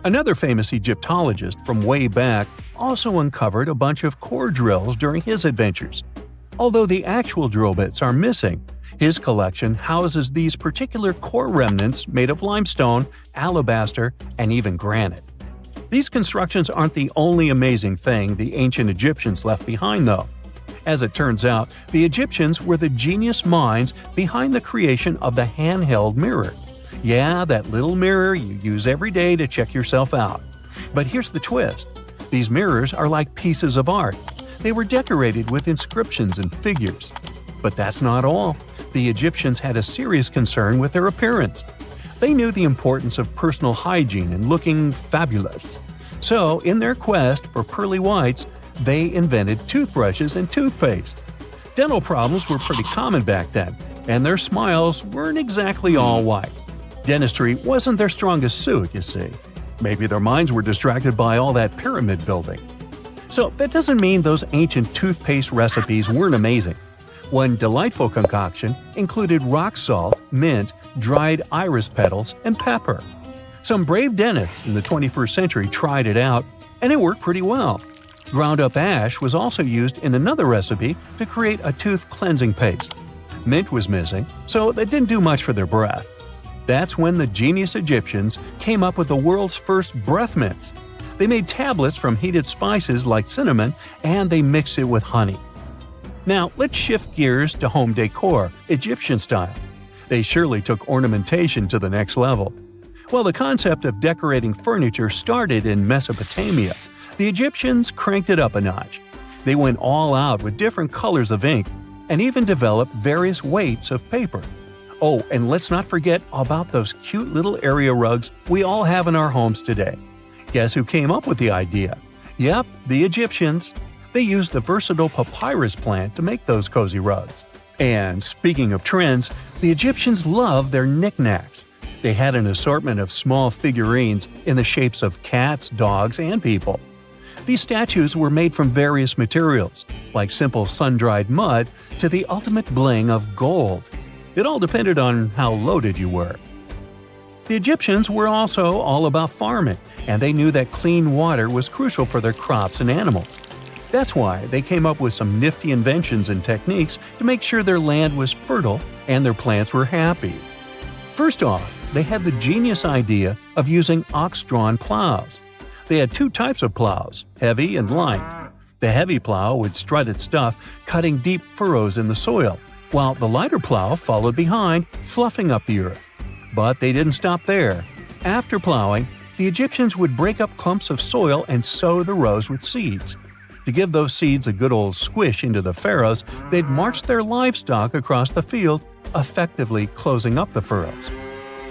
Another famous Egyptologist from way back also uncovered a bunch of core drills during his adventures. Although the actual drill bits are missing, his collection houses these particular core remnants made of limestone, alabaster, and even granite. These constructions aren't the only amazing thing the ancient Egyptians left behind, though. As it turns out, the Egyptians were the genius minds behind the creation of the handheld mirror. Yeah, that little mirror you use every day to check yourself out. But here's the twist. These mirrors are like pieces of art. They were decorated with inscriptions and figures. But that's not all. The Egyptians had a serious concern with their appearance. They knew the importance of personal hygiene and looking fabulous. So, in their quest for pearly whites, they invented toothbrushes and toothpaste. Dental problems were pretty common back then, and their smiles weren't exactly all white. Dentistry wasn't their strongest suit, you see. Maybe their minds were distracted by all that pyramid building. So that doesn't mean those ancient toothpaste recipes weren't amazing. One delightful concoction included rock salt, mint, dried iris petals, and pepper. Some brave dentists in the 21st century tried it out, and it worked pretty well. Ground-up ash was also used in another recipe to create a tooth cleansing paste. Mint was missing, so that didn't do much for their breath. That's when the genius Egyptians came up with the world's first breath mints. They made tablets from heated spices like cinnamon, and they mixed it with honey. Now, let's shift gears to home decor, Egyptian style. They surely took ornamentation to the next level. While the concept of decorating furniture started in Mesopotamia, the Egyptians cranked it up a notch. They went all out with different colors of ink and even developed various weights of paper. Oh, and let's not forget about those cute little area rugs we all have in our homes today. Guess who came up with the idea? Yep, the Egyptians. They used the versatile papyrus plant to make those cozy rugs. And speaking of trends, the Egyptians loved their knickknacks. They had an assortment of small figurines in the shapes of cats, dogs, and people. These statues were made from various materials, like simple sun-dried mud to the ultimate bling of gold. It all depended on how loaded you were. The Egyptians were also all about farming, and they knew that clean water was crucial for their crops and animals. That's why they came up with some nifty inventions and techniques to make sure their land was fertile and their plants were happy. First off, they had the genius idea of using ox-drawn plows. They had two types of plows, heavy and light. The heavy plow would strut its stuff, cutting deep furrows in the soil, while the lighter plow followed behind, fluffing up the earth. But they didn't stop there. After plowing, the Egyptians would break up clumps of soil and sow the rows with seeds. To give those seeds a good old squish into the furrows, they'd march their livestock across the field, effectively closing up the furrows.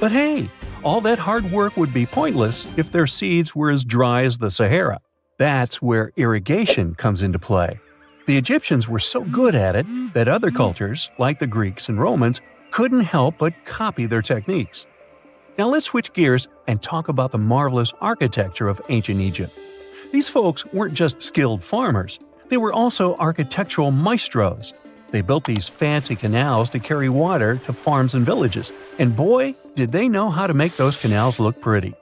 But hey, all that hard work would be pointless if their seeds were as dry as the Sahara. That's where irrigation comes into play. The Egyptians were so good at it that other cultures, like the Greeks and Romans, couldn't help but copy their techniques. Now let's switch gears and talk about the marvelous architecture of ancient Egypt. These folks weren't just skilled farmers, they were also architectural maestros. They built these fancy canals to carry water to farms and villages, and boy, did they know how to make those canals look pretty.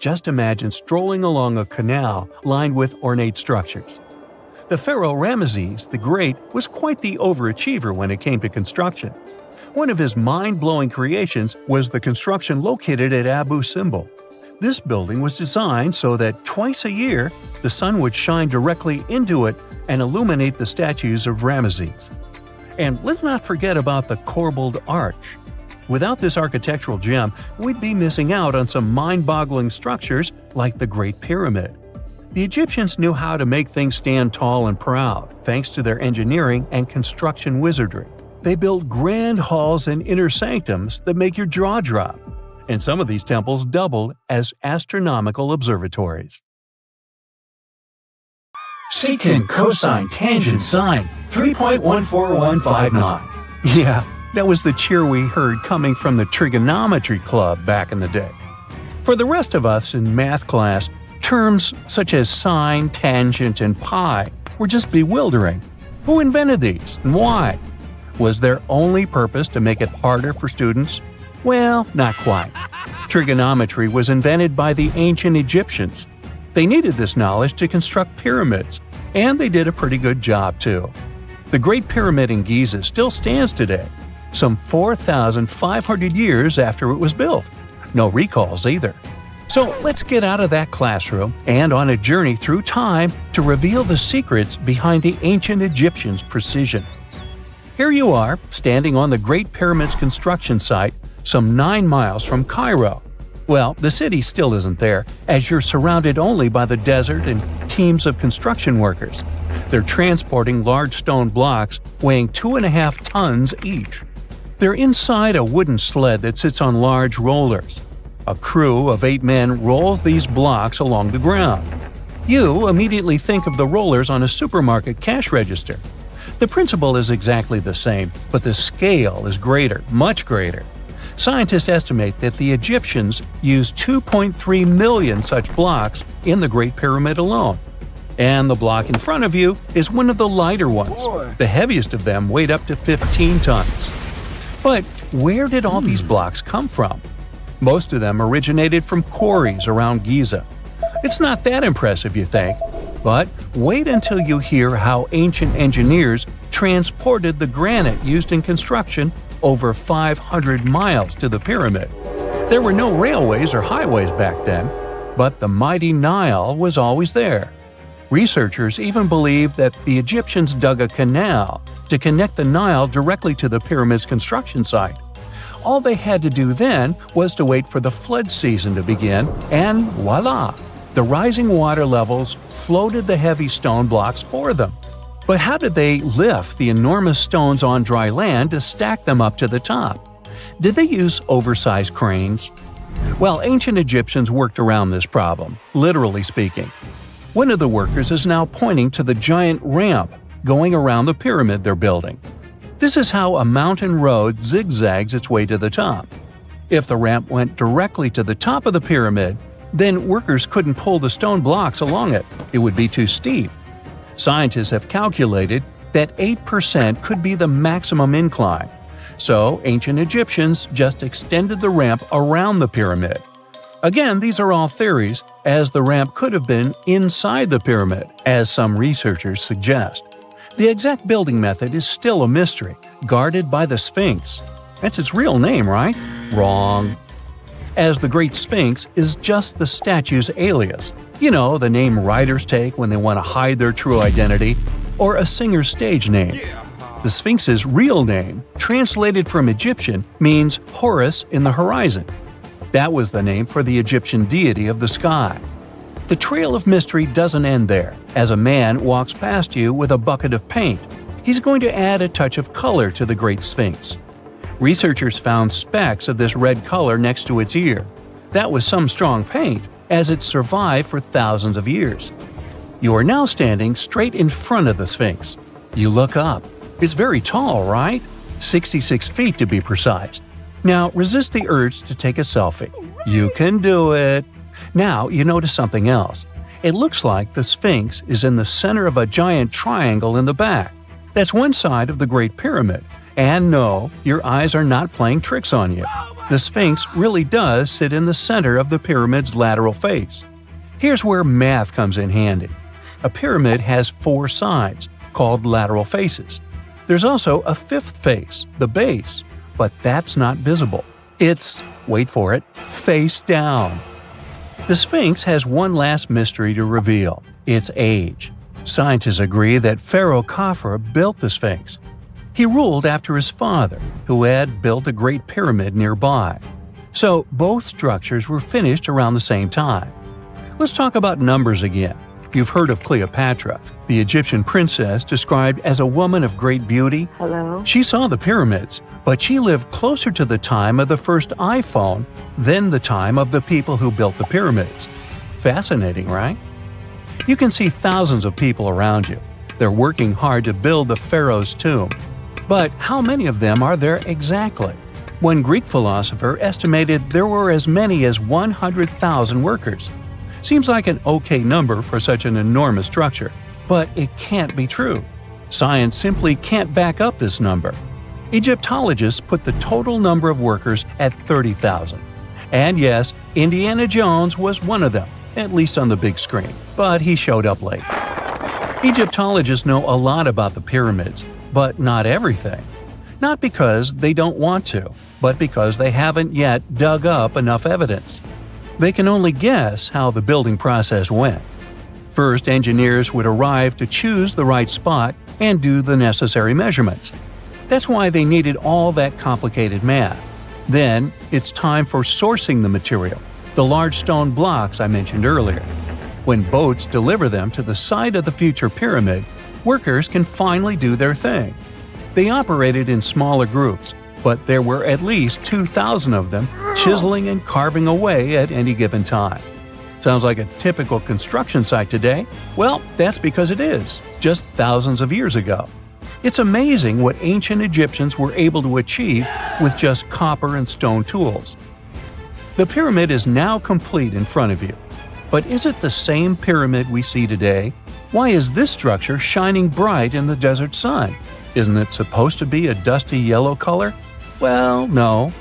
Just imagine strolling along a canal lined with ornate structures. The pharaoh Ramesses the Great was quite the overachiever when it came to construction. One of his mind-blowing creations was the construction located at Abu Simbel. This building was designed so that twice a year, the sun would shine directly into it and illuminate the statues of Ramesses. And let's not forget about the corbelled arch. Without this architectural gem, we'd be missing out on some mind-boggling structures like the Great Pyramid. The Egyptians knew how to make things stand tall and proud, thanks to their engineering and construction wizardry. They built grand halls and inner sanctums that make your jaw drop, and some of these temples doubled as astronomical observatories. Secant, cosine, tangent, sine, 3.14159. Yeah, that was the cheer we heard coming from the trigonometry club back in the day. For the rest of us in math class, terms such as sine, tangent, and pi were just bewildering. Who invented these and why? Was their only purpose to make it harder for students? Well, not quite. Trigonometry was invented by the ancient Egyptians. They needed this knowledge to construct pyramids, and they did a pretty good job too. The Great Pyramid in Giza still stands today, some 4,500 years after it was built. No recalls either. So let's get out of that classroom and on a journey through time to reveal the secrets behind the ancient Egyptians' precision. Here you are, standing on the Great Pyramid's construction site, some 9 miles from Cairo. Well, the city still isn't there, as you're surrounded only by the desert and teams of construction workers. They're transporting large stone blocks weighing 2.5 tons each. They're inside a wooden sled that sits on large rollers. A crew of 8 men rolls these blocks along the ground. You immediately think of the rollers on a supermarket cash register. The principle is exactly the same, but the scale is greater, much greater. Scientists estimate that the Egyptians used 2.3 million such blocks in the Great Pyramid alone. And the block in front of you is one of the lighter ones. The heaviest of them weighed up to 15 tons. But where did all these blocks come from? Most of them originated from quarries around Giza. It's not that impressive, you think, but wait until you hear how ancient engineers transported the granite used in construction over 500 miles to the pyramid. There were no railways or highways back then, but the mighty Nile was always there. Researchers even believe that the Egyptians dug a canal to connect the Nile directly to the pyramid's construction site. All they had to do then was to wait for the flood season to begin, and voila! The rising water levels floated the heavy stone blocks for them. But how did they lift the enormous stones on dry land to stack them up to the top? Did they use oversized cranes? Well, ancient Egyptians worked around this problem, literally speaking. One of the workers is now pointing to the giant ramp going around the pyramid they're building. This is how a mountain road zigzags its way to the top. If the ramp went directly to the top of the pyramid, then workers couldn't pull the stone blocks along it. It would be too steep. Scientists have calculated that 8% could be the maximum incline. So ancient Egyptians just extended the ramp around the pyramid. Again, these are all theories, as the ramp could have been inside the pyramid, as some researchers suggest. The exact building method is still a mystery, guarded by the Sphinx. That's its real name, right? Wrong. As the Great Sphinx is just the statue's alias. You know, the name writers take when they want to hide their true identity, or a singer's stage name. The Sphinx's real name, translated from Egyptian, means Horus in the horizon. That was the name for the Egyptian deity of the sky. The trail of mystery doesn't end there. As a man walks past you with a bucket of paint, he's going to add a touch of color to the Great Sphinx. Researchers found specks of this red color next to its ear. That was some strong paint, as it survived for thousands of years. You are now standing straight in front of the Sphinx. You look up. It's very tall, right? 66 feet to be precise. Now resist the urge to take a selfie. You can do it. Now you notice something else. It looks like the Sphinx is in the center of a giant triangle in the back. That's one side of the Great Pyramid. And no, your eyes are not playing tricks on you. The Sphinx really does sit in the center of the pyramid's lateral face. Here's where math comes in handy. A pyramid has 4 sides, called lateral faces. There's also a 5th face, the base, but that's not visible. It's, wait for it, face down. The Sphinx has one last mystery to reveal: its age. Scientists agree that Pharaoh Khafre built the Sphinx. He ruled after his father, who had built a great pyramid nearby. So both structures were finished around the same time. Let's talk about numbers again. You've heard of Cleopatra, the Egyptian princess described as a woman of great beauty. Hello? She saw the pyramids, but she lived closer to the time of the first iPhone than the time of the people who built the pyramids. Fascinating, right? You can see thousands of people around you. They're working hard to build the pharaoh's tomb. But how many of them are there exactly? One Greek philosopher estimated there were as many as 100,000 workers. Seems like an okay number for such an enormous structure, but it can't be true. Science simply can't back up this number. Egyptologists put the total number of workers at 30,000. And yes, Indiana Jones was one of them, at least on the big screen, but he showed up late. Egyptologists know a lot about the pyramids, but not everything. Not because they don't want to, but because they haven't yet dug up enough evidence. They can only guess how the building process went. First, engineers would arrive to choose the right spot and do the necessary measurements. That's why they needed all that complicated math. Then, it's time for sourcing the material, the large stone blocks I mentioned earlier. When boats deliver them to the site of the future pyramid, workers can finally do their thing. They operated in smaller groups, but there were at least 2,000 of them chiseling and carving away at any given time. Sounds like a typical construction site today? Well, that's because it is, just thousands of years ago. It's amazing what ancient Egyptians were able to achieve with just copper and stone tools. The pyramid is now complete in front of you. But is it the same pyramid we see today? Why is this structure shining bright in the desert sun? Isn't it supposed to be a dusty yellow color? Well, no.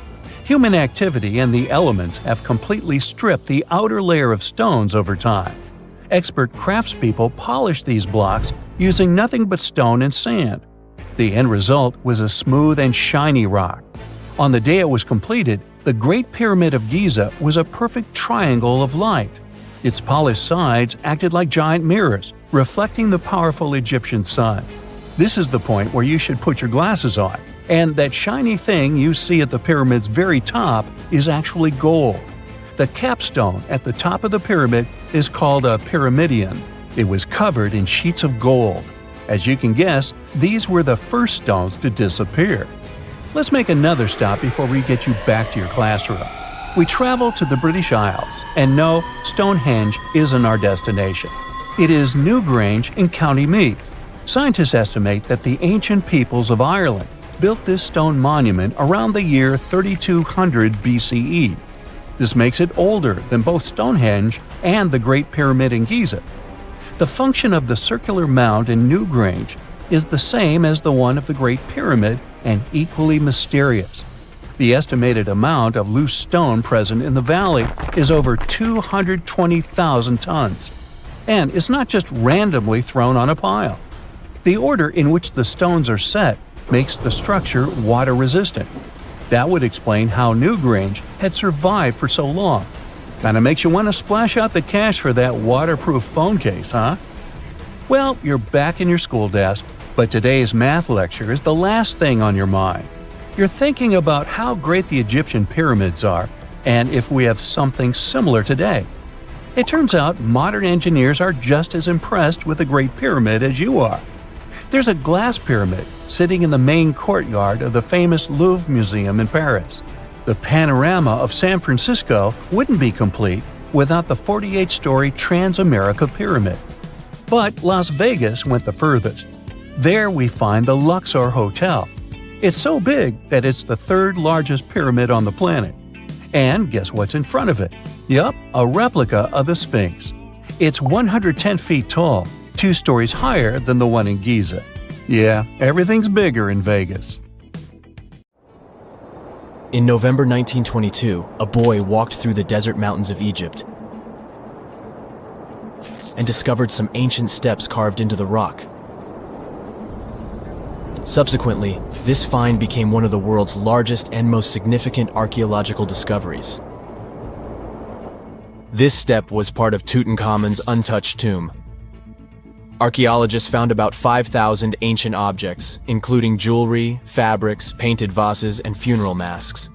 Human activity and the elements have completely stripped the outer layer of stones over time. Expert craftspeople polished these blocks using nothing but stone and sand. The end result was a smooth and shiny rock. On the day it was completed, the Great Pyramid of Giza was a perfect triangle of light. Its polished sides acted like giant mirrors, reflecting the powerful Egyptian sun. This is the point where you should put your glasses on, and that shiny thing you see at the pyramid's very top is actually gold. The capstone at the top of the pyramid is called a pyramidion. It was covered in sheets of gold. As you can guess, these were the first stones to disappear. Let's make another stop before we get you back to your classroom. We travel to the British Isles, and no, Stonehenge isn't our destination. It is Newgrange in County Meath. Scientists estimate that the ancient peoples of Ireland built this stone monument around the year 3200 BCE. This makes it older than both Stonehenge and the Great Pyramid in Giza. The function of the circular mound in Newgrange is the same as the one of the Great Pyramid and equally mysterious. The estimated amount of loose stone present in the valley is over 220,000 tons. And it's not just randomly thrown on a pile. The order in which the stones are set makes the structure water-resistant. That would explain how Newgrange had survived for so long. Kinda makes you want to splash out the cash for that waterproof phone case, huh? Well, you're back in your school desk, but today's math lecture is the last thing on your mind. You're thinking about how great the Egyptian pyramids are, and if we have something similar today. It turns out modern engineers are just as impressed with the Great Pyramid as you are. There's a glass pyramid sitting in the main courtyard of the famous Louvre Museum in Paris. The panorama of San Francisco wouldn't be complete without the 48-story Transamerica Pyramid. But Las Vegas went the furthest. There we find the Luxor Hotel. It's so big that it's the third largest pyramid on the planet. And guess what's in front of it? Yup, a replica of the Sphinx. It's 110 feet tall, 2 stories higher than the one in Giza. Yeah, everything's bigger in Vegas. In November 1922, a boy walked through the desert mountains of Egypt and discovered some ancient steps carved into the rock. Subsequently, this find became one of the world's largest and most significant archaeological discoveries. This step was part of Tutankhamun's untouched tomb. Archaeologists found about 5,000 ancient objects, including jewelry, fabrics, painted vases, and funeral masks.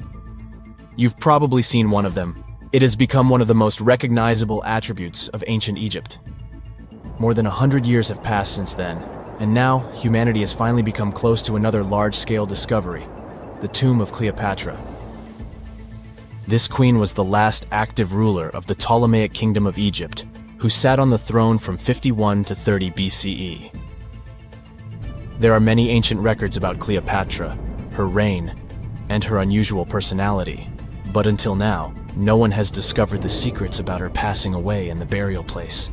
You've probably seen one of them. It has become one of the most recognizable attributes of ancient Egypt. More than 100 years have passed since then, and now humanity has finally become close to another large-scale discovery, the tomb of Cleopatra. This queen was the last active ruler of the Ptolemaic Kingdom of Egypt, who sat on the throne from 51 to 30 BCE. There are many ancient records about Cleopatra, her reign, and her unusual personality, but until now, no one has discovered the secrets about her passing away in the burial place.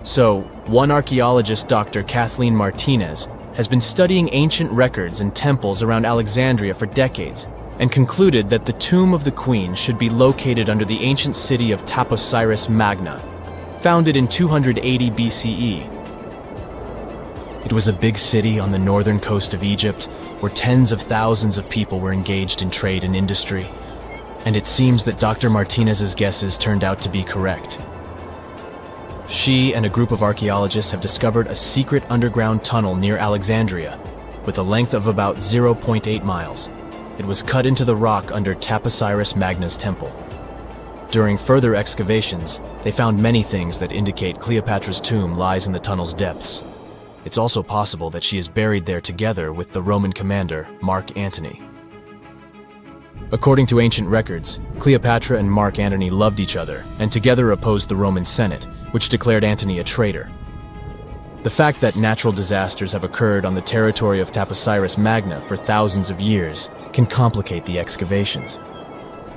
So, one archaeologist, Dr. Kathleen Martinez, has been studying ancient records and temples around Alexandria for decades, and concluded that the tomb of the queen should be located under the ancient city of Taposiris Magna, founded in 280 BCE. It was a big city on the northern coast of Egypt, where tens of thousands of people were engaged in trade and industry, and it seems that Dr. Martinez's guesses turned out to be correct. She and a group of archaeologists have discovered a secret underground tunnel near Alexandria, with a length of about 0.8 miles. It was cut into the rock under Taposiris Magna's temple. During further excavations, they found many things that indicate Cleopatra's tomb lies in the tunnel's depths. It's also possible that she is buried there together with the Roman commander, Mark Antony. According to ancient records, Cleopatra and Mark Antony loved each other and together opposed the Roman Senate, which declared Antony a traitor. The fact that natural disasters have occurred on the territory of Taposiris Magna for thousands of years can complicate the excavations.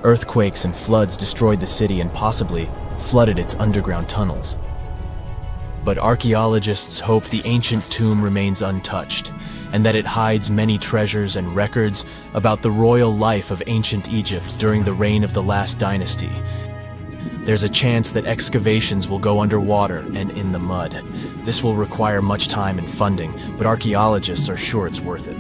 Earthquakes and floods destroyed the city and possibly flooded its underground tunnels. But archaeologists hope the ancient tomb remains untouched, and that it hides many treasures and records about the royal life of ancient Egypt during the reign of the last dynasty. There's a chance that excavations will go underwater and in the mud. This will require much time and funding, but archaeologists are sure it's worth it.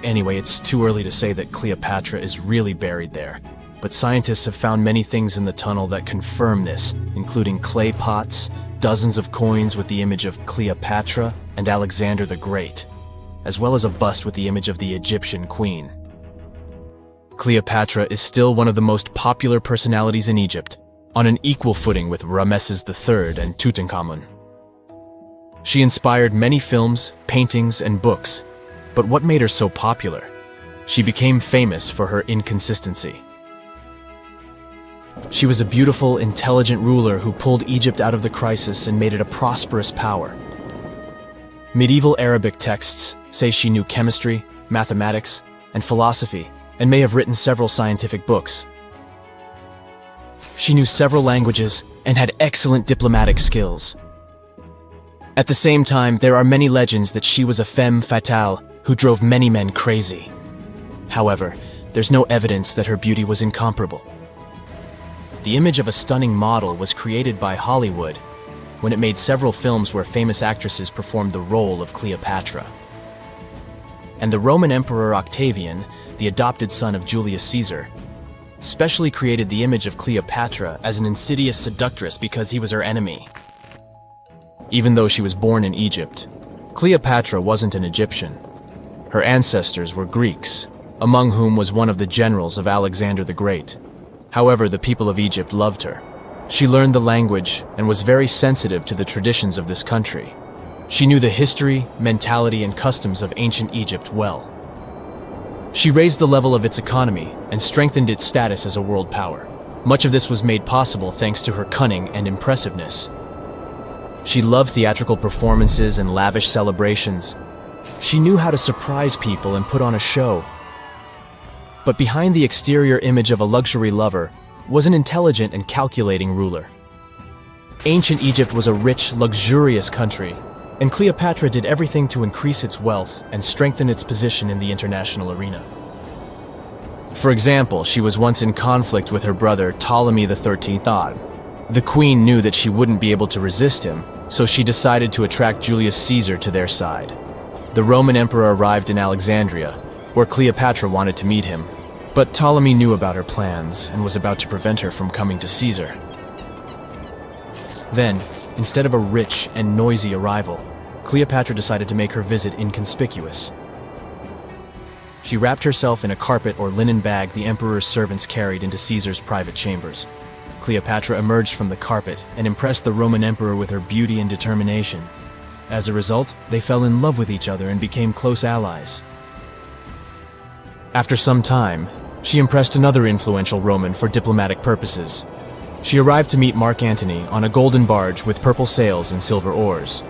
Anyway, it's too early to say that Cleopatra is really buried there, but scientists have found many things in the tunnel that confirm this, including clay pots, dozens of coins with the image of Cleopatra and Alexander the Great, as well as a bust with the image of the Egyptian queen. Cleopatra is still one of the most popular personalities in Egypt, on an equal footing with Ramesses III and Tutankhamun. She inspired many films, paintings, and books, but what made her so popular? She became famous for her inconsistency. She was a beautiful, intelligent ruler who pulled Egypt out of the crisis and made it a prosperous power. Medieval Arabic texts say she knew chemistry, mathematics, and philosophy, and may have written several scientific books. She knew several languages and had excellent diplomatic skills. At the same time, there are many legends that she was a femme fatale who drove many men crazy. However, there's no evidence that her beauty was incomparable. The image of a stunning model was created by Hollywood when it made several films where famous actresses performed the role of Cleopatra. And the Roman Emperor Octavian, the adopted son of Julius Caesar, specially created the image of Cleopatra as an insidious seductress because he was her enemy. Even though she was born in Egypt, Cleopatra wasn't an Egyptian. Her ancestors were Greeks, among whom was one of the generals of Alexander the Great. However, the people of Egypt loved her. She learned the language and was very sensitive to the traditions of this country. She knew the history, mentality, and customs of ancient Egypt well. She raised the level of its economy and strengthened its status as a world power. Much of this was made possible thanks to her cunning and impressiveness. She loved theatrical performances and lavish celebrations. She knew how to surprise people and put on a show. But behind the exterior image of a luxury lover was an intelligent and calculating ruler. Ancient Egypt was a rich, luxurious country, and Cleopatra did everything to increase its wealth and strengthen its position in the international arena. For example, she was once in conflict with her brother Ptolemy XIII. The queen knew that she wouldn't be able to resist him, so she decided to attract Julius Caesar to their side. The Roman emperor arrived in Alexandria, where Cleopatra wanted to meet him, but Ptolemy knew about her plans and was about to prevent her from coming to Caesar. Then, instead of a rich and noisy arrival, Cleopatra decided to make her visit inconspicuous. She wrapped herself in a carpet or linen bag the emperor's servants carried into Caesar's private chambers. Cleopatra emerged from the carpet and impressed the Roman emperor with her beauty and determination. As a result, they fell in love with each other and became close allies. After some time, she impressed another influential Roman for diplomatic purposes. She arrived to meet Mark Antony on a golden barge with purple sails and silver oars.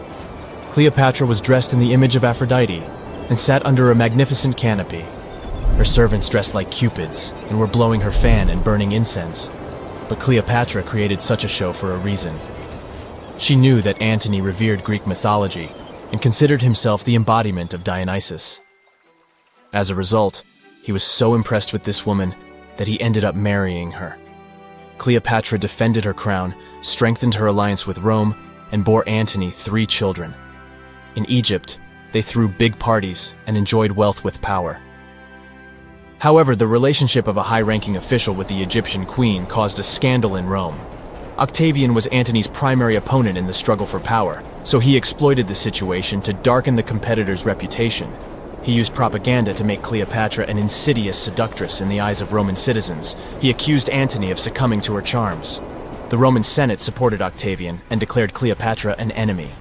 Cleopatra was dressed in the image of Aphrodite and sat under a magnificent canopy. Her servants dressed like cupids and were blowing her fan and burning incense. But Cleopatra created such a show for a reason. She knew that Antony revered Greek mythology and considered himself the embodiment of Dionysus. As a result, he was so impressed with this woman that he ended up marrying her. Cleopatra defended her crown, strengthened her alliance with Rome, and bore Antony 3 children. In Egypt, they threw big parties and enjoyed wealth with power. However, the relationship of a high-ranking official with the Egyptian queen caused a scandal in Rome. Octavian was Antony's primary opponent in the struggle for power, so he exploited the situation to darken the competitor's reputation. He used propaganda to make Cleopatra an insidious seductress in the eyes of Roman citizens. He accused Antony of succumbing to her charms. The Roman Senate supported Octavian and declared Cleopatra an enemy.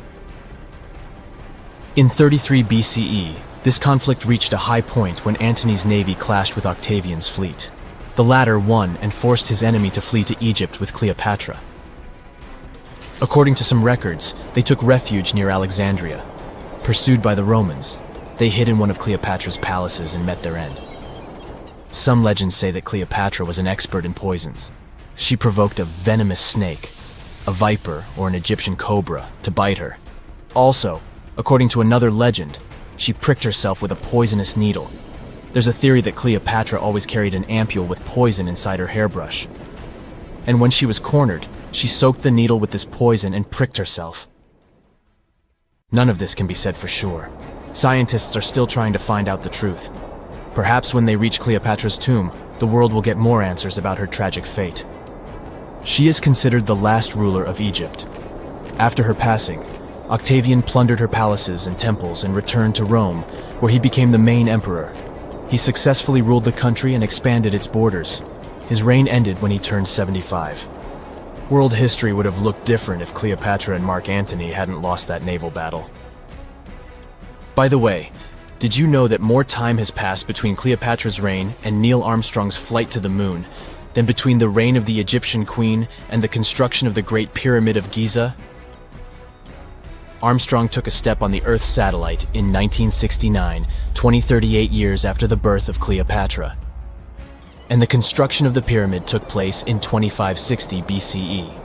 In 33 BCE, this conflict reached a high point when Antony's navy clashed with Octavian's fleet. The latter won and forced his enemy to flee to Egypt with Cleopatra. According to some records, they took refuge near Alexandria. Pursued by the Romans, they hid in one of Cleopatra's palaces and met their end. Some legends say that Cleopatra was an expert in poisons. She provoked a venomous snake, a viper or an Egyptian cobra, to bite her. Also, according to another legend, she pricked herself with a poisonous needle. There's a theory that Cleopatra always carried an ampule with poison inside her hairbrush. And when she was cornered, she soaked the needle with this poison and pricked herself. None of this can be said for sure. Scientists are still trying to find out the truth. Perhaps when they reach Cleopatra's tomb, the world will get more answers about her tragic fate. She is considered the last ruler of Egypt. After her passing, Octavian plundered her palaces and temples and returned to Rome, where he became the main emperor. He successfully ruled the country and expanded its borders. His reign ended when he turned 75. World history would have looked different if Cleopatra and Mark Antony hadn't lost that naval battle. By the way, did you know that more time has passed between Cleopatra's reign and Neil Armstrong's flight to the moon than between the reign of the Egyptian queen and the construction of the Great Pyramid of Giza? Armstrong took a step on the Earth satellite in 1969, 38 years after the birth of Cleopatra. and the construction of the pyramid took place in 2560 BCE.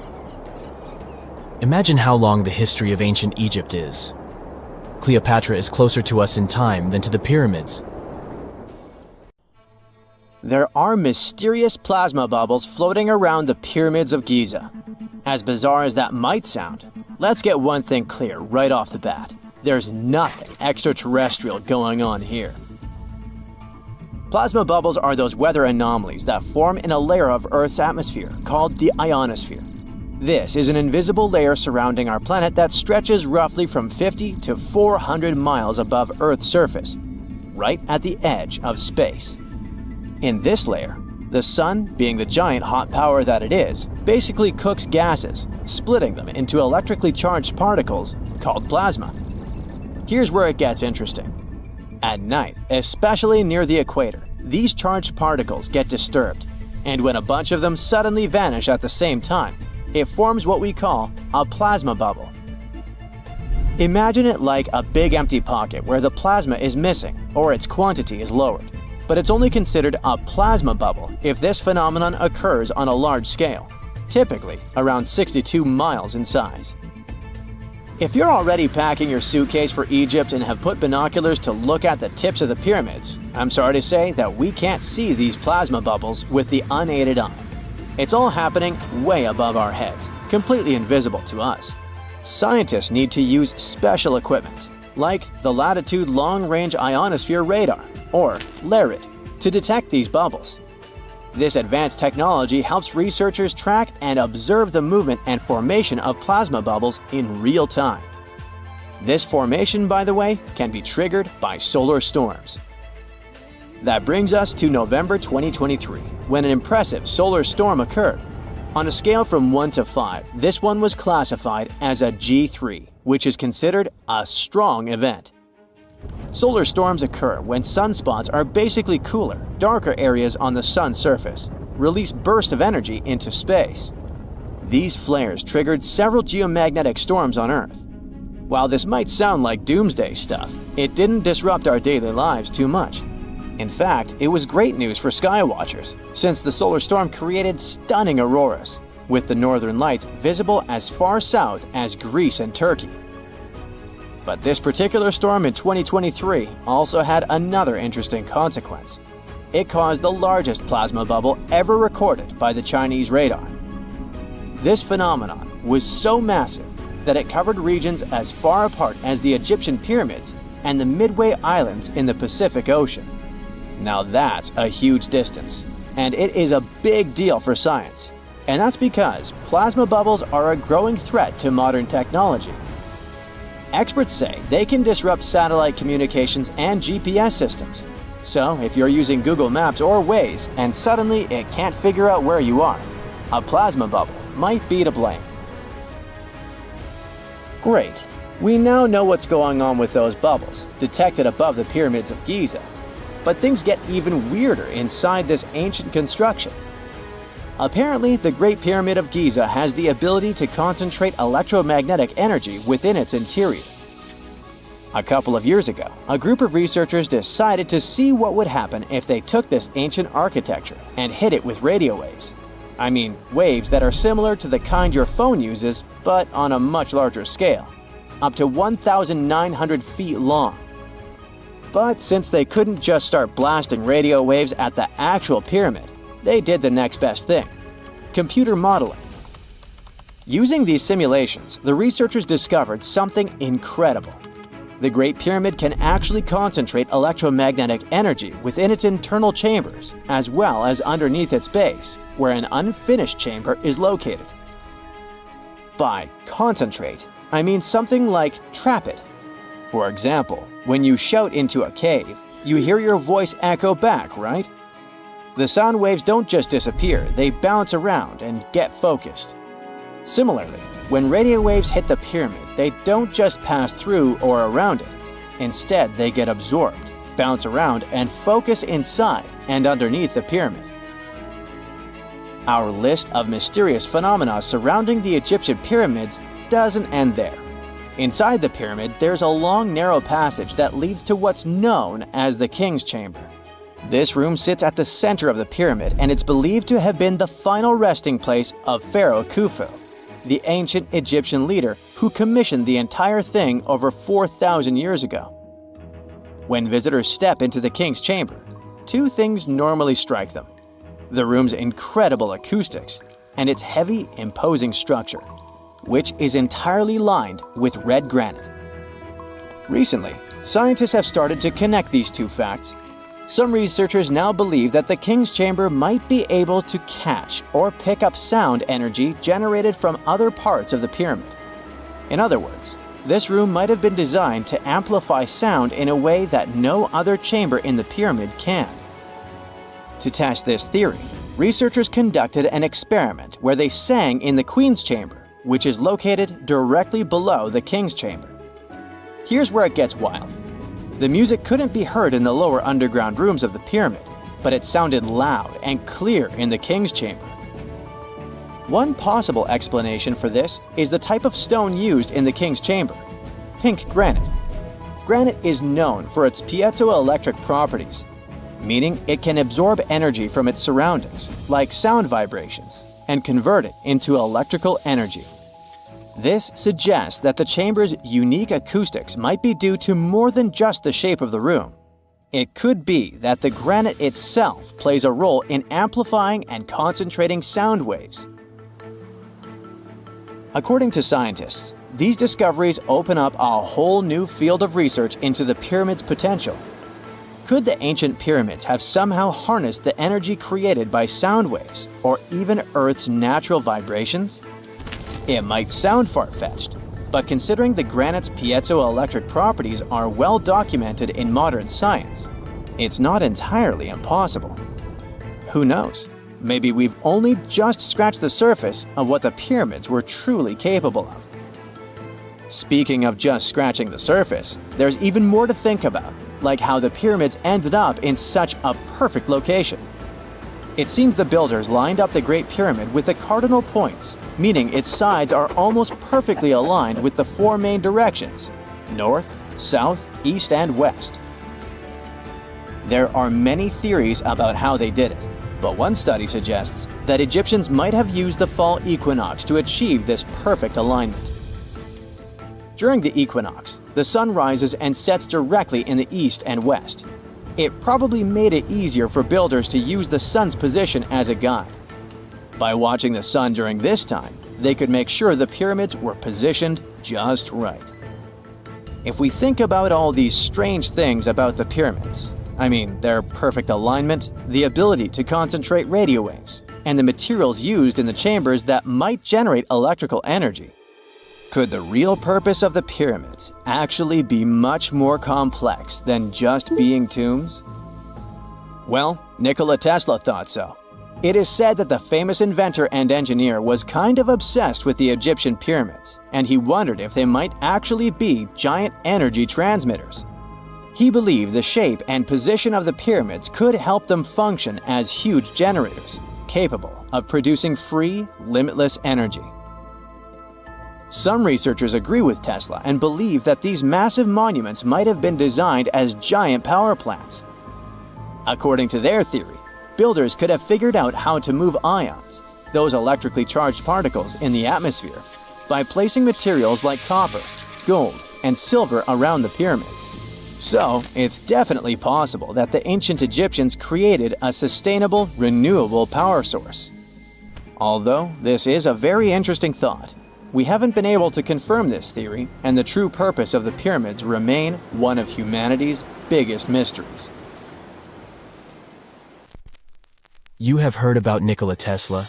Imagine how long the history of ancient Egypt is. Cleopatra is closer to us in time than to the pyramids. There are mysterious plasma bubbles floating around the pyramids of Giza. As bizarre as that might sound, let's get one thing clear right off the bat. There's nothing extraterrestrial going on here. Plasma bubbles are those weather anomalies that form in a layer of Earth's atmosphere called the ionosphere. This is an invisible layer surrounding our planet that stretches roughly from 50 to 400 miles above Earth's surface, right at the edge of space. In this layer, the sun, being the giant hot power that it is, basically cooks gases, splitting them into electrically charged particles called plasma. Here's where it gets interesting. At night, especially near the equator, these charged particles get disturbed, and when a bunch of them suddenly vanish at the same time, it forms what we call a plasma bubble. Imagine it like a big empty pocket where the plasma is missing or its quantity is lowered. But it's only considered a plasma bubble if this phenomenon occurs on a large scale, typically around 62 miles in size. If you're already packing your suitcase for Egypt and have put binoculars to look at the tips of the pyramids, I'm sorry to say that we can't see these plasma bubbles with the unaided eye. It's all happening way above our heads, completely invisible to us. Scientists need to use special equipment, like the Latitude Long Range Ionosphere Radar, or LARID, to detect these bubbles. This advanced technology helps researchers track and observe the movement and formation of plasma bubbles in real time. This formation, by the way, can be triggered by solar storms. That brings us to November 2023, when an impressive solar storm occurred. On a scale from 1 to 5, this one was classified as a G3, which is considered a strong event. Solar storms occur when sunspots are basically cooler, darker areas on the sun's surface, release bursts of energy into space. These flares triggered several geomagnetic storms on Earth. While this might sound like doomsday stuff, it didn't disrupt our daily lives too much. In fact, it was great news for skywatchers, since the solar storm created stunning auroras, with the northern lights visible as far south as Greece and Turkey. But this particular storm in 2023 also had another interesting consequence. It caused the largest plasma bubble ever recorded by the Chinese radar. This phenomenon was so massive that it covered regions as far apart as the Egyptian pyramids and the Midway Islands in the Pacific Ocean. Now that's a huge distance, and it is a big deal for science. And that's because plasma bubbles are a growing threat to modern technology. Experts say they can disrupt satellite communications and GPS systems. So if you're using Google Maps or Waze and suddenly it can't figure out where you are, a plasma bubble might be to blame. Great. We now know what's going on with those bubbles, detected above the pyramids of Giza. But things get even weirder inside this ancient construction. Apparently, the Great Pyramid of Giza has the ability to concentrate electromagnetic energy within its interior. A couple of years ago, a group of researchers decided to see what would happen if they took this ancient architecture and hit it with radio waves. I mean, waves that are similar to the kind your phone uses, but on a much larger scale, up to 1,900 feet long. But since they couldn't just start blasting radio waves at the actual pyramid, they did the next best thing: computer modeling. Using these simulations, the researchers discovered something incredible. The Great Pyramid can actually concentrate electromagnetic energy within its internal chambers, as well as underneath its base, where an unfinished chamber is located. By concentrate, I mean something like trap it. For example, when you shout into a cave, you hear your voice echo back, right? The sound waves don't just disappear, they bounce around and get focused. Similarly, when radio waves hit the pyramid, they don't just pass through or around it. Instead, they get absorbed, bounce around, and focus inside and underneath the pyramid. Our list of mysterious phenomena surrounding the Egyptian pyramids doesn't end there. Inside the pyramid, there's a long, narrow passage that leads to what's known as the King's Chamber. This room sits at the center of the pyramid, and it's believed to have been the final resting place of Pharaoh Khufu, the ancient Egyptian leader who commissioned the entire thing over 4,000 years ago. When visitors step into the king's chamber, two things normally strike them: the room's incredible acoustics and its heavy, imposing structure, which is entirely lined with red granite. Recently, scientists have started to connect these two facts. Some researchers now believe that the king's chamber might be able to catch or pick up sound energy generated from other parts of the pyramid. In other words, this room might have been designed to amplify sound in a way that no other chamber in the pyramid can. To test this theory, researchers conducted an experiment where they sang in the Queen's chamber, which is located directly below the King's chamber. Here's where it gets wild. The music couldn't be heard in the lower underground rooms of the pyramid, but it sounded loud and clear in the King's chamber. One possible explanation for this is the type of stone used in the King's chamber: pink granite. Granite is known for its piezoelectric properties, meaning it can absorb energy from its surroundings, like sound vibrations, and convert it into electrical energy. This suggests that the chamber's unique acoustics might be due to more than just the shape of the room. It could be that the granite itself plays a role in amplifying and concentrating sound waves. According to scientists, these discoveries open up a whole new field of research into the pyramid's potential. Could the ancient pyramids have somehow harnessed the energy created by sound waves, or even Earth's natural vibrations? It might sound far-fetched, but considering the granite's piezoelectric properties are well documented in modern science, it's not entirely impossible. Who knows? Maybe we've only just scratched the surface of what the pyramids were truly capable of. Speaking of just scratching the surface, there's even more to think about, like how the pyramids ended up in such a perfect location. It seems the builders lined up the Great Pyramid with the cardinal points, meaning its sides are almost perfectly aligned with the four main directions: north, south, east, and west. There are many theories about how they did it, but one study suggests that Egyptians might have used the fall equinox to achieve this perfect alignment. During the equinox, the sun rises and sets directly in the east and west. It probably made it easier for builders to use the sun's position as a guide. By watching the sun during this time, they could make sure the pyramids were positioned just right. If we think about all these strange things about the pyramids, I mean their perfect alignment, the ability to concentrate radio waves, and the materials used in the chambers that might generate electrical energy, could the real purpose of the pyramids actually be much more complex than just being tombs? Well, Nikola Tesla thought so. It is said that the famous inventor and engineer was kind of obsessed with the Egyptian pyramids, and he wondered if they might actually be giant energy transmitters. He believed the shape and position of the pyramids could help them function as huge generators, capable of producing free, limitless energy. Some researchers agree with Tesla and believe that these massive monuments might have been designed as giant power plants. According to their theory, builders could have figured out how to move ions, those electrically charged particles in the atmosphere, by placing materials like copper, gold, and silver around the pyramids. So, it's definitely possible that the ancient Egyptians created a sustainable, renewable power source. Although this is a very interesting thought, we haven't been able to confirm this theory, and the true purpose of the pyramids remain one of humanity's biggest mysteries. You have heard about Nikola Tesla.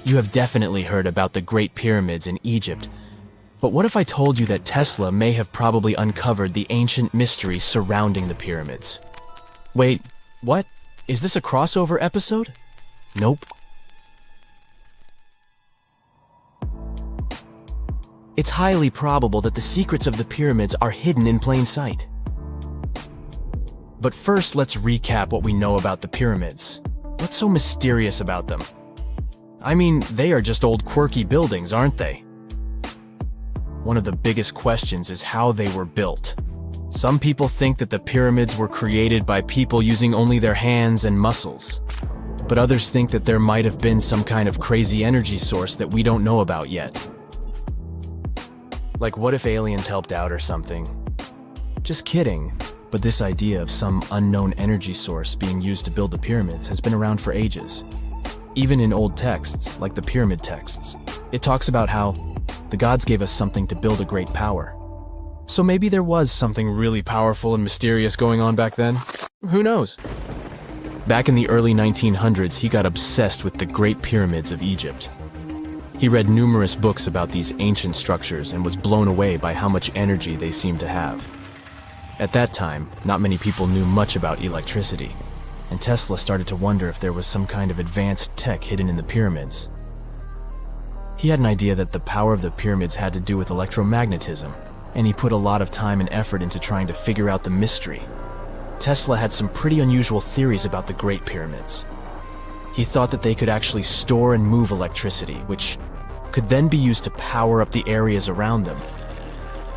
You have definitely heard about the Great Pyramids in Egypt. But what if I told you that Tesla may have probably uncovered the ancient mysteries surrounding the pyramids? Wait, what? Is this a crossover episode? Nope. It's highly probable that the secrets of the pyramids are hidden in plain sight. But first, let's recap what we know about the pyramids. What's so mysterious about them? I mean, they are just old quirky buildings, aren't they? One of the biggest questions is how they were built. Some people think that the pyramids were created by people using only their hands and muscles. But others think that there might have been some kind of crazy energy source that we don't know about yet. Like, what if aliens helped out or something? Just kidding. But this idea of some unknown energy source being used to build the pyramids has been around for ages. Even in old texts, like the pyramid texts, it talks about how the gods gave us something to build a great power. So maybe there was something really powerful and mysterious going on back then? Who knows? Back in the early 1900s, he got obsessed with the Great Pyramids of Egypt. He read numerous books about these ancient structures and was blown away by how much energy they seemed to have. At that time, not many people knew much about electricity, and Tesla started to wonder if there was some kind of advanced tech hidden in the pyramids. He had an idea that the power of the pyramids had to do with electromagnetism, and he put a lot of time and effort into trying to figure out the mystery. Tesla had some pretty unusual theories about the Great Pyramids. He thought that they could actually store and move electricity, which could then be used to power up the areas around them.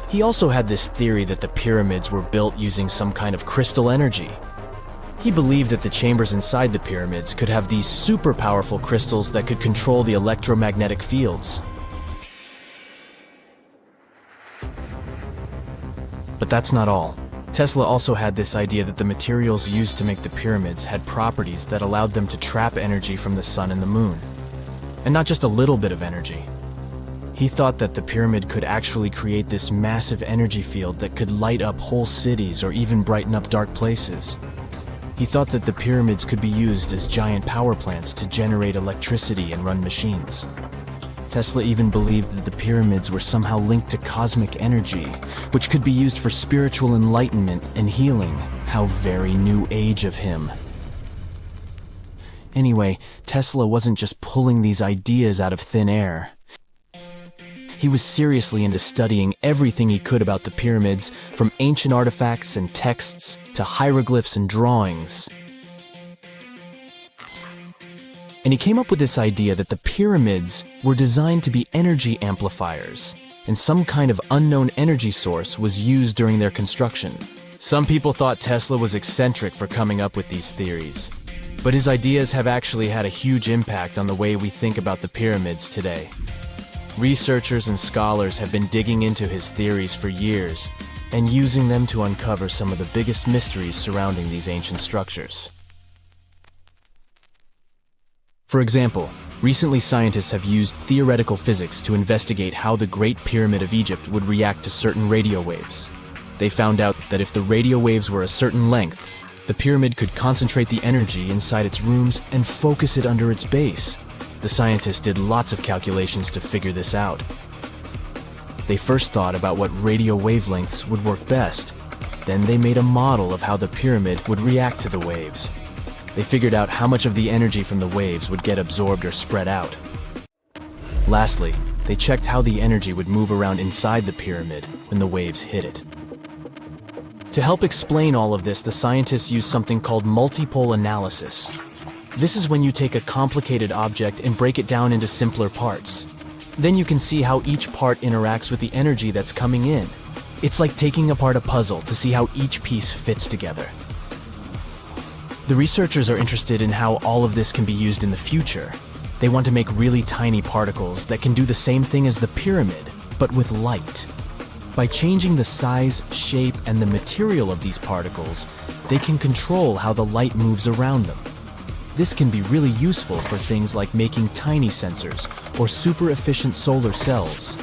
He also had this theory that the pyramids were built using some kind of crystal energy. He believed that the chambers inside the pyramids could have these super powerful crystals that could control the electromagnetic fields. But that's not all. Tesla also had this idea that the materials used to make the pyramids had properties that allowed them to trap energy from the sun and the moon. And not just a little bit of energy. He thought that the pyramid could actually create this massive energy field that could light up whole cities or even brighten up dark places. He thought that the pyramids could be used as giant power plants to generate electricity and run machines. Tesla even believed that the pyramids were somehow linked to cosmic energy, which could be used for spiritual enlightenment and healing. How very new age of him. Anyway, Tesla wasn't just pulling these ideas out of thin air. He was seriously into studying everything he could about the pyramids, from ancient artifacts and texts to hieroglyphs and drawings. And he came up with this idea that the pyramids were designed to be energy amplifiers, and some kind of unknown energy source was used during their construction. Some people thought Tesla was eccentric for coming up with these theories, but his ideas have actually had a huge impact on the way we think about the pyramids today. Researchers and scholars have been digging into his theories for years and using them to uncover some of the biggest mysteries surrounding these ancient structures. For example, recently scientists have used theoretical physics to investigate how the Great Pyramid of Egypt would react to certain radio waves. They found out that if the radio waves were a certain length, the pyramid could concentrate the energy inside its rooms and focus it under its base. The scientists did lots of calculations to figure this out. They first thought about what radio wavelengths would work best. Then they made a model of how the pyramid would react to the waves. They figured out how much of the energy from the waves would get absorbed or spread out. Lastly, they checked how the energy would move around inside the pyramid when the waves hit it. To help explain all of this, the scientists used something called multipole analysis. This is when you take a complicated object and break it down into simpler parts. Then you can see how each part interacts with the energy that's coming in. It's like taking apart a puzzle to see how each piece fits together. The researchers are interested in how all of this can be used in the future. They want to make really tiny particles that can do the same thing as the pyramid, but with light. By changing the size, shape, and the material of these particles, they can control how the light moves around them. This can be really useful for things like making tiny sensors or super efficient solar cells.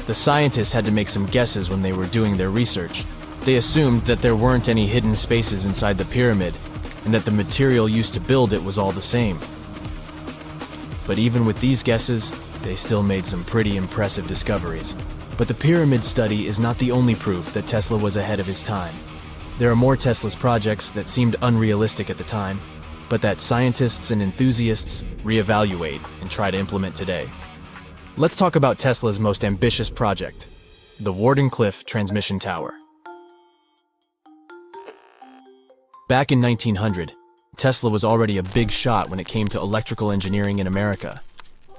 The scientists had to make some guesses when they were doing their research. They assumed that there weren't any hidden spaces inside the pyramid, and that the material used to build it was all the same. But even with these guesses, they still made some pretty impressive discoveries. But the pyramid study is not the only proof that Tesla was ahead of his time. There are more Tesla's projects that seemed unrealistic at the time, but that scientists and enthusiasts reevaluate and try to implement today. Let's talk about Tesla's most ambitious project, the Wardenclyffe Transmission Tower. Back in 1900, Tesla was already a big shot when it came to electrical engineering in America.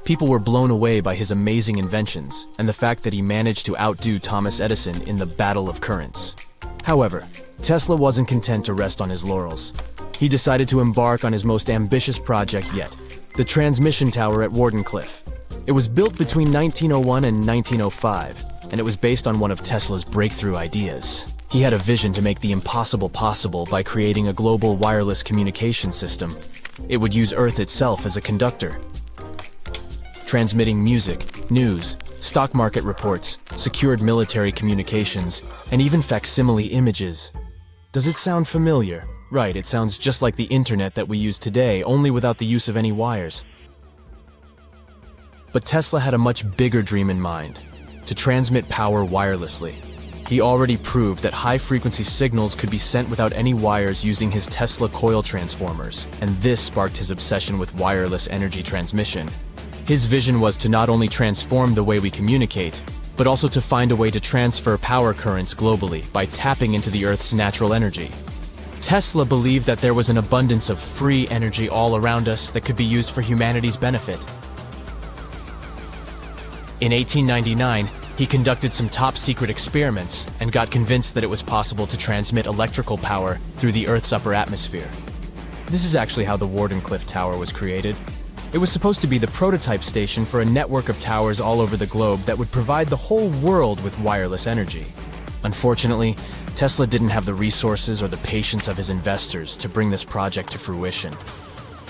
People were blown away by his amazing inventions and the fact that he managed to outdo Thomas Edison in the battle of currents. However, Tesla wasn't content to rest on his laurels. He decided to embark on his most ambitious project yet, the transmission tower at Wardenclyffe. It was built between 1901 and 1905, and it was based on one of Tesla's breakthrough ideas. He had a vision to make the impossible possible by creating a global wireless communication system. It would use Earth itself as a conductor, transmitting music, news, stock market reports, secured military communications, and even facsimile images. Does it sound familiar? Right, it sounds just like the internet that we use today, only without the use of any wires. But Tesla had a much bigger dream in mind: to transmit power wirelessly. He already proved that high-frequency signals could be sent without any wires using his Tesla coil transformers, and this sparked his obsession with wireless energy transmission. His vision was to not only transform the way we communicate, but also to find a way to transfer power currents globally by tapping into the Earth's natural energy. Tesla believed that there was an abundance of free energy all around us that could be used for humanity's benefit. In 1899, he conducted some top-secret experiments and got convinced that it was possible to transmit electrical power through the Earth's upper atmosphere. This is actually how the Wardenclyffe Tower was created. It was supposed to be the prototype station for a network of towers all over the globe that would provide the whole world with wireless energy. Unfortunately, Tesla didn't have the resources or the patience of his investors to bring this project to fruition.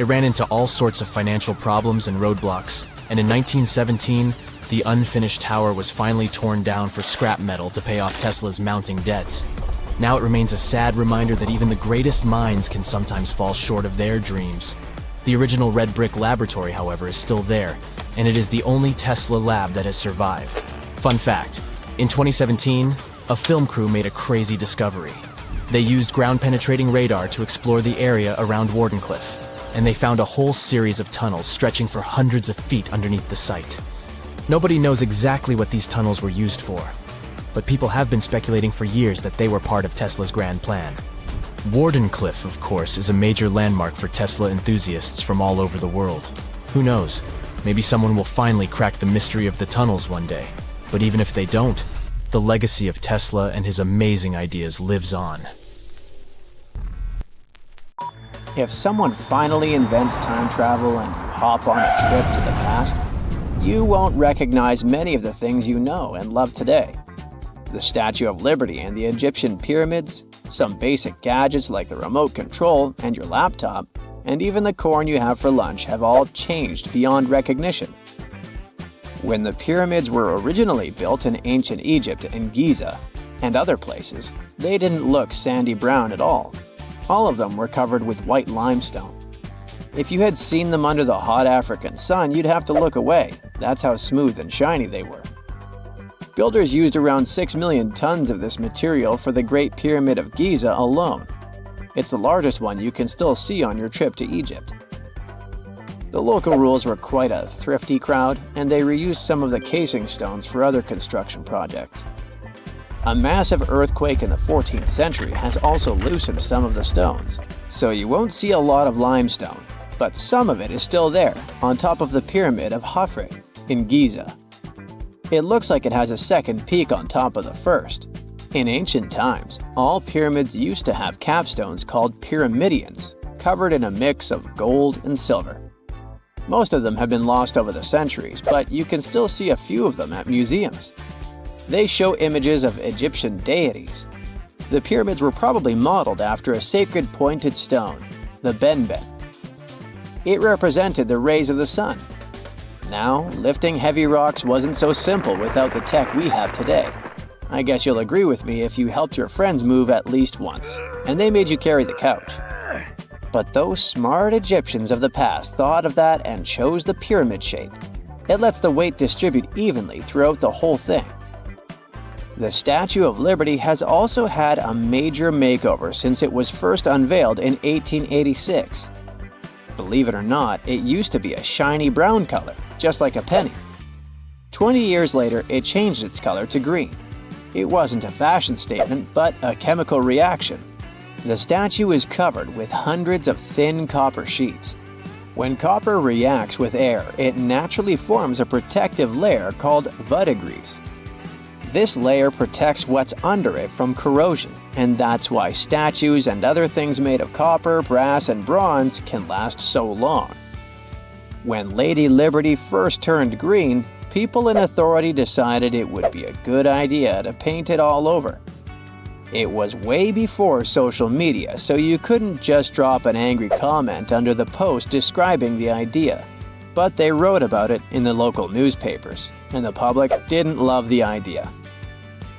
It ran into all sorts of financial problems and roadblocks, and in 1917, the unfinished tower was finally torn down for scrap metal to pay off Tesla's mounting debts. Now it remains a sad reminder that even the greatest minds can sometimes fall short of their dreams. The original red brick laboratory, however, is still there, and it is the only Tesla lab that has survived. Fun fact, in 2017, a film crew made a crazy discovery. They used ground-penetrating radar to explore the area around Wardenclyffe, and they found a whole series of tunnels stretching for hundreds of feet underneath the site. Nobody knows exactly what these tunnels were used for, but people have been speculating for years that they were part of Tesla's grand plan. Wardenclyffe, of course, is a major landmark for Tesla enthusiasts from all over the world. Who knows? Maybe someone will finally crack the mystery of the tunnels one day. But even if they don't, the legacy of Tesla and his amazing ideas lives on. If someone finally invents time travel and you hop on a trip to the past, you won't recognize many of the things you know and love today. The Statue of Liberty and the Egyptian pyramids, some basic gadgets like the remote control and your laptop, and even the corn you have for lunch have all changed beyond recognition. When the pyramids were originally built in ancient Egypt and Giza and other places, they didn't look sandy brown at all. All of them were covered with white limestone. If you had seen them under the hot African sun, you'd have to look away. That's how smooth and shiny they were. Builders used around 6 million tons of this material for the Great Pyramid of Giza alone. It's the largest one you can still see on your trip to Egypt. The local rules were quite a thrifty crowd, and they reused some of the casing stones for other construction projects. A massive earthquake in the 14th century has also loosened some of the stones, so you won't see a lot of limestone, but some of it is still there, on top of the Pyramid of Khafre in Giza. It looks like it has a second peak on top of the first. In ancient times, all pyramids used to have capstones called pyramidions, covered in a mix of gold and silver. Most of them have been lost over the centuries, but you can still see a few of them at museums. They show images of Egyptian deities. The pyramids were probably modeled after a sacred pointed stone, the benben. It represented the rays of the sun. Now, lifting heavy rocks wasn't so simple without the tech we have today. I guess you'll agree with me if you helped your friends move at least once, and they made you carry the couch. But those smart Egyptians of the past thought of that and chose the pyramid shape. It lets the weight distribute evenly throughout the whole thing. The Statue of Liberty has also had a major makeover since it was first unveiled in 1886. Believe it or not, it used to be a shiny brown color, just like a penny. 20 years later, it changed its color to green. It wasn't a fashion statement, but a chemical reaction. The statue is covered with hundreds of thin copper sheets. When copper reacts with air, it naturally forms a protective layer called verdigris. This layer protects what's under it from corrosion, and that's why statues and other things made of copper, brass, and bronze can last so long. When Lady Liberty first turned green, people in authority decided it would be a good idea to paint it all over. It was way before social media, so you couldn't just drop an angry comment under the post describing the idea. But they wrote about it in the local newspapers, and the public didn't love the idea.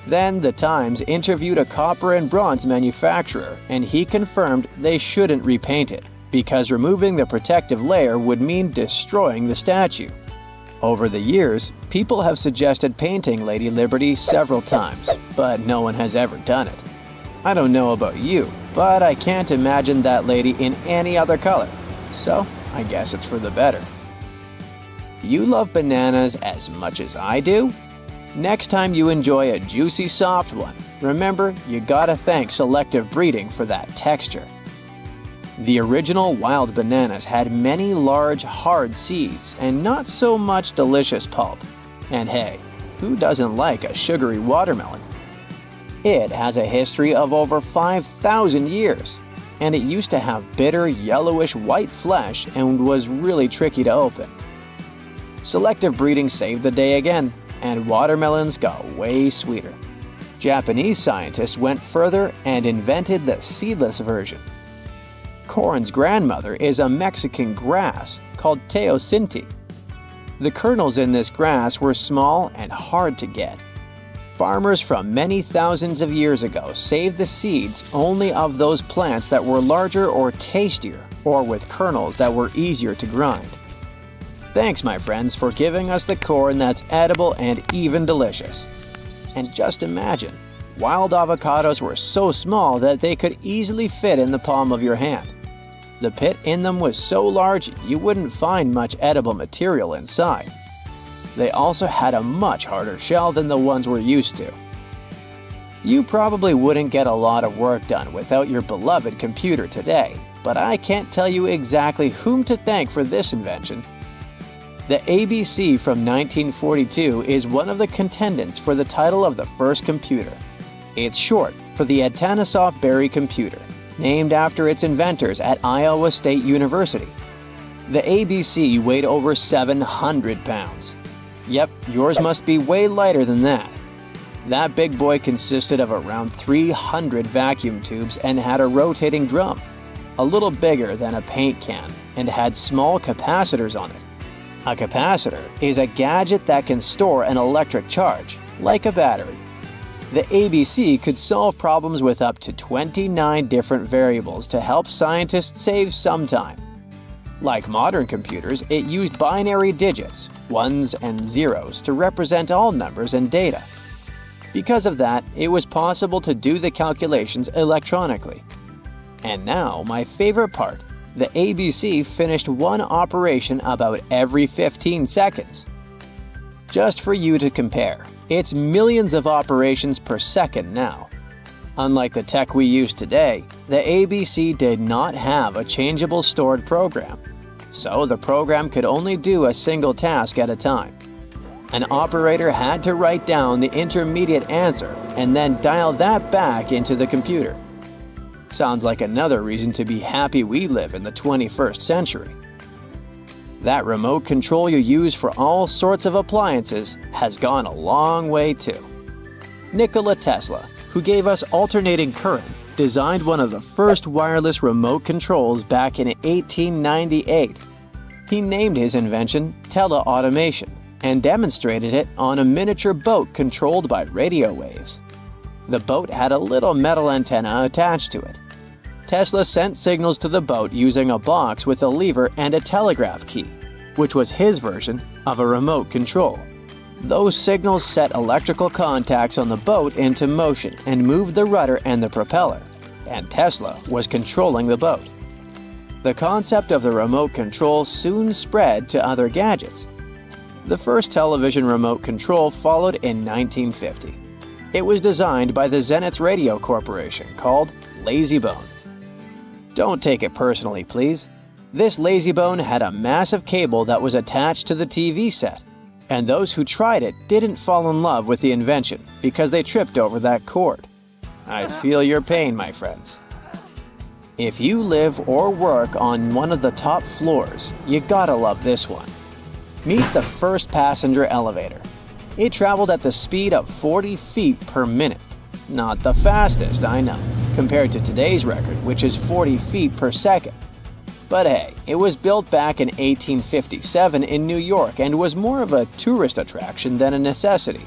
Then the Times interviewed a copper and bronze manufacturer, and he confirmed they shouldn't repaint it, because removing the protective layer would mean destroying the statue. Over the years, people have suggested painting Lady Liberty several times, but no one has ever done it. I don't know about you, but I can't imagine that lady in any other color, so I guess it's for the better. You love bananas as much as I do? Next time you enjoy a juicy soft one, remember you gotta thank selective breeding for that texture. The original wild bananas had many large, hard seeds and not so much delicious pulp. And hey, who doesn't like a sugary watermelon? It has a history of over 5,000 years, and it used to have bitter, yellowish white flesh and was really tricky to open. Selective breeding saved the day again, and watermelons got way sweeter. Japanese scientists went further and invented the seedless version. Corn's grandmother is a Mexican grass called teosinte. The kernels in this grass were small and hard to get. Farmers from many thousands of years ago saved the seeds only of those plants that were larger or tastier, or with kernels that were easier to grind. Thanks, my friends, for giving us the corn that's edible and even delicious. And just imagine, wild avocados were so small that they could easily fit in the palm of your hand. The pit in them was so large you wouldn't find much edible material inside. They also had a much harder shell than the ones we're used to. You probably wouldn't get a lot of work done without your beloved computer today, but I can't tell you exactly whom to thank for this invention. The ABC from 1942 is one of the contendants for the title of the first computer. It's short for the Atanasoff Berry computer, named after its inventors at Iowa State University. The ABC weighed over 700 pounds. Yep, yours must be way lighter than that. That big boy consisted of around 300 vacuum tubes and had a rotating drum, a little bigger than a paint can, and had small capacitors on it. A capacitor is a gadget that can store an electric charge, like a battery. The ABC could solve problems with up to 29 different variables to help scientists save some time. Like modern computers, it used binary digits, ones and zeros, to represent all numbers and data. Because of that, it was possible to do the calculations electronically. And now, my favorite part, the ABC finished one operation about every 15 seconds. Just for you to compare, it's millions of operations per second now. Unlike the tech we use today, the ABC did not have a changeable stored program, so the program could only do a single task at a time. An operator had to write down the intermediate answer and then dial that back into the computer. Sounds like another reason to be happy we live in the 21st century. That remote control you use for all sorts of appliances has gone a long way too. Nikola Tesla, who gave us alternating current, designed one of the first wireless remote controls back in 1898. He named his invention teleautomation and demonstrated it on a miniature boat controlled by radio waves. The boat had a little metal antenna attached to it. Tesla sent signals to the boat using a box with a lever and a telegraph key, which was his version of a remote control. Those signals set electrical contacts on the boat into motion and moved the rudder and the propeller, and Tesla was controlling the boat. The concept of the remote control soon spread to other gadgets. The first television remote control followed in 1950. It was designed by the Zenith Radio Corporation called Lazy Bone. Don't take it personally, please. This lazy bone had a massive cable that was attached to the TV set, and those who tried it didn't fall in love with the invention because they tripped over that cord. I feel your pain, my friends. If you live or work on one of the top floors, you gotta love this one. Meet the first passenger elevator. It traveled at the speed of 40 feet per minute. Not the fastest, I know, compared to today's record, which is 40 feet per second. But hey, it was built back in 1857 in New York and was more of a tourist attraction than a necessity.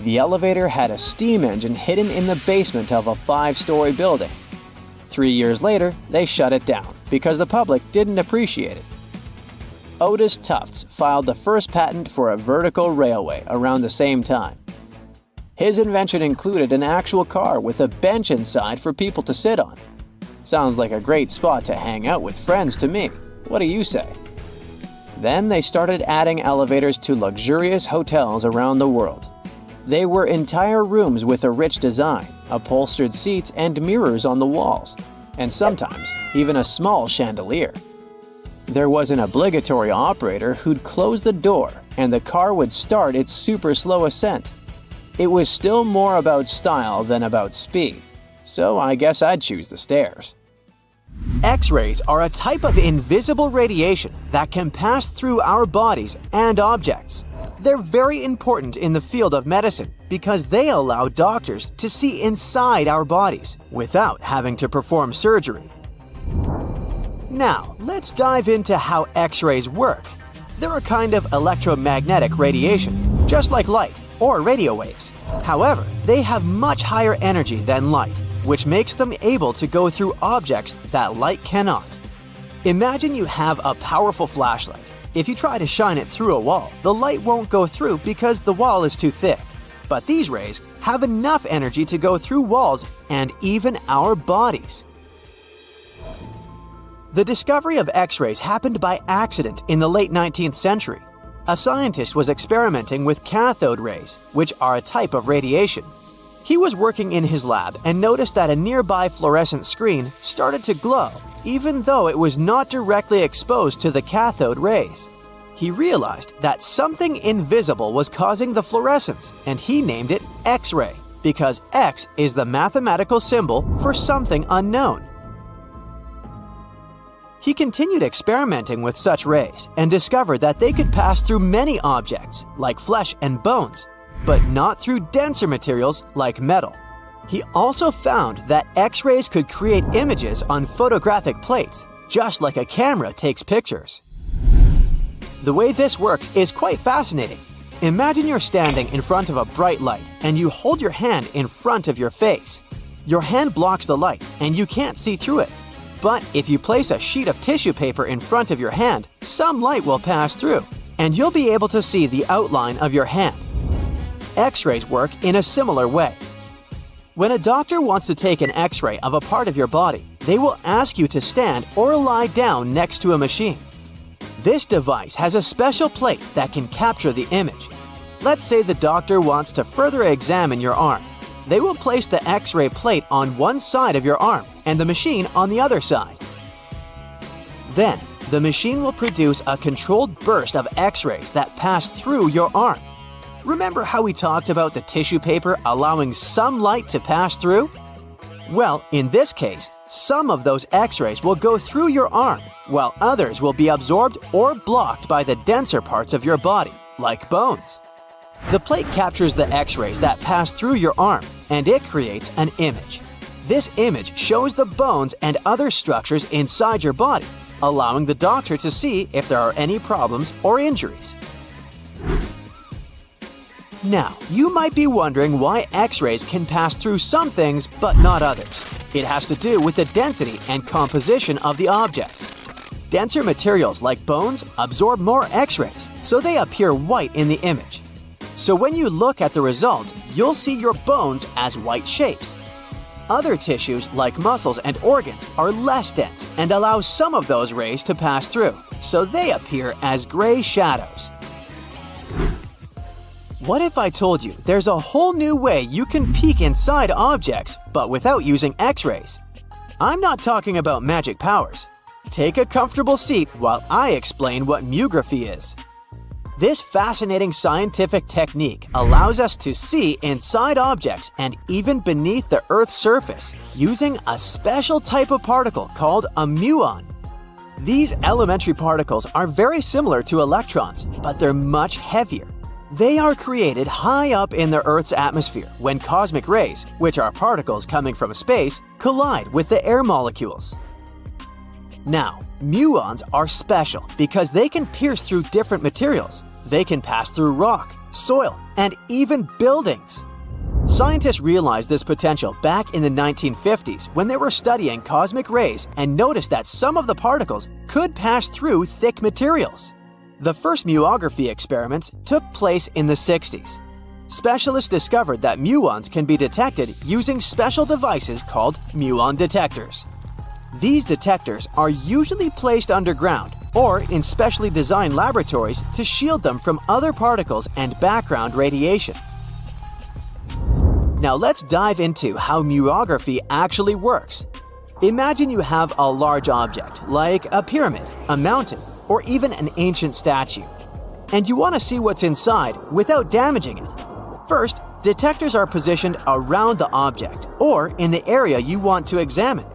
The elevator had a steam engine hidden in the basement of a 5-story building. 3 years later, they shut it down because the public didn't appreciate it. Otis Tufts filed the first patent for a vertical railway around the same time. His invention included an actual car with a bench inside for people to sit on. Sounds like a great spot to hang out with friends to me. What do you say? Then they started adding elevators to luxurious hotels around the world. They were entire rooms with a rich design, upholstered seats and mirrors on the walls, and sometimes even a small chandelier. There was an obligatory operator who'd close the door and the car would start its super slow ascent. It was still more about style than about speed, so I guess I'd choose the stairs. X-rays are a type of invisible radiation that can pass through our bodies and objects. They're very important in the field of medicine because they allow doctors to see inside our bodies without having to perform surgery. Now, let's dive into how X-rays work. They're a kind of electromagnetic radiation, just like light or radio waves. However, they have much higher energy than light, which makes them able to go through objects that light cannot. Imagine you have a powerful flashlight. If you try to shine it through a wall, the light won't go through because the wall is too thick. But these rays have enough energy to go through walls and even our bodies. The discovery of X-rays happened by accident in the late 19th century. A scientist was experimenting with cathode rays, which are a type of radiation. He was working in his lab and noticed that a nearby fluorescent screen started to glow, even though it was not directly exposed to the cathode rays. He realized that something invisible was causing the fluorescence, and he named it X-ray, because X is the mathematical symbol for something unknown. He continued experimenting with such rays and discovered that they could pass through many objects, like flesh and bones, but not through denser materials like metal. He also found that X-rays could create images on photographic plates, just like a camera takes pictures. The way this works is quite fascinating. Imagine you're standing in front of a bright light and you hold your hand in front of your face. Your hand blocks the light and you can't see through it. But if you place a sheet of tissue paper in front of your hand, some light will pass through, and you'll be able to see the outline of your hand. X-rays work in a similar way. When a doctor wants to take an X-ray of a part of your body, they will ask you to stand or lie down next to a machine. This device has a special plate that can capture the image. Let's say the doctor wants to further examine your arm. They will place the X-ray plate on one side of your arm and the machine on the other side. Then, the machine will produce a controlled burst of X-rays that pass through your arm. Remember how we talked about the tissue paper allowing some light to pass through? Well, in this case, some of those X-rays will go through your arm, while others will be absorbed or blocked by the denser parts of your body, like bones. The plate captures the X-rays that pass through your arm, and it creates an image. This image shows the bones and other structures inside your body, allowing the doctor to see if there are any problems or injuries. Now, you might be wondering why X-rays can pass through some things but not others. It has to do with the density and composition of the objects. Denser materials like bones absorb more X-rays, so they appear white in the image. So when you look at the result, you'll see your bones as white shapes. Other tissues like muscles and organs are less dense and allow some of those rays to pass through, so they appear as gray shadows. What if I told you there's a whole new way you can peek inside objects, but without using X-rays? I'm not talking about magic powers. Take a comfortable seat while I explain what muography is. This fascinating scientific technique allows us to see inside objects and even beneath the Earth's surface using a special type of particle called a muon. These elementary particles are very similar to electrons, but they're much heavier. They are created high up in the Earth's atmosphere when cosmic rays, which are particles coming from space, collide with the air molecules. Now, muons are special because they can pierce through different materials. They can pass through rock, soil, and even buildings. Scientists realized this potential back in the 1950s when they were studying cosmic rays and noticed that some of the particles could pass through thick materials. The first muography experiments took place in the 60s. Specialists discovered that muons can be detected using special devices called muon detectors. These detectors are usually placed underground or in specially designed laboratories to shield them from other particles and background radiation. Now let's dive into how muography actually works. Imagine you have a large object, like a pyramid, a mountain, or even an ancient statue, and you want to see what's inside without damaging it. First, detectors are positioned around the object or in the area you want to examine.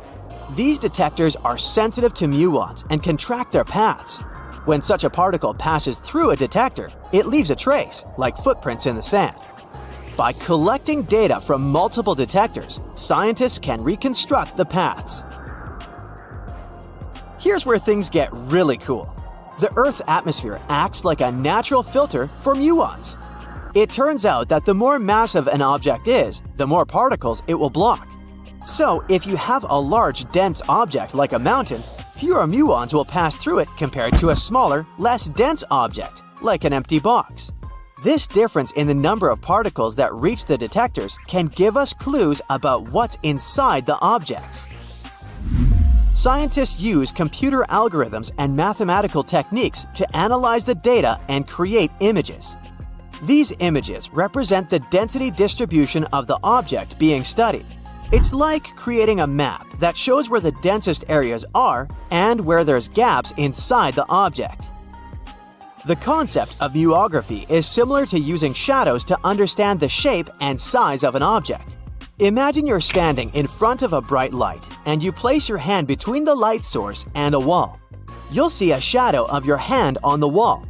These detectors are sensitive to muons and can track their paths. When such a particle passes through a detector, it leaves a trace, like footprints in the sand. By collecting data from multiple detectors, scientists can reconstruct the paths. Here's where things get really cool. The Earth's atmosphere acts like a natural filter for muons. It turns out that the more massive an object is, the more particles it will block. So, if you have a large, dense object like a mountain, fewer muons will pass through it compared to a smaller, less dense object, like an empty box. This difference in the number of particles that reach the detectors can give us clues about what's inside the objects. Scientists use computer algorithms and mathematical techniques to analyze the data and create images. These images represent the density distribution of the object being studied. It's like creating a map that shows where the densest areas are and where there's gaps inside the object. The concept of muography is similar to using shadows to understand the shape and size of an object. Imagine you're standing in front of a bright light and you place your hand between the light source and a wall. You'll see a shadow of your hand on the wall.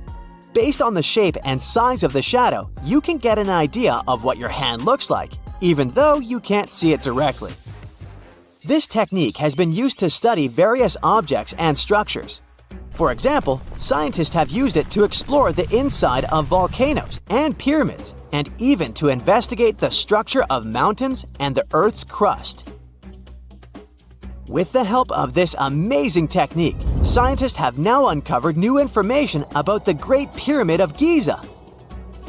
Based on the shape and size of the shadow, you can get an idea of what your hand looks like, even though you can't see it directly. This technique has been used to study various objects and structures. For example, scientists have used it to explore the inside of volcanoes and pyramids, and even to investigate the structure of mountains and the Earth's crust. With the help of this amazing technique, scientists have now uncovered new information about the Great Pyramid of Giza.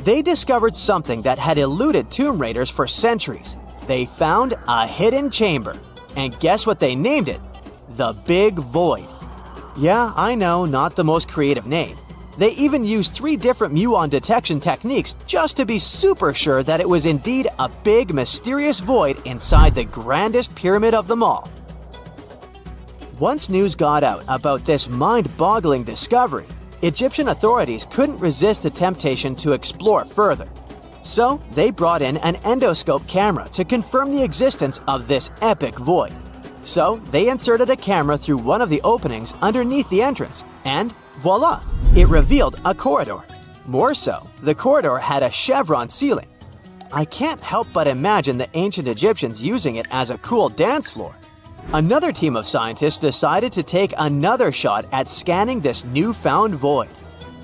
They discovered something that had eluded tomb raiders for centuries. They found a hidden chamber. And guess what they named it? The Big Void. Yeah, I know, not the most creative name. They even used 3 different muon detection techniques just to be super sure that it was indeed a big, mysterious void inside the grandest pyramid of them all. Once news got out about this mind-boggling discovery, Egyptian authorities couldn't resist the temptation to explore further. So they brought in an endoscope camera to confirm the existence of this epic void. So they inserted a camera through one of the openings underneath the entrance, and voila! It revealed a corridor. More so, the corridor had a chevron ceiling. I can't help but imagine the ancient Egyptians using it as a cool dance floor. Another team of scientists decided to take another shot at scanning this newfound void.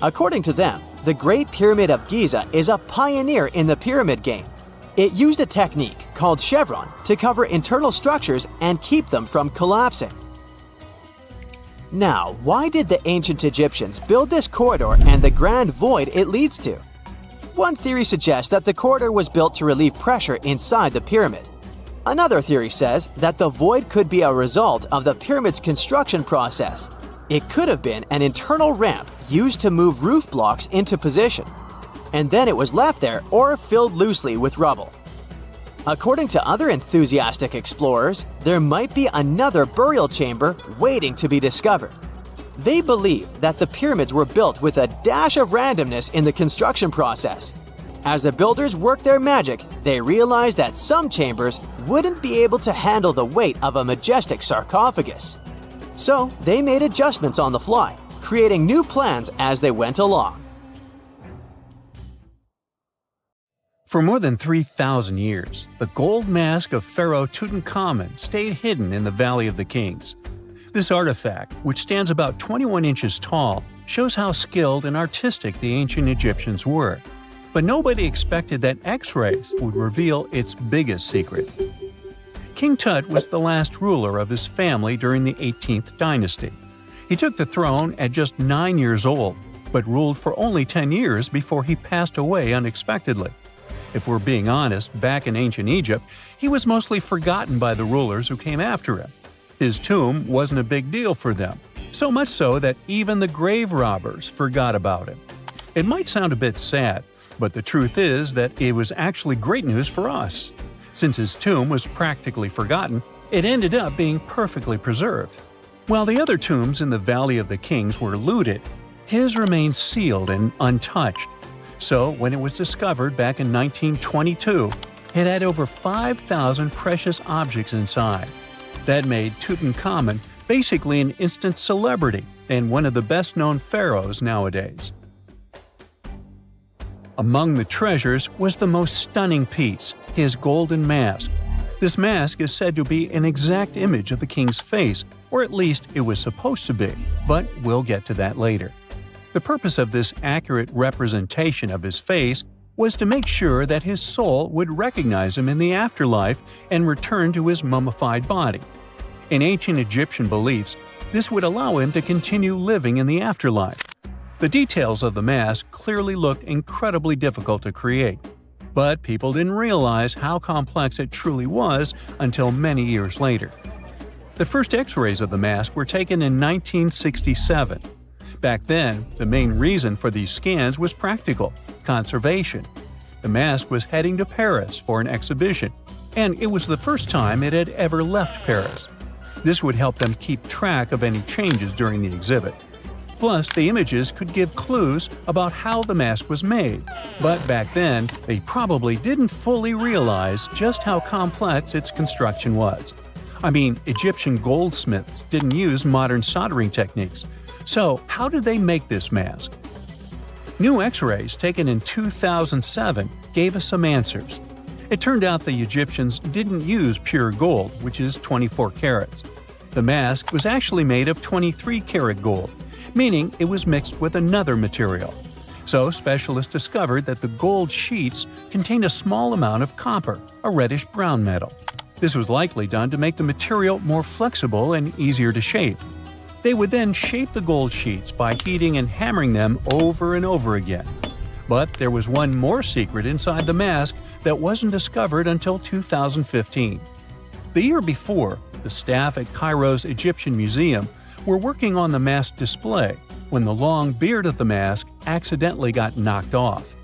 According to them, the Great Pyramid of Giza is a pioneer in the pyramid game. It used a technique called chevron to cover internal structures and keep them from collapsing. Now, why did the ancient Egyptians build this corridor and the grand void it leads to? One theory suggests that the corridor was built to relieve pressure inside the pyramid. Another theory says that the void could be a result of the pyramid's construction process. It could have been an internal ramp used to move roof blocks into position, and then it was left there or filled loosely with rubble. According to other enthusiastic explorers, there might be another burial chamber waiting to be discovered. They believe that the pyramids were built with a dash of randomness in the construction process. As the builders worked their magic, they realized that some chambers wouldn't be able to handle the weight of a majestic sarcophagus. So they made adjustments on the fly, creating new plans as they went along. For more than 3,000 years, the gold mask of Pharaoh Tutankhamun stayed hidden in the Valley of the Kings. This artifact, which stands about 21 inches tall, shows how skilled and artistic the ancient Egyptians were. But nobody expected that X-rays would reveal its biggest secret. King Tut was the last ruler of his family during the 18th dynasty. He took the throne at just 9 years old, but ruled for only 10 years before he passed away unexpectedly. If we're being honest, back in ancient Egypt, he was mostly forgotten by the rulers who came after him. His tomb wasn't a big deal for them, so much so that even the grave robbers forgot about him. It might sound a bit sad, but the truth is that it was actually great news for us. Since his tomb was practically forgotten, it ended up being perfectly preserved. While the other tombs in the Valley of the Kings were looted, his remained sealed and untouched. So, when it was discovered back in 1922, it had over 5,000 precious objects inside. That made Tutankhamun basically an instant celebrity and one of the best-known pharaohs nowadays. Among the treasures was the most stunning piece, his golden mask. This mask is said to be an exact image of the king's face, or at least it was supposed to be, but we'll get to that later. The purpose of this accurate representation of his face was to make sure that his soul would recognize him in the afterlife and return to his mummified body. In ancient Egyptian beliefs, this would allow him to continue living in the afterlife. The details of the mask clearly looked incredibly difficult to create, but people didn't realize how complex it truly was until many years later. The first X-rays of the mask were taken in 1967. Back then, the main reason for these scans was practical – conservation. The mask was heading to Paris for an exhibition, and it was the first time it had ever left Paris. This would help them keep track of any changes during the exhibit. Plus, the images could give clues about how the mask was made, but back then, they probably didn't fully realize just how complex its construction was. I mean, Egyptian goldsmiths didn't use modern soldering techniques. So, how did they make this mask? New X-rays taken in 2007 gave us some answers. It turned out the Egyptians didn't use pure gold, which is 24 carats. The mask was actually made of 23-karat gold, meaning it was mixed with another material. So, specialists discovered that the gold sheets contained a small amount of copper, a reddish-brown metal. This was likely done to make the material more flexible and easier to shape. They would then shape the gold sheets by heating and hammering them over and over again. But there was one more secret inside the mask that wasn't discovered until 2015. The year before, the staff at Cairo's Egyptian Museum were working on the mask display when the long beard of the mask accidentally got knocked off.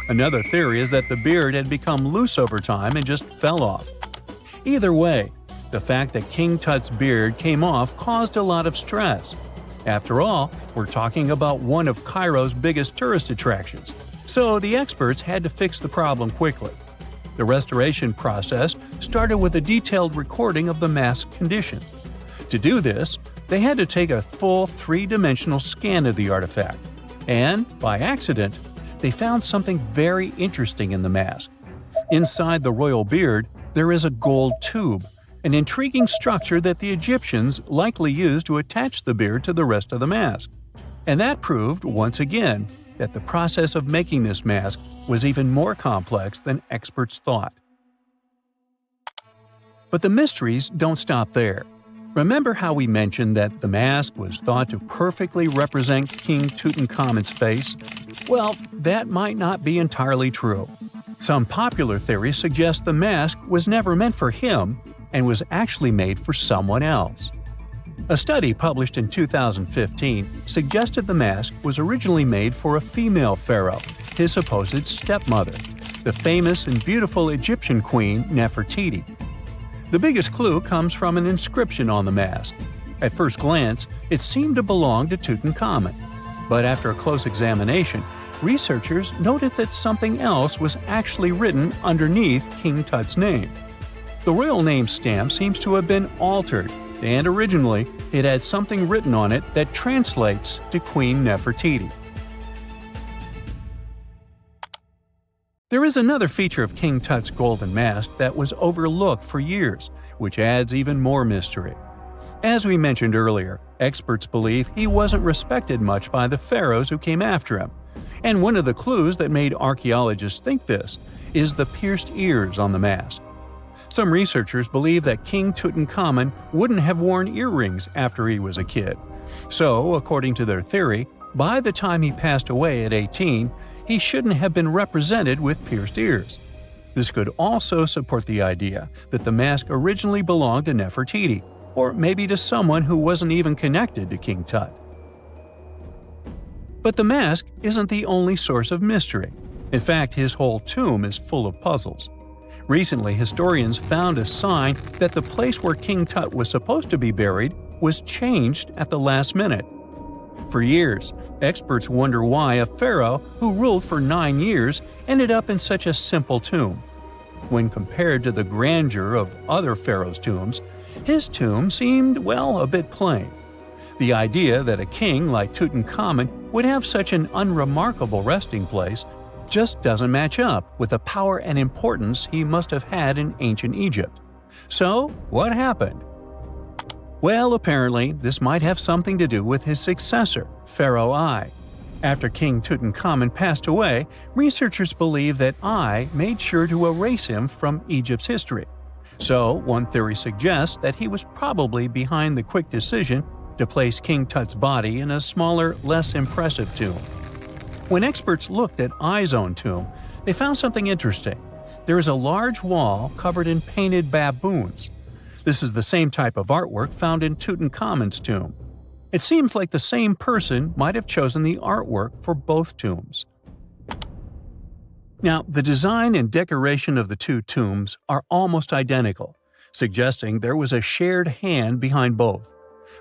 Another theory is that the beard had become loose over time and just fell off. Either way, the fact that King Tut's beard came off caused a lot of stress. After all, we're talking about one of Cairo's biggest tourist attractions, so the experts had to fix the problem quickly. The restoration process started with a detailed recording of the mask's condition. To do this, they had to take a full three-dimensional scan of the artifact, and, by accident, they found something very interesting in the mask. Inside the royal beard, there is a gold tube, an intriguing structure that the Egyptians likely used to attach the beard to the rest of the mask. And that proved, once again, that the process of making this mask was even more complex than experts thought. But the mysteries don't stop there. Remember how we mentioned that the mask was thought to perfectly represent King Tutankhamun's face? Well, that might not be entirely true. Some popular theories suggest the mask was never meant for him and was actually made for someone else. A study published in 2015 suggested the mask was originally made for a female pharaoh, his supposed stepmother. the famous and beautiful Egyptian queen Nefertiti. The biggest clue comes from an inscription on the mask. At first glance, it seemed to belong to Tutankhamun, but after a close examination, researchers noted that something else was actually written underneath King Tut's name. The royal name stamp seems to have been altered, and originally it had something written on it that translates to Queen Nefertiti. There is another feature of King Tut's golden mask that was overlooked for years, which adds even more mystery. As we mentioned earlier, experts believe he wasn't respected much by the pharaohs who came after him. And one of the clues that made archaeologists think this is the pierced ears on the mask. Some researchers believe that King Tutankhamun wouldn't have worn earrings after he was a kid. So, according to their theory, by the time he passed away at 18, he shouldn't have been represented with pierced ears. This could also support the idea that the mask originally belonged to Nefertiti, or maybe to someone who wasn't even connected to King Tut. But the mask isn't the only source of mystery. In fact, his whole tomb is full of puzzles. Recently, historians found a sign that the place where King Tut was supposed to be buried was changed at the last minute. For years, experts wonder why a pharaoh who ruled for 9 years ended up in such a simple tomb. When compared to the grandeur of other pharaohs' tombs, his tomb seemed, well, a bit plain. The idea that a king like Tutankhamun would have such an unremarkable resting place just doesn't match up with the power and importance he must have had in ancient Egypt. So, what happened? Well, apparently, this might have something to do with his successor, Pharaoh I. After King Tutankhamun passed away, researchers believe that I made sure to erase him from Egypt's history. So, one theory suggests that he was probably behind the quick decision to place King Tut's body in a smaller, less impressive tomb. When experts looked at I's own tomb, they found something interesting. There is a large wall covered in painted baboons. This is the same type of artwork found in Tutankhamun's tomb. It seems like the same person might have chosen the artwork for both tombs. Now, the design and decoration of the two tombs are almost identical, suggesting there was a shared hand behind both.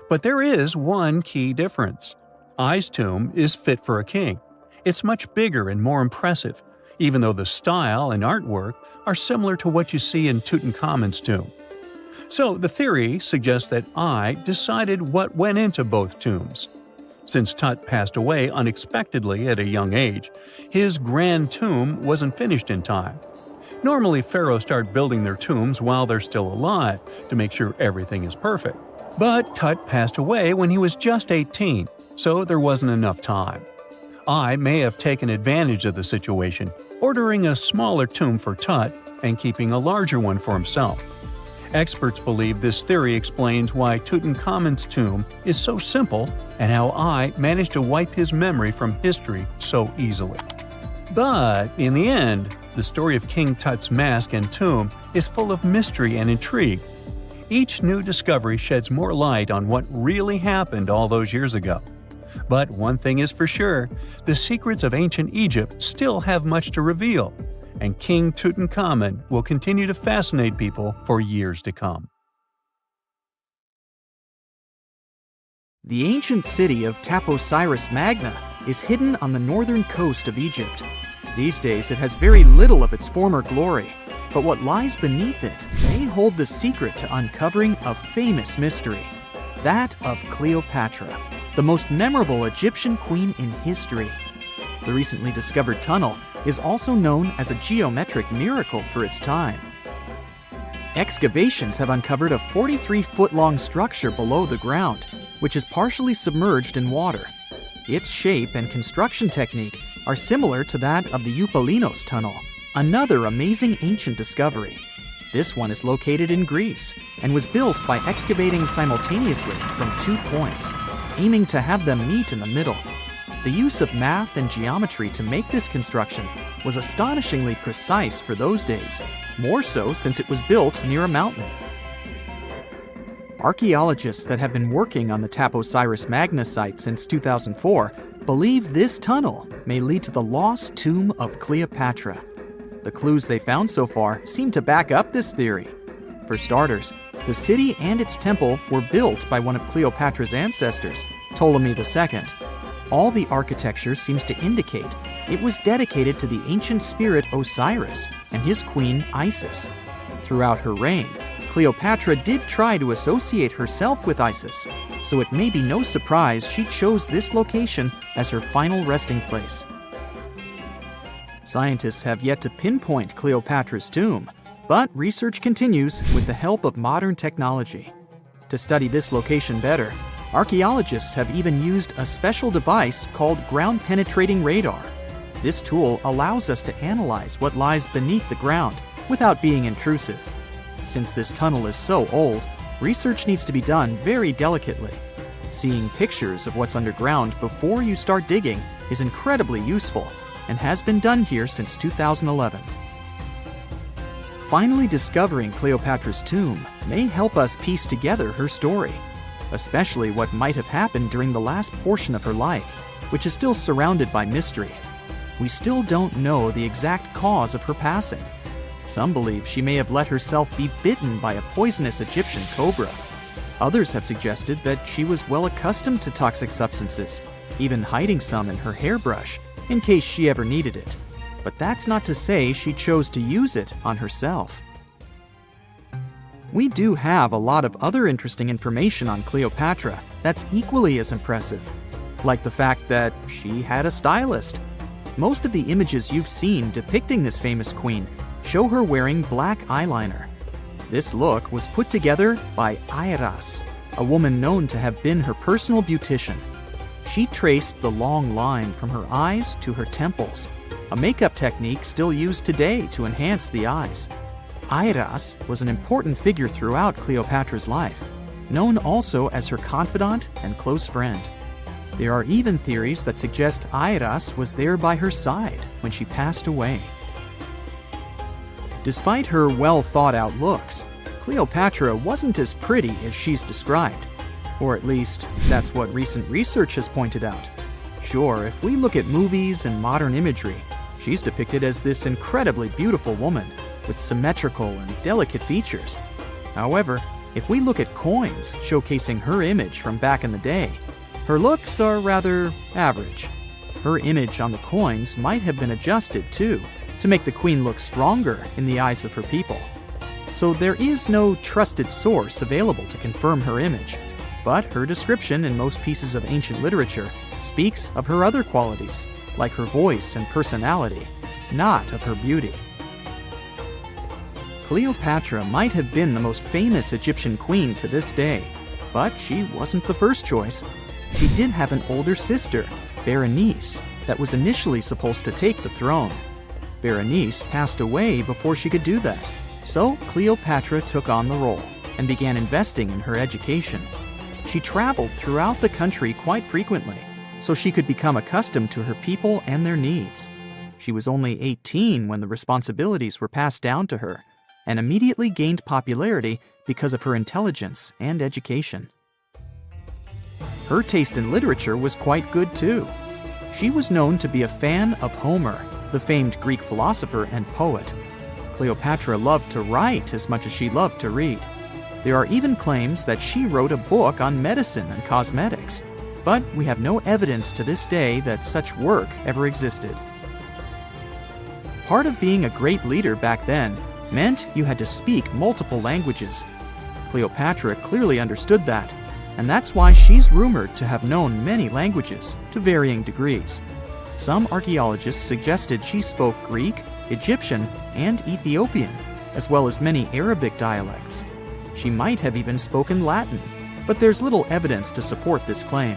But there is one key difference. I's tomb is fit for a king. It's much bigger and more impressive, even though the style and artwork are similar to what you see in Tutankhamun's tomb. So the theory suggests that I decided what went into both tombs. Since Tut passed away unexpectedly at a young age, his grand tomb wasn't finished in time. Normally, pharaohs start building their tombs while they're still alive to make sure everything is perfect. But Tut passed away when he was just 18, so there wasn't enough time. I may have taken advantage of the situation, ordering a smaller tomb for Tut and keeping a larger one for himself. Experts believe this theory explains why Tutankhamun's tomb is so simple and how I managed to wipe his memory from history so easily. But in the end, the story of King Tut's mask and tomb is full of mystery and intrigue. Each new discovery sheds more light on what really happened all those years ago. But one thing is for sure, the secrets of ancient Egypt still have much to reveal, and King Tutankhamun will continue to fascinate people for years to come. The ancient city of Taposiris Magna is hidden on the northern coast of Egypt. These days it has very little of its former glory, but what lies beneath it may hold the secret to uncovering a famous mystery, that of Cleopatra, the most memorable Egyptian queen in history. The recently discovered tunnel is also known as a geometric miracle for its time. Excavations have uncovered a 43-foot-long structure below the ground, which is partially submerged in water. Its shape and construction technique are similar to that of the Eupalinos Tunnel, another amazing ancient discovery. This one is located in Greece and was built by excavating simultaneously from 2 points, aiming to have them meet in the middle. The use of math and geometry to make this construction was astonishingly precise for those days, more so since it was built near a mountain. Archaeologists that have been working on the Taposiris Magna site since 2004 believe this tunnel may lead to the lost tomb of Cleopatra. The clues they found so far seem to back up this theory. For starters, the city and its temple were built by one of Cleopatra's ancestors, Ptolemy II. All the architecture seems to indicate it was dedicated to the ancient spirit Osiris and his queen Isis. Throughout her reign, Cleopatra did try to associate herself with Isis, so it may be no surprise she chose this location as her final resting place. Scientists have yet to pinpoint Cleopatra's tomb, but research continues with the help of modern technology. To study this location better, archaeologists have even used a special device called ground-penetrating radar. This tool allows us to analyze what lies beneath the ground without being intrusive. Since this tunnel is so old, research needs to be done very delicately. Seeing pictures of what's underground before you start digging is incredibly useful and has been done here since 2011. Finally discovering Cleopatra's tomb may help us piece together her story, especially what might have happened during the last portion of her life, which is still surrounded by mystery. We still don't know the exact cause of her passing. Some believe she may have let herself be bitten by a poisonous Egyptian cobra. Others have suggested that she was well accustomed to toxic substances, even hiding some in her hairbrush in case she ever needed it. But that's not to say she chose to use it on herself. We do have a lot of other interesting information on Cleopatra that's equally as impressive, like the fact that she had a stylist. Most of the images you've seen depicting this famous queen show her wearing black eyeliner. This look was put together by Airas, a woman known to have been her personal beautician. She traced the long line from her eyes to her temples, a makeup technique still used today to enhance the eyes. Airas was an important figure throughout Cleopatra's life, known also as her confidant and close friend. There are even theories that suggest Airas was there by her side when she passed away. Despite her well-thought-out looks, Cleopatra wasn't as pretty as she's described. Or at least, that's what recent research has pointed out. Sure, if we look at movies and modern imagery, she's depicted as this incredibly beautiful woman with symmetrical and delicate features. However, if we look at coins showcasing her image from back in the day, her looks are rather average. Her image on the coins might have been adjusted, too, to make the queen look stronger in the eyes of her people. So there is no trusted source available to confirm her image, but her description in most pieces of ancient literature speaks of her other qualities, like her voice and personality, not of her beauty. Cleopatra might have been the most famous Egyptian queen to this day, but she wasn't the first choice. She did have an older sister, Berenice, that was initially supposed to take the throne. Berenice passed away before she could do that, so Cleopatra took on the role and began investing in her education. She traveled throughout the country quite frequently, so she could become accustomed to her people and their needs. She was only 18 when the responsibilities were passed down to her, and immediately gained popularity because of her intelligence and education. Her taste in literature was quite good too. She was known to be a fan of Homer, the famed Greek philosopher and poet. Cleopatra loved to write as much as she loved to read. There are even claims that she wrote a book on medicine and cosmetics, but we have no evidence to this day that such work ever existed. Part of being a great leader back then meant you had to speak multiple languages. Cleopatra clearly understood that, and that's why she's rumored to have known many languages to varying degrees. Some archaeologists suggested she spoke Greek, Egyptian, and Ethiopian, as well as many Arabic dialects. She might have even spoken Latin, but there's little evidence to support this claim.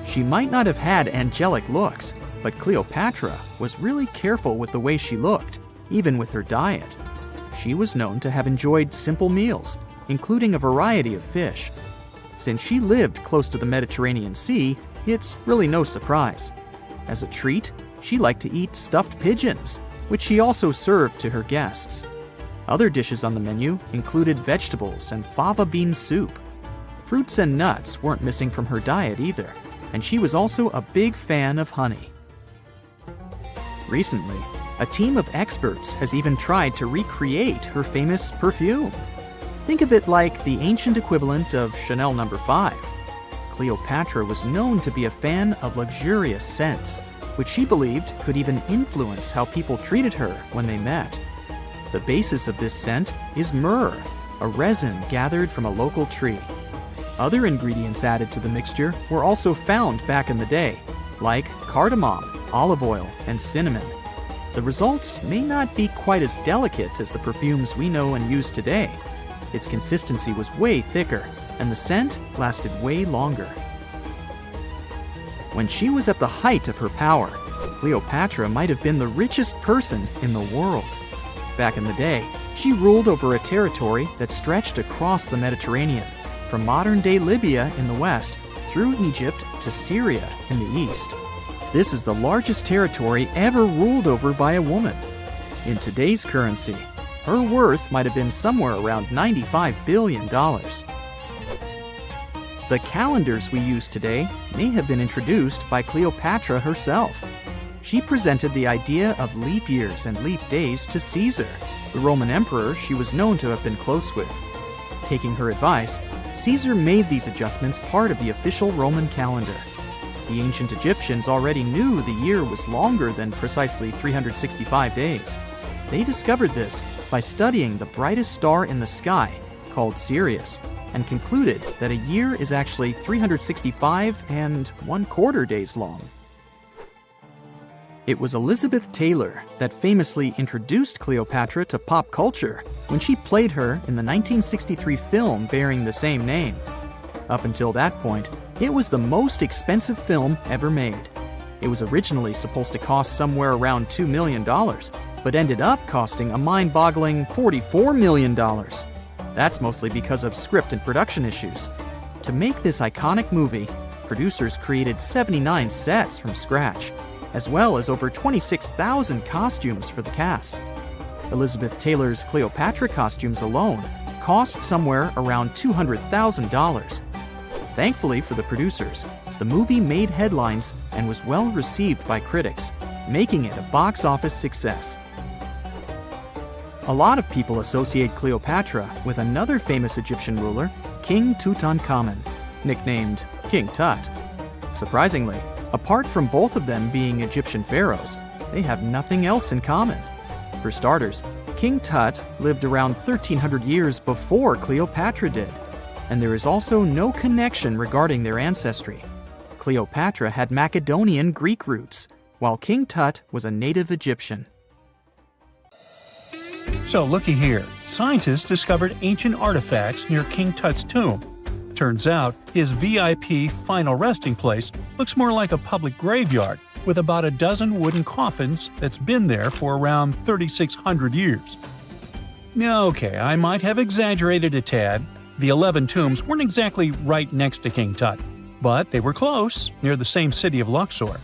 She might not have had angelic looks, but Cleopatra was really careful with the way she looked, even with her diet. She was known to have enjoyed simple meals, including a variety of fish. Since she lived close to the Mediterranean Sea, it's really no surprise. As a treat, she liked to eat stuffed pigeons, which she also served to her guests. Other dishes on the menu included vegetables and fava bean soup. Fruits and nuts weren't missing from her diet either, and she was also a big fan of honey. Recently, A team of experts has even tried to recreate her famous perfume. Think of it like the ancient equivalent of Chanel No. 5. Cleopatra was known to be a fan of luxurious scents, which she believed could even influence how people treated her when they met. The basis of this scent is myrrh, a resin gathered from a local tree. Other ingredients added to the mixture were also found back in the day, like cardamom, olive oil, and cinnamon. The results may not be quite as delicate as the perfumes we know and use today. Its consistency was way thicker, and the scent lasted way longer. When she was at the height of her power, Cleopatra might have been the richest person in the world. Back in the day, she ruled over a territory that stretched across the Mediterranean, from modern-day Libya in the west through Egypt to Syria in the east. This is the largest territory ever ruled over by a woman. In today's currency, her worth might have been somewhere around $95 billion. The calendars we use today may have been introduced by Cleopatra herself. She presented the idea of leap years and leap days to Caesar, the Roman emperor she was known to have been close with. Taking her advice, Caesar made these adjustments part of the official Roman calendar. The ancient Egyptians already knew the year was longer than precisely 365 days. They discovered this by studying the brightest star in the sky, called Sirius, and concluded that a year is actually 365 and 1/4 days long. It was Elizabeth Taylor that famously introduced Cleopatra to pop culture when she played her in the 1963 film bearing the same name. Up until that point, it was the most expensive film ever made. It was originally supposed to cost somewhere around $2 million, but ended up costing a mind-boggling $44 million. That's mostly because of script and production issues. To make this iconic movie, producers created 79 sets from scratch, as well as over 26,000 costumes for the cast. Elizabeth Taylor's Cleopatra costumes alone cost somewhere around $200,000. Thankfully for the producers, the movie made headlines and was well received by critics, making it a box office success. A lot of people associate Cleopatra with another famous Egyptian ruler, King Tutankhamun, nicknamed King Tut. Surprisingly, apart from both of them being Egyptian pharaohs, they have nothing else in common. For starters, King Tut lived around 1,300 years before Cleopatra did, and there is also no connection regarding their ancestry. Cleopatra had Macedonian Greek roots, while King Tut was a native Egyptian. So looky here, scientists discovered ancient artifacts near King Tut's tomb. Turns out, his VIP final resting place looks more like a public graveyard with about a dozen wooden coffins that's been there for around 3,600 years. Okay, I might have exaggerated a tad. The 11 tombs weren't exactly right next to King Tut, but they were close, near the same city of Luxor.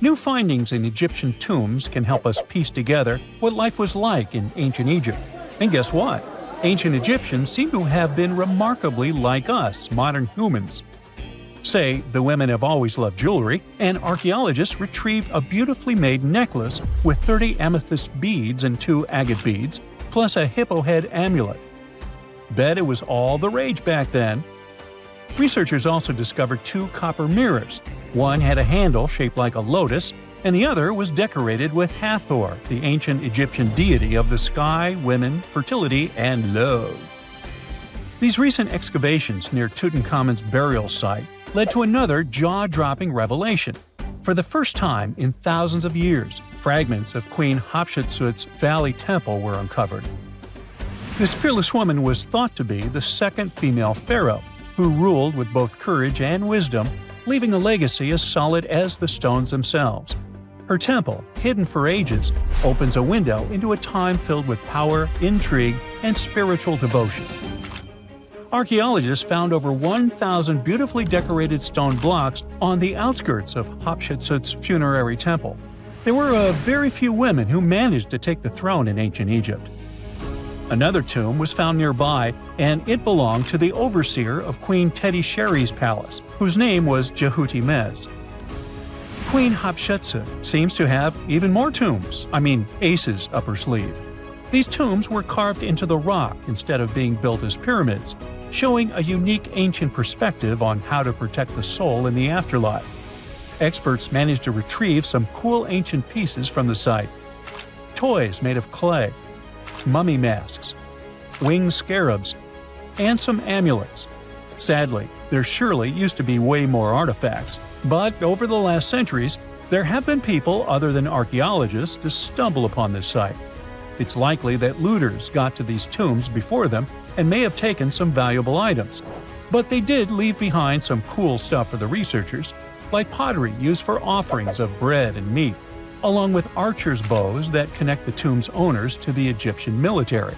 New findings in Egyptian tombs can help us piece together what life was like in ancient Egypt. And guess what? Ancient Egyptians seem to have been remarkably like us, modern humans. Say, the women have always loved jewelry, and archaeologists retrieved a beautifully made necklace with 30 amethyst beads and 2 agate beads, plus a hippo head amulet. Bet it was all the rage back then. Researchers also discovered 2 copper mirrors. One had a handle shaped like a lotus, and the other was decorated with Hathor, the ancient Egyptian deity of the sky, women, fertility, and love. These recent excavations near Tutankhamun's burial site led to another jaw-dropping revelation. For the first time in thousands of years, fragments of Queen Hatshepsut's Valley Temple were uncovered. This fearless woman was thought to be the second female pharaoh, who ruled with both courage and wisdom, leaving a legacy as solid as the stones themselves. Her temple, hidden for ages, opens a window into a time filled with power, intrigue, and spiritual devotion. Archaeologists found over 1,000 beautifully decorated stone blocks on the outskirts of Hatshepsut's funerary temple. There were very few women who managed to take the throne in ancient Egypt. Another tomb was found nearby, and it belonged to the overseer of Queen Teti Sheri's palace, whose name was Jehuti Mez. Queen Hatshepsut seems to have even more tombs, aces up her sleeve. These tombs were carved into the rock instead of being built as pyramids, showing a unique ancient perspective on how to protect the soul in the afterlife. Experts managed to retrieve some cool ancient pieces from the site. Toys made of clay, mummy masks, winged scarabs, and some amulets. Sadly, there surely used to be way more artifacts, but over the last centuries, there have been people other than archaeologists to stumble upon this site. It's likely that looters got to these tombs before them and may have taken some valuable items. But they did leave behind some cool stuff for the researchers, like pottery used for offerings of bread and meat, along with archers' bows that connect the tomb's owners to the Egyptian military.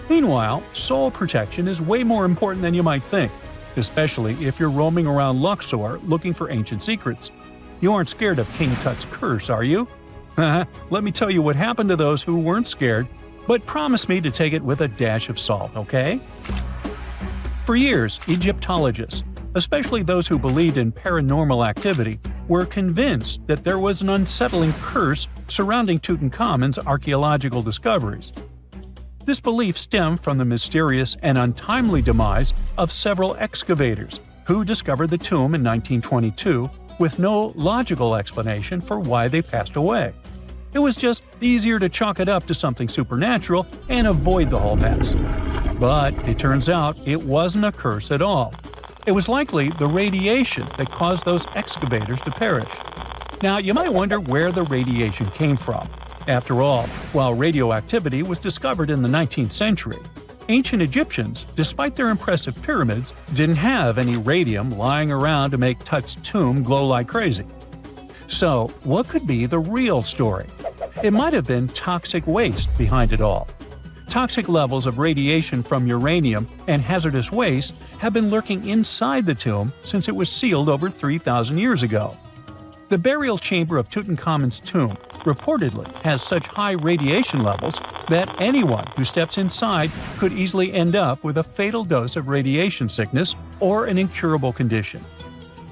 Meanwhile, soul protection is way more important than you might think, especially if you're roaming around Luxor looking for ancient secrets. You aren't scared of King Tut's curse, are you? Let me tell you what happened to those who weren't scared, but promise me to take it with a dash of salt, okay? For years, Egyptologists, especially those who believed in paranormal activity, were convinced that there was an unsettling curse surrounding Tutankhamun's archaeological discoveries. This belief stemmed from the mysterious and untimely demise of several excavators who discovered the tomb in 1922 with no logical explanation for why they passed away. It was just easier to chalk it up to something supernatural and avoid the whole mess. But it turns out it wasn't a curse at all. It was likely the radiation that caused those excavators to perish. Now, you might wonder where the radiation came from. After all, while radioactivity was discovered in the 19th century, ancient Egyptians, despite their impressive pyramids, didn't have any radium lying around to make Tut's tomb glow like crazy. So, what could be the real story? It might have been toxic waste behind it all. Toxic levels of radiation from uranium and hazardous waste have been lurking inside the tomb since it was sealed over 3,000 years ago. The burial chamber of Tutankhamun's tomb reportedly has such high radiation levels that anyone who steps inside could easily end up with a fatal dose of radiation sickness or an incurable condition.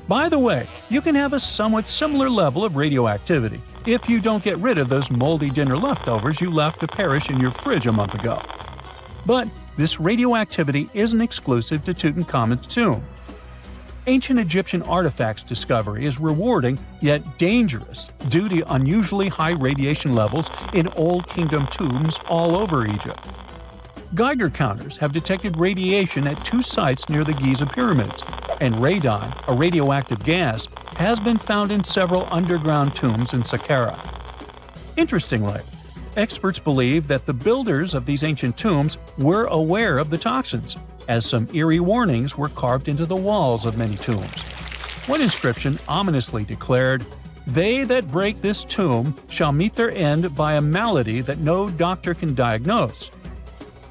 By the way, you can have a somewhat similar level of radioactivity if you don't get rid of those moldy dinner leftovers you left to perish in your fridge a month ago. But this radioactivity isn't exclusive to Tutankhamun's tomb. Ancient Egyptian artifacts discovery is rewarding yet dangerous due to unusually high radiation levels in Old Kingdom tombs all over Egypt. Geiger counters have detected radiation at 2 sites near the Giza pyramids, and radon, a radioactive gas, has been found in several underground tombs in Saqqara. Interestingly, experts believe that the builders of these ancient tombs were aware of the toxins, as some eerie warnings were carved into the walls of many tombs. One inscription ominously declared, "They that break this tomb shall meet their end by a malady that no doctor can diagnose."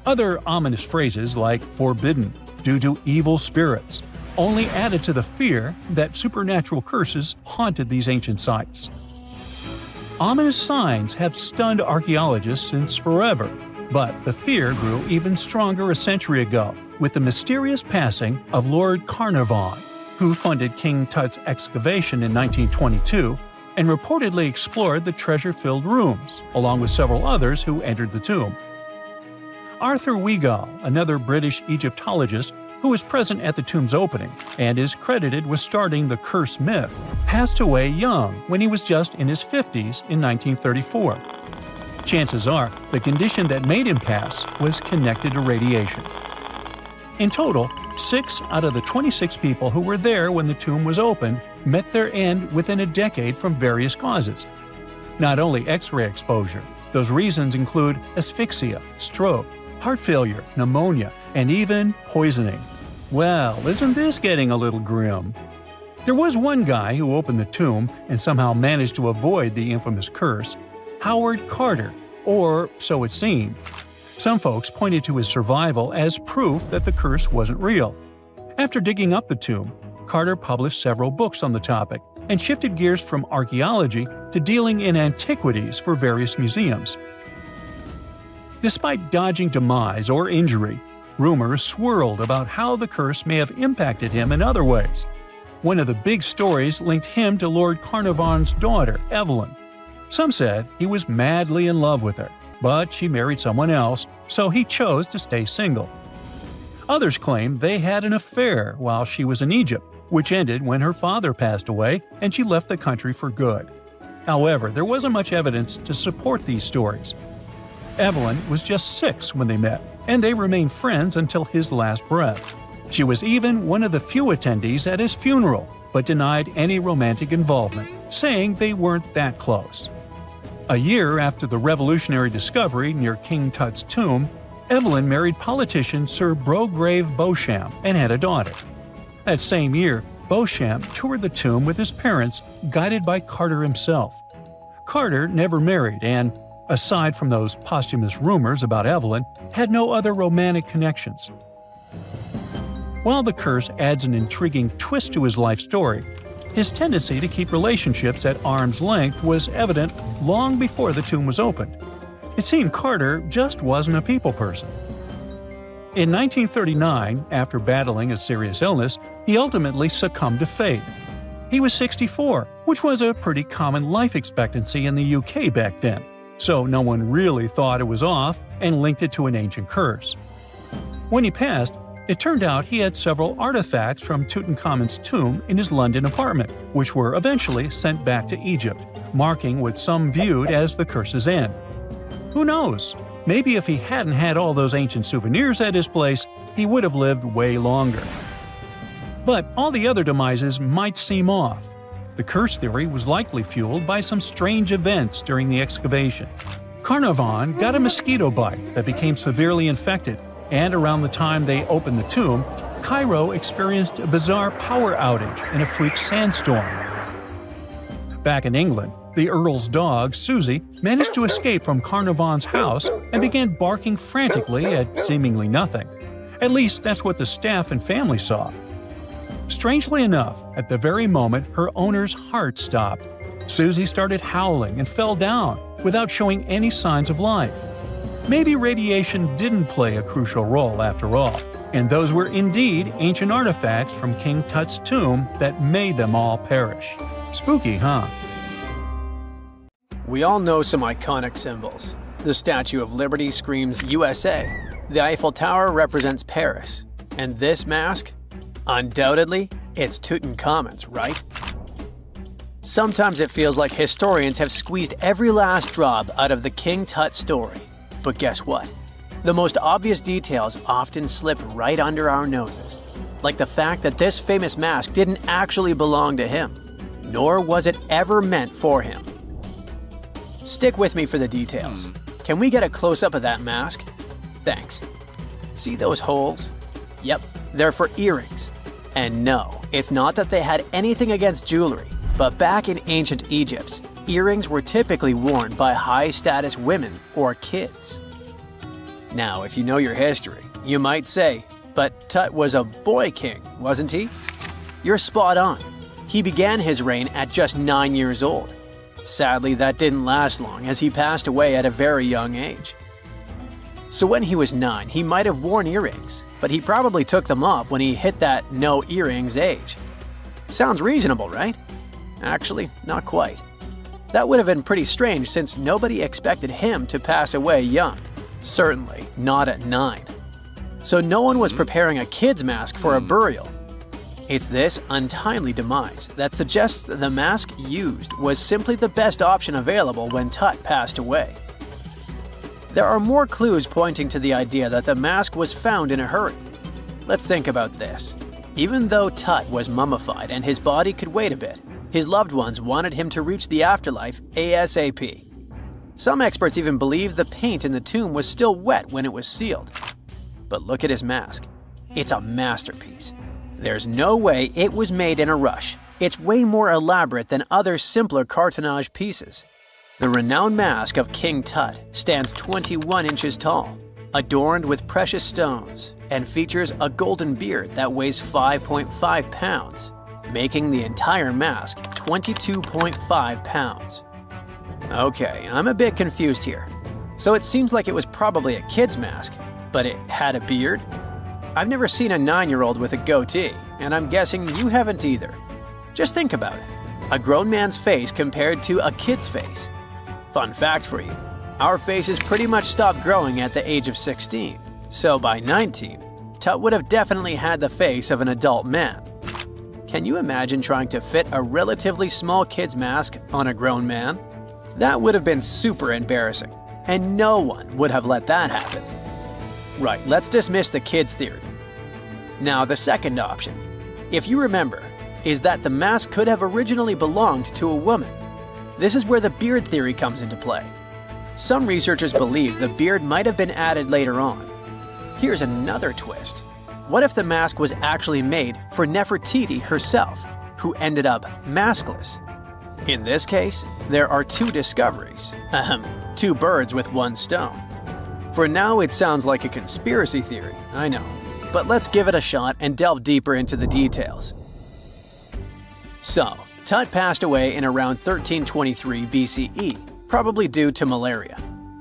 Other ominous phrases like "forbidden," "due to evil spirits," only added to the fear that supernatural curses haunted these ancient sites. Ominous signs have stunned archaeologists since forever, but the fear grew even stronger a century ago with the mysterious passing of Lord Carnarvon, who funded King Tut's excavation in 1922 and reportedly explored the treasure-filled rooms, along with several others who entered the tomb. Arthur Weigall, another British Egyptologist who was present at the tomb's opening and is credited with starting the curse myth, passed away young when he was just in his 50s in 1934. Chances are the condition that made him pass was connected to radiation. In total, 6 out of the 26 people who were there when the tomb was opened met their end within a decade from various causes. Not only X-ray exposure, those reasons include asphyxia, stroke, heart failure, pneumonia, and even poisoning. Well, isn't this getting a little grim? There was one guy who opened the tomb and somehow managed to avoid the infamous curse, Howard Carter, or so it seemed. Some folks pointed to his survival as proof that the curse wasn't real. After digging up the tomb, Carter published several books on the topic and shifted gears from archaeology to dealing in antiquities for various museums. Despite dodging demise or injury, rumors swirled about how the curse may have impacted him in other ways. One of the big stories linked him to Lord Carnarvon's daughter, Evelyn. Some said he was madly in love with her, but she married someone else, so he chose to stay single. Others claim they had an affair while she was in Egypt, which ended when her father passed away and she left the country for good. However, there wasn't much evidence to support these stories. Evelyn was just 6 when they met, and they remained friends until his last breath. She was even one of the few attendees at his funeral, but denied any romantic involvement, saying they weren't that close. A year after the revolutionary discovery near King Tut's tomb, Evelyn married politician Sir Brograve Beauchamp and had a daughter. That same year, Beauchamp toured the tomb with his parents, guided by Carter himself. Carter never married and, aside from those posthumous rumors about Evelyn, had no other romantic connections. While the curse adds an intriguing twist to his life story, his tendency to keep relationships at arm's length was evident long before the tomb was opened. It seemed Carter just wasn't a people person. In 1939, after battling a serious illness, he ultimately succumbed to fate. He was 64, which was a pretty common life expectancy in the UK back then, so no one really thought it was off and linked it to an ancient curse. When he passed, it turned out he had several artifacts from Tutankhamun's tomb in his London apartment, which were eventually sent back to Egypt, marking what some viewed as the curse's end. Who knows? Maybe if he hadn't had all those ancient souvenirs at his place, he would have lived way longer. But all the other demises might seem off. The curse theory was likely fueled by some strange events during the excavation. Carnarvon got a mosquito bite that became severely infected, and around the time they opened the tomb, Cairo experienced a bizarre power outage and a freak sandstorm. Back in England, the Earl's dog, Susie, managed to escape from Carnarvon's house and began barking frantically at seemingly nothing. At least that's what the staff and family saw. Strangely enough, at the very moment her owner's heart stopped, Susie started howling and fell down without showing any signs of life. Maybe radiation didn't play a crucial role after all, and those were indeed ancient artifacts from King Tut's tomb that made them all perish. Spooky, huh? We all know some iconic symbols. The Statue of Liberty screams USA. The Eiffel Tower represents Paris. And this mask? Undoubtedly, it's Tutankhamun's, right? Sometimes it feels like historians have squeezed every last drop out of the King Tut story. But guess what? The most obvious details often slip right under our noses. Like the fact that this famous mask didn't actually belong to him, nor was it ever meant for him. Stick with me for the details. Can we get a close-up of that mask? Thanks. See those holes? Yep, they're for earrings. And no, it's not that they had anything against jewelry, but back in ancient Egypt, earrings were typically worn by high-status women or kids. Now, if you know your history, you might say, but Tut was a boy king, wasn't he? You're spot on. He began his reign at just 9 years old. Sadly, that didn't last long as he passed away at a very young age. So when he was 9, he might have worn earrings, but he probably took them off when he hit that no earrings age. Sounds reasonable, right? Actually, not quite. That would have been pretty strange since nobody expected him to pass away young. Certainly not at 9. So no one was preparing a kid's mask for a burial. It's this untimely demise that suggests the mask used was simply the best option available when Tut passed away. There are more clues pointing to the idea that the mask was found in a hurry. Let's think about this. Even though Tut was mummified and his body could wait a bit, his loved ones wanted him to reach the afterlife ASAP. Some experts even believe the paint in the tomb was still wet when it was sealed. But look at his mask. It's a masterpiece. There's no way it was made in a rush. It's way more elaborate than other simpler cartonnage pieces. The renowned mask of King Tut stands 21 inches tall, adorned with precious stones, and features a golden beard that weighs 5.5 pounds, making the entire mask 22.5 pounds. Okay, I'm a bit confused here. So it seems like it was probably a kid's mask, but it had a beard? I've never seen a 9-year-old with a goatee, and I'm guessing you haven't either. Just think about it. A grown man's face compared to a kid's face. Fun fact for you, our faces pretty much stopped growing at the age of 16, so by 19, Tut would have definitely had the face of an adult man. Can you imagine trying to fit a relatively small kid's mask on a grown man? That would have been super embarrassing, and no one would have let that happen. Right, let's dismiss the kids theory. Now the second option, if you remember, is that the mask could have originally belonged to a woman. This is where the beard theory comes into play. Some researchers believe the beard might have been added later on. Here's another twist. What if the mask was actually made for Nefertiti herself, who ended up maskless? In this case, there are two discoveries. Two birds with one stone. For now, it sounds like a conspiracy theory, I know. But let's give it a shot and delve deeper into the details. So, Tut passed away in around 1323 BCE, probably due to malaria.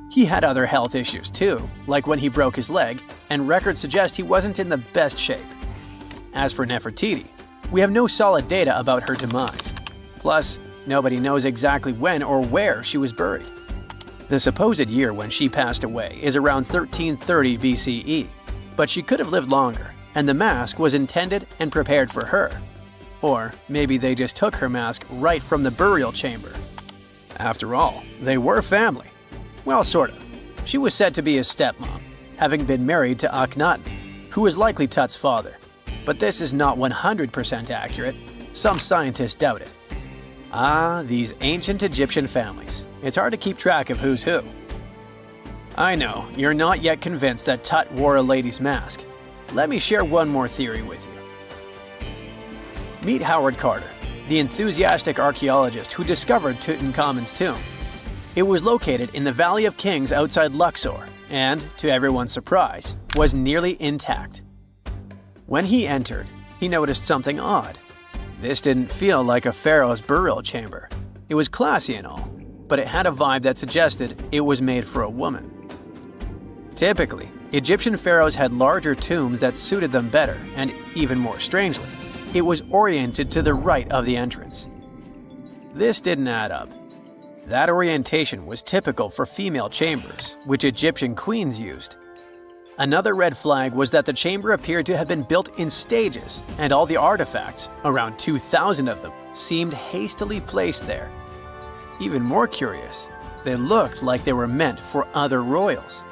He had other health issues too, like when he broke his leg, and records suggest he wasn't in the best shape. As for Nefertiti, we have no solid data about her demise. Plus, nobody knows exactly when or where she was buried. The supposed year when she passed away is around 1330 BCE, but she could have lived longer, and the mask was intended and prepared for her. Or maybe they just took her mask right from the burial chamber. After all, they were family. Well, sort of. She was said to be his stepmom, having been married to Akhenaten, who was likely Tut's father. But this is not 100% accurate. Some scientists doubt it. Ah, these ancient Egyptian families. It's hard to keep track of who's who. I know, you're not yet convinced that Tut wore a lady's mask. Let me share one more theory with you. Meet Howard Carter, the enthusiastic archaeologist who discovered Tutankhamun's tomb. It was located in the Valley of Kings outside Luxor and, to everyone's surprise, was nearly intact. When he entered, he noticed something odd. This didn't feel like a pharaoh's burial chamber. It was classy and all, but it had a vibe that suggested it was made for a woman. Typically, Egyptian pharaohs had larger tombs that suited them better, and even more strangely, it was oriented to the right of the entrance. This didn't add up. That orientation was typical for female chambers, which Egyptian queens used. Another red flag was that the chamber appeared to have been built in stages, and all the artifacts, around 2,000 of them, seemed hastily placed there. Even more curious, they looked like they were meant for other royals.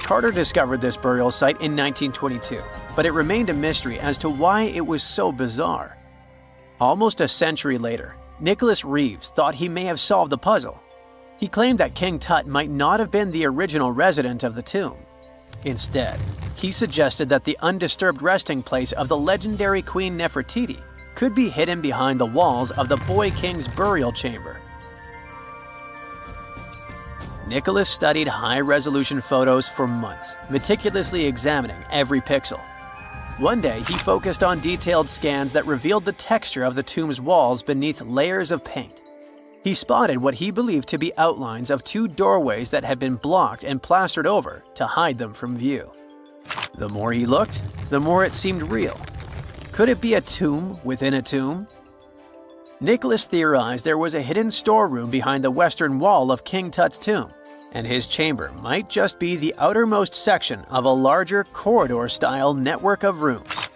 Carter discovered this burial site in 1922, but it remained a mystery as to why it was so bizarre. Almost a century later, Nicholas Reeves thought he may have solved the puzzle. He claimed that King Tut might not have been the original resident of the tomb. Instead, he suggested that the undisturbed resting place of the legendary Queen Nefertiti could be hidden behind the walls of the boy king's burial chamber. Nicholas studied high-resolution photos for months, meticulously examining every pixel. One day, he focused on detailed scans that revealed the texture of the tomb's walls beneath layers of paint. He spotted what he believed to be outlines of two doorways that had been blocked and plastered over to hide them from view. The more he looked, the more it seemed real. Could it be a tomb within a tomb? Nicholas theorized there was a hidden storeroom behind the western wall of King Tut's tomb, and his chamber might just be the outermost section of a larger corridor-style network of rooms.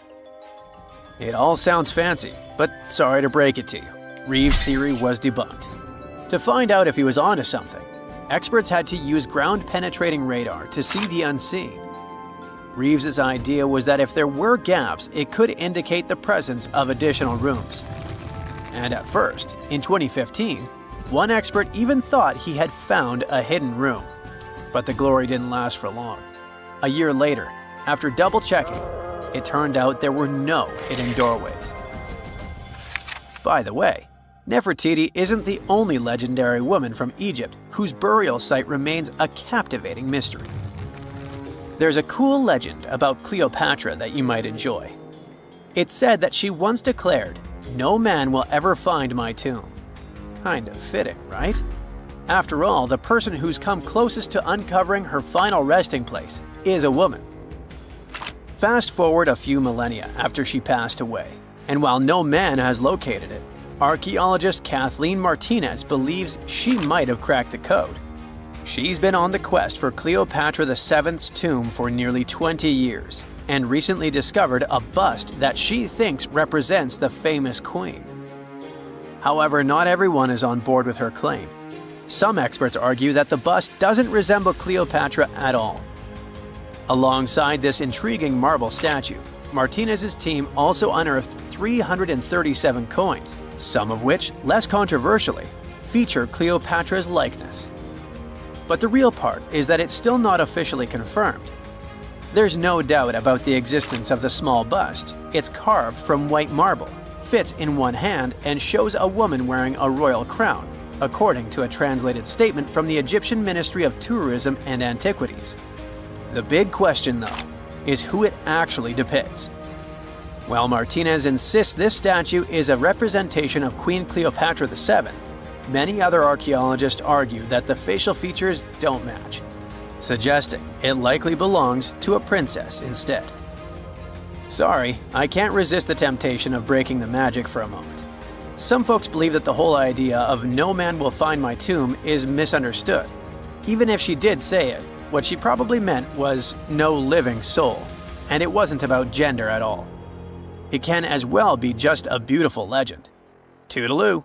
It all sounds fancy, but sorry to break it to you, Reeves' theory was debunked. To find out if he was onto something, experts had to use ground-penetrating radar to see the unseen. Reeves' idea was that if there were gaps, it could indicate the presence of additional rooms. And at first, in 2015, one expert even thought he had found a hidden room. But the glory didn't last for long. A year later, after double-checking, it turned out there were no hidden doorways. By the way, Nefertiti isn't the only legendary woman from Egypt whose burial site remains a captivating mystery. There's a cool legend about Cleopatra that you might enjoy. It's said that she once declared, "No man will ever find my tomb." Kind of fitting, right? After all, the person who's come closest to uncovering her final resting place is a woman. Fast forward a few millennia after she passed away, And while no man has located it, archaeologist Kathleen Martinez believes she might have cracked the code. She's been on the quest for Cleopatra VII's tomb for nearly 20 years and recently discovered a bust that she thinks represents the famous queen. However, not everyone is on board with her claim. Some experts argue that the bust doesn't resemble Cleopatra at all. Alongside this intriguing marble statue, Martinez's team also unearthed 337 coins, some of which, less controversially, feature Cleopatra's likeness. But the real part is that it's still not officially confirmed. There's no doubt about the existence of the small bust. It's carved from white marble, fits in one hand, and shows a woman wearing a royal crown, according to a translated statement from the Egyptian Ministry of Tourism and Antiquities. The big question, though, is who it actually depicts. While Martinez insists this statue is a representation of Queen Cleopatra VII, many other archaeologists argue that the facial features don't match, suggesting it likely belongs to a princess instead. Sorry, I can't resist the temptation of breaking the magic for a moment. Some folks believe that the whole idea of "no man will find my tomb" is misunderstood. Even if she did say it, what she probably meant was "no living soul," and it wasn't about gender at all. It can as well be just a beautiful legend. Toodaloo!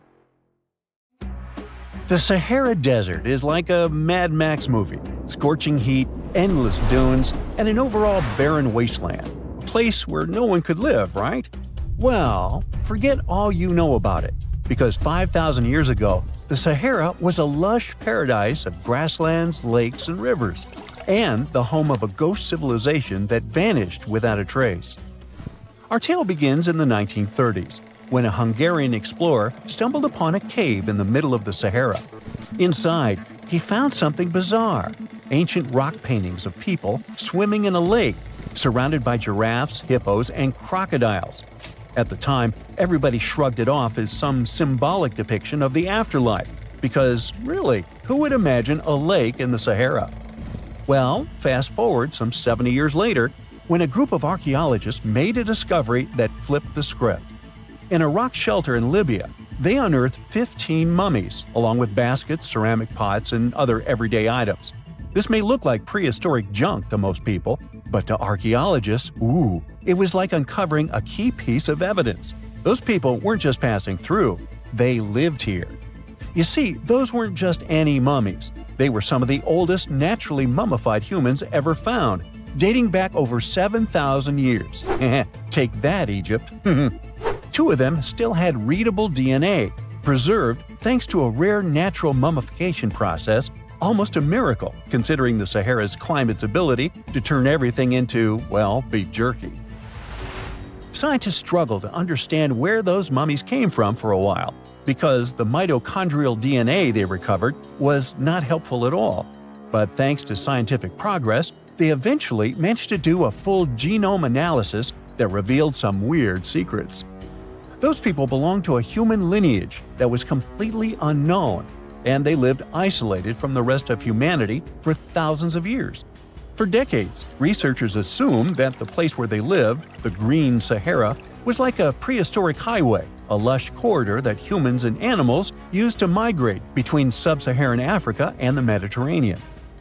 The Sahara Desert is like a Mad Max movie. Scorching heat, endless dunes, and an overall barren wasteland. A place where no one could live, right? Well, forget all you know about it. Because 5,000 years ago, the Sahara was a lush paradise of grasslands, lakes, and rivers, and the home of a ghost civilization that vanished without a trace. Our tale begins in the 1930s, when a Hungarian explorer stumbled upon a cave in the middle of the Sahara. Inside, he found something bizarre: ancient rock paintings of people swimming in a lake, surrounded by giraffes, hippos, and crocodiles. At the time, everybody shrugged it off as some symbolic depiction of the afterlife, because really, who would imagine a lake in the Sahara? Well, fast forward some 70 years later, when a group of archaeologists made a discovery that flipped the script. In a rock shelter in Libya, they unearthed 15 mummies, along with baskets, ceramic pots, and other everyday items. This may look like prehistoric junk to most people, but to archaeologists, it was like uncovering a key piece of evidence. Those people weren't just passing through, they lived here. You see, those weren't just any mummies. They were some of the oldest naturally mummified humans ever found, dating back over 7,000 years. Take that, Egypt. 2 of them still had readable DNA, preserved thanks to a rare natural mummification process, almost a miracle considering the Sahara's climate's ability to turn everything into, well, beef jerky. Scientists struggled to understand where those mummies came from for a while, because the mitochondrial DNA they recovered was not helpful at all. But thanks to scientific progress, they eventually managed to do a full genome analysis that revealed some weird secrets. Those people belonged to a human lineage that was completely unknown, and they lived isolated from the rest of humanity for thousands of years. For decades, researchers assumed that the place where they lived, the Green Sahara, was like a prehistoric highway, a lush corridor that humans and animals used to migrate between sub-Saharan Africa and the Mediterranean.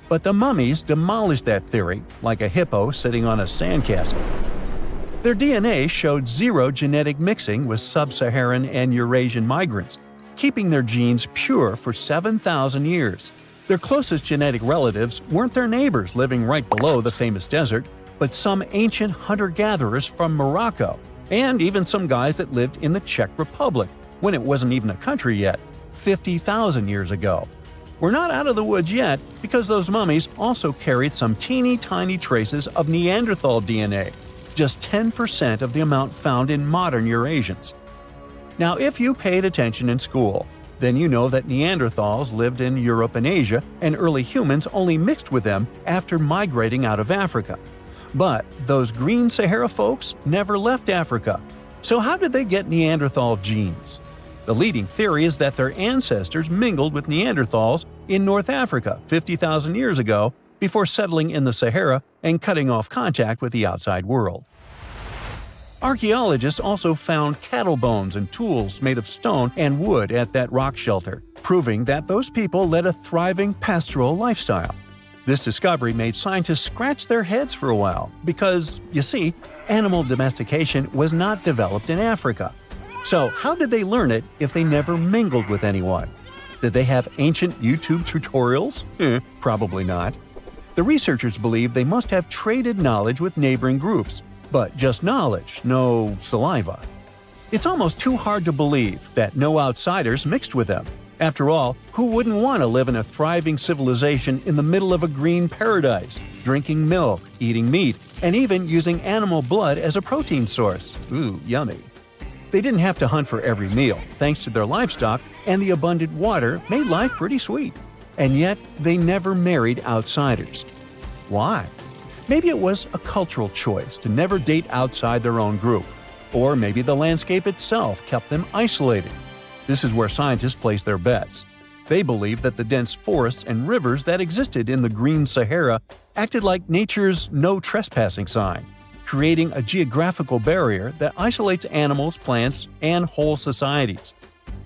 But the mummies demolished that theory, like a hippo sitting on a sandcastle. Their DNA showed zero genetic mixing with sub-Saharan and Eurasian migrants, keeping their genes pure for 7,000 years. Their closest genetic relatives weren't their neighbors living right below the famous desert, but some ancient hunter-gatherers from Morocco, and even some guys that lived in the Czech Republic, when it wasn't even a country yet, 50,000 years ago. We're not out of the woods yet, because those mummies also carried some teeny-tiny traces of Neanderthal DNA, just 10% of the amount found in modern Eurasians. Now, if you paid attention in school, then you know that Neanderthals lived in Europe and Asia, and early humans only mixed with them after migrating out of Africa. But those Green Sahara folks never left Africa. So how did they get Neanderthal genes? The leading theory is that their ancestors mingled with Neanderthals in North Africa 50,000 years ago before settling in the Sahara and cutting off contact with the outside world. Archaeologists also found cattle bones and tools made of stone and wood at that rock shelter, proving that those people led a thriving pastoral lifestyle. This discovery made scientists scratch their heads for a while because, you see, animal domestication was not developed in Africa. So how did they learn it if they never mingled with anyone? Did they have ancient YouTube tutorials? Probably not. The researchers believe they must have traded knowledge with neighboring groups, but just knowledge, no saliva. It's almost too hard to believe that no outsiders mixed with them. After all, who wouldn't want to live in a thriving civilization in the middle of a green paradise, drinking milk, eating meat, and even using animal blood as a protein source? Ooh, yummy. They didn't have to hunt for every meal, thanks to their livestock, and the abundant water made life pretty sweet. And yet, they never married outsiders. Why? Maybe it was a cultural choice to never date outside their own group. Or maybe the landscape itself kept them isolated. This is where scientists place their bets. They believe that the dense forests and rivers that existed in the Green Sahara acted like nature's no trespassing sign, creating a geographical barrier that isolates animals, plants, and whole societies.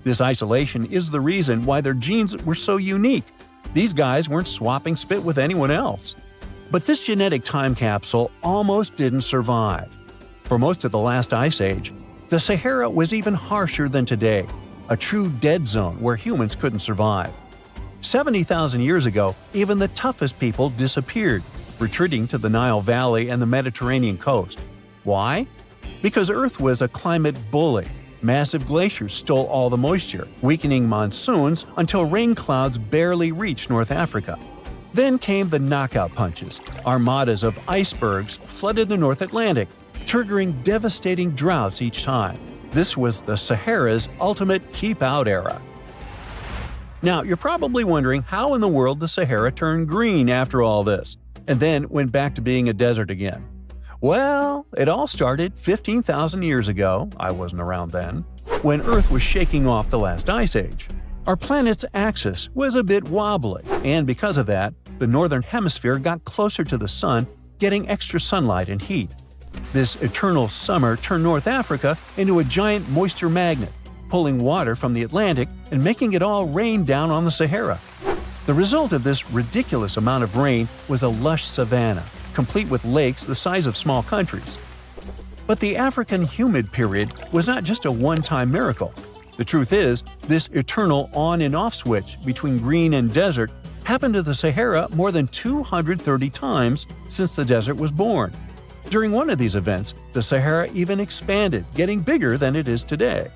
This isolation is the reason why their genes were so unique. These guys weren't swapping spit with anyone else. But this genetic time capsule almost didn't survive. For most of the last ice age, the Sahara was even harsher than today, a true dead zone where humans couldn't survive. 70,000 years ago, even the toughest people disappeared, retreating to the Nile Valley and the Mediterranean coast. Why? Because Earth was a climate bully. Massive glaciers stole all the moisture, weakening monsoons until rain clouds barely reached North Africa. Then came the knockout punches. Armadas of icebergs flooded the North Atlantic, triggering devastating droughts each time. This was the Sahara's ultimate keep-out era. Now, you're probably wondering how in the world the Sahara turned green after all this, and then went back to being a desert again. Well, it all started 15,000 years ago, I wasn't around then, when Earth was shaking off the last ice age. Our planet's axis was a bit wobbly, and because of that, the northern hemisphere got closer to the sun, getting extra sunlight and heat. This eternal summer turned North Africa into a giant moisture magnet, pulling water from the Atlantic and making it all rain down on the Sahara. The result of this ridiculous amount of rain was a lush savanna, complete with lakes the size of small countries. But the African humid period was not just a one-time miracle. The truth is, this eternal on and off switch between green and desert happened to the Sahara more than 230 times since the desert was born. During one of these events, the Sahara even expanded, getting bigger than it is today.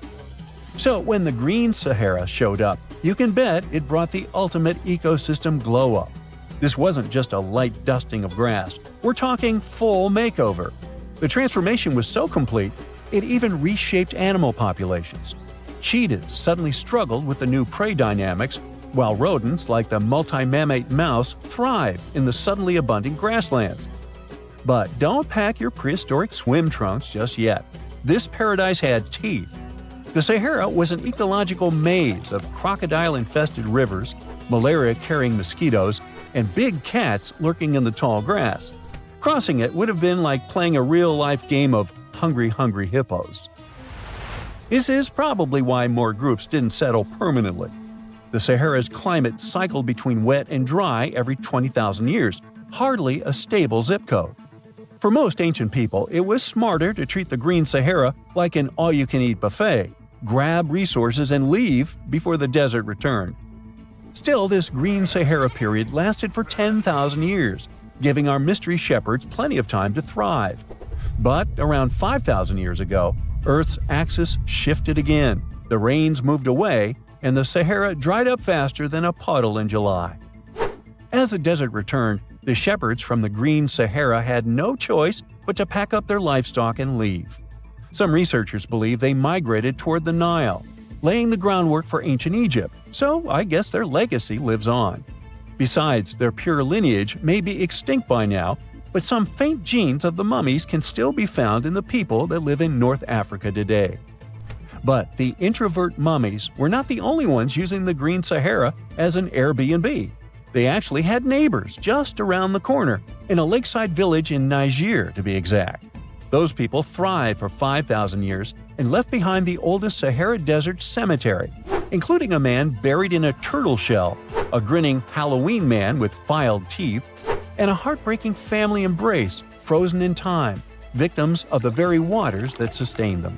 So when the Green Sahara showed up, you can bet it brought the ultimate ecosystem glow-up. This wasn't just a light dusting of grass. We're talking full makeover. The transformation was so complete, it even reshaped animal populations. Cheetahs suddenly struggled with the new prey dynamics, while rodents like the multi-mammate mouse thrived in the suddenly abundant grasslands. But don't pack your prehistoric swim trunks just yet. This paradise had teeth. The Sahara was an ecological maze of crocodile-infested rivers, malaria-carrying mosquitoes, and big cats lurking in the tall grass. Crossing it would have been like playing a real-life game of Hungry Hungry Hippos. This is probably why more groups didn't settle permanently. The Sahara's climate cycled between wet and dry every 20,000 years, hardly a stable zip code. For most ancient people, it was smarter to treat the Green Sahara like an all-you-can-eat buffet, grab resources and leave before the desert returned. Still, this Green Sahara period lasted for 10,000 years, giving our mystery shepherds plenty of time to thrive. But around 5,000 years ago, Earth's axis shifted again, the rains moved away, and the Sahara dried up faster than a puddle in July. As the desert returned, the shepherds from the Green Sahara had no choice but to pack up their livestock and leave. Some researchers believe they migrated toward the Nile, laying the groundwork for ancient Egypt, so I guess their legacy lives on. Besides, their pure lineage may be extinct by now, but some faint genes of the mummies can still be found in the people that live in North Africa today. But the introvert mummies were not the only ones using the Green Sahara as an Airbnb. They actually had neighbors just around the corner, in a lakeside village in Niger to be exact. Those people thrived for 5,000 years and left behind the oldest Sahara Desert cemetery, including a man buried in a turtle shell, a grinning Halloween man with filed teeth, and a heartbreaking family embrace frozen in time, victims of the very waters that sustained them.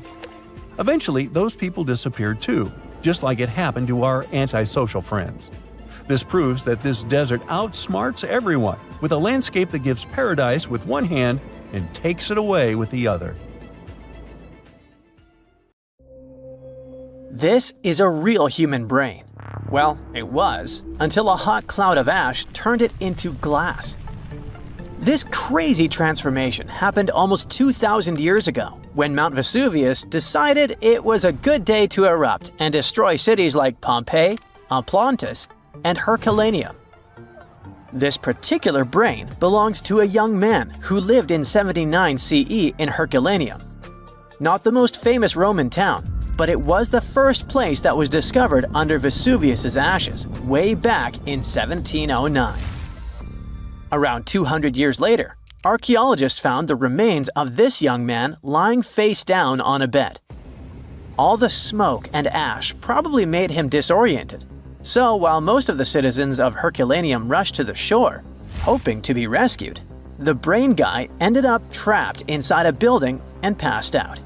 Eventually, those people disappeared too, just like it happened to our antisocial friends. This proves that this desert outsmarts everyone, with a landscape that gives paradise with one hand and takes it away with the other. This is a real human brain. Well, it was, until a hot cloud of ash turned it into glass. This crazy transformation happened almost 2,000 years ago, when Mount Vesuvius decided it was a good day to erupt and destroy cities like Pompeii, Atlantis, and Herculaneum. This particular brain belonged to a young man who lived in 79 CE in Herculaneum. Not the most famous Roman town, but it was the first place that was discovered under Vesuvius's ashes way back in 1709. Around 200 years later, archaeologists found the remains of this young man lying face down on a bed. All the smoke and ash probably made him disoriented, so while most of the citizens of Herculaneum rushed to the shore, hoping to be rescued, the brain guy ended up trapped inside a building and passed out.